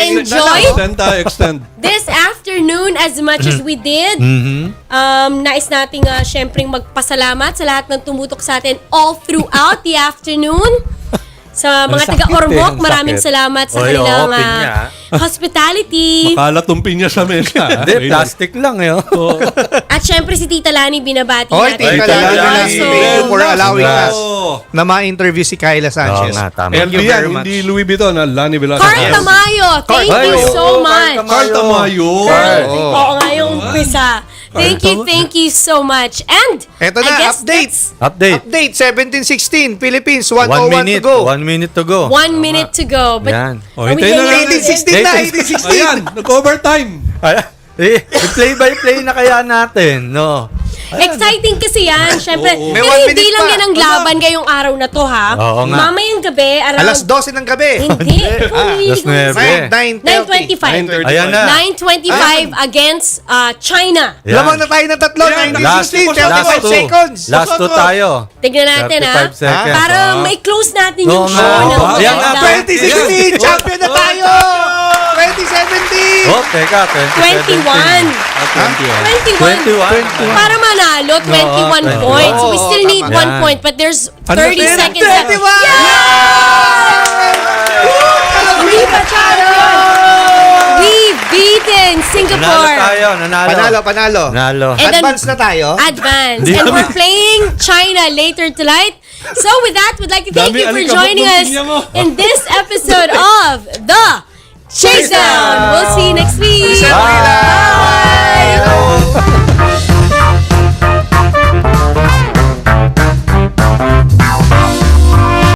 Speaker 1: you enjoyed
Speaker 4: Extend.
Speaker 1: this afternoon as much as we did. Nais nating syempreng magpasalamat sa lahat ng tumutok sa atin all throughout the afternoon. Sa mga taga-Ormoc, maraming salamat sa kanilang hospitality.
Speaker 4: Makalat tong pinya sa mesa.
Speaker 2: Hindi, plastic lang
Speaker 1: At syempre si Tita Lani binabati
Speaker 3: Oy,
Speaker 1: natin.
Speaker 3: Tita Lani, thank you for allowing
Speaker 4: Oh.
Speaker 3: us na ma-interview si Kayla Sanchez.
Speaker 2: Tama.
Speaker 3: Thank you very much.
Speaker 4: Hindi Louis Vuitton, Lani Velasquez.
Speaker 1: Carl Tamayo, thank you so much.
Speaker 4: Carl Tamayo.
Speaker 1: Oo nga yung umpisa. Thank you so much. And
Speaker 3: Eto
Speaker 1: I
Speaker 3: na,
Speaker 1: guess
Speaker 2: Update.
Speaker 3: 17-16, Philippines,
Speaker 2: 1
Speaker 3: 1:01 to go.
Speaker 2: 1 minute to go.
Speaker 1: 1 minute to go. But
Speaker 2: Yan.
Speaker 1: are we
Speaker 4: Hintayin na
Speaker 1: hanging
Speaker 4: natin.
Speaker 3: 18-16 na, 18-16.
Speaker 4: Ayan, nag-overtime.
Speaker 2: Play by play na kaya natin, no?
Speaker 1: Exciting kasi yan, syempre.
Speaker 3: May
Speaker 1: Pero
Speaker 3: 1
Speaker 1: hindi
Speaker 3: minute
Speaker 1: lang
Speaker 3: pa.
Speaker 1: yan ang laban ngayong araw na to, ha?
Speaker 2: Oo nga.
Speaker 1: Mamayang gabi, around...
Speaker 3: Alas 12 ng gabi.
Speaker 1: Hindi.
Speaker 2: Alas 9.
Speaker 1: 9:25.
Speaker 2: Ayan na.
Speaker 1: 9:25 against China.
Speaker 2: Yan.
Speaker 3: Lamang na tayo ng tatlo,
Speaker 4: Yan,
Speaker 3: 19-16, 35
Speaker 2: two.
Speaker 3: seconds.
Speaker 2: Last 2 tayo.
Speaker 1: Tignan natin, ha?
Speaker 2: 35 seconds.
Speaker 1: Para may close natin yung
Speaker 2: Oo
Speaker 1: show
Speaker 2: nga.
Speaker 1: ng
Speaker 2: Ayan
Speaker 1: maganda.
Speaker 2: nga,
Speaker 3: 2016, champion na tayo! 2017!
Speaker 2: Oh, teka.
Speaker 1: 21. 21. Para manalo, 21 points. We still need 1 point, but there's 30 seconds left.
Speaker 3: 21!
Speaker 1: We champion! We've beaten Singapore.
Speaker 3: Panalo.
Speaker 1: And then-
Speaker 3: Advance na tayo.
Speaker 1: Advance. And we're playing China later tonight. So with that, we'd like to thank you for joining us in this episode of the Chasedown. We'll see you next week.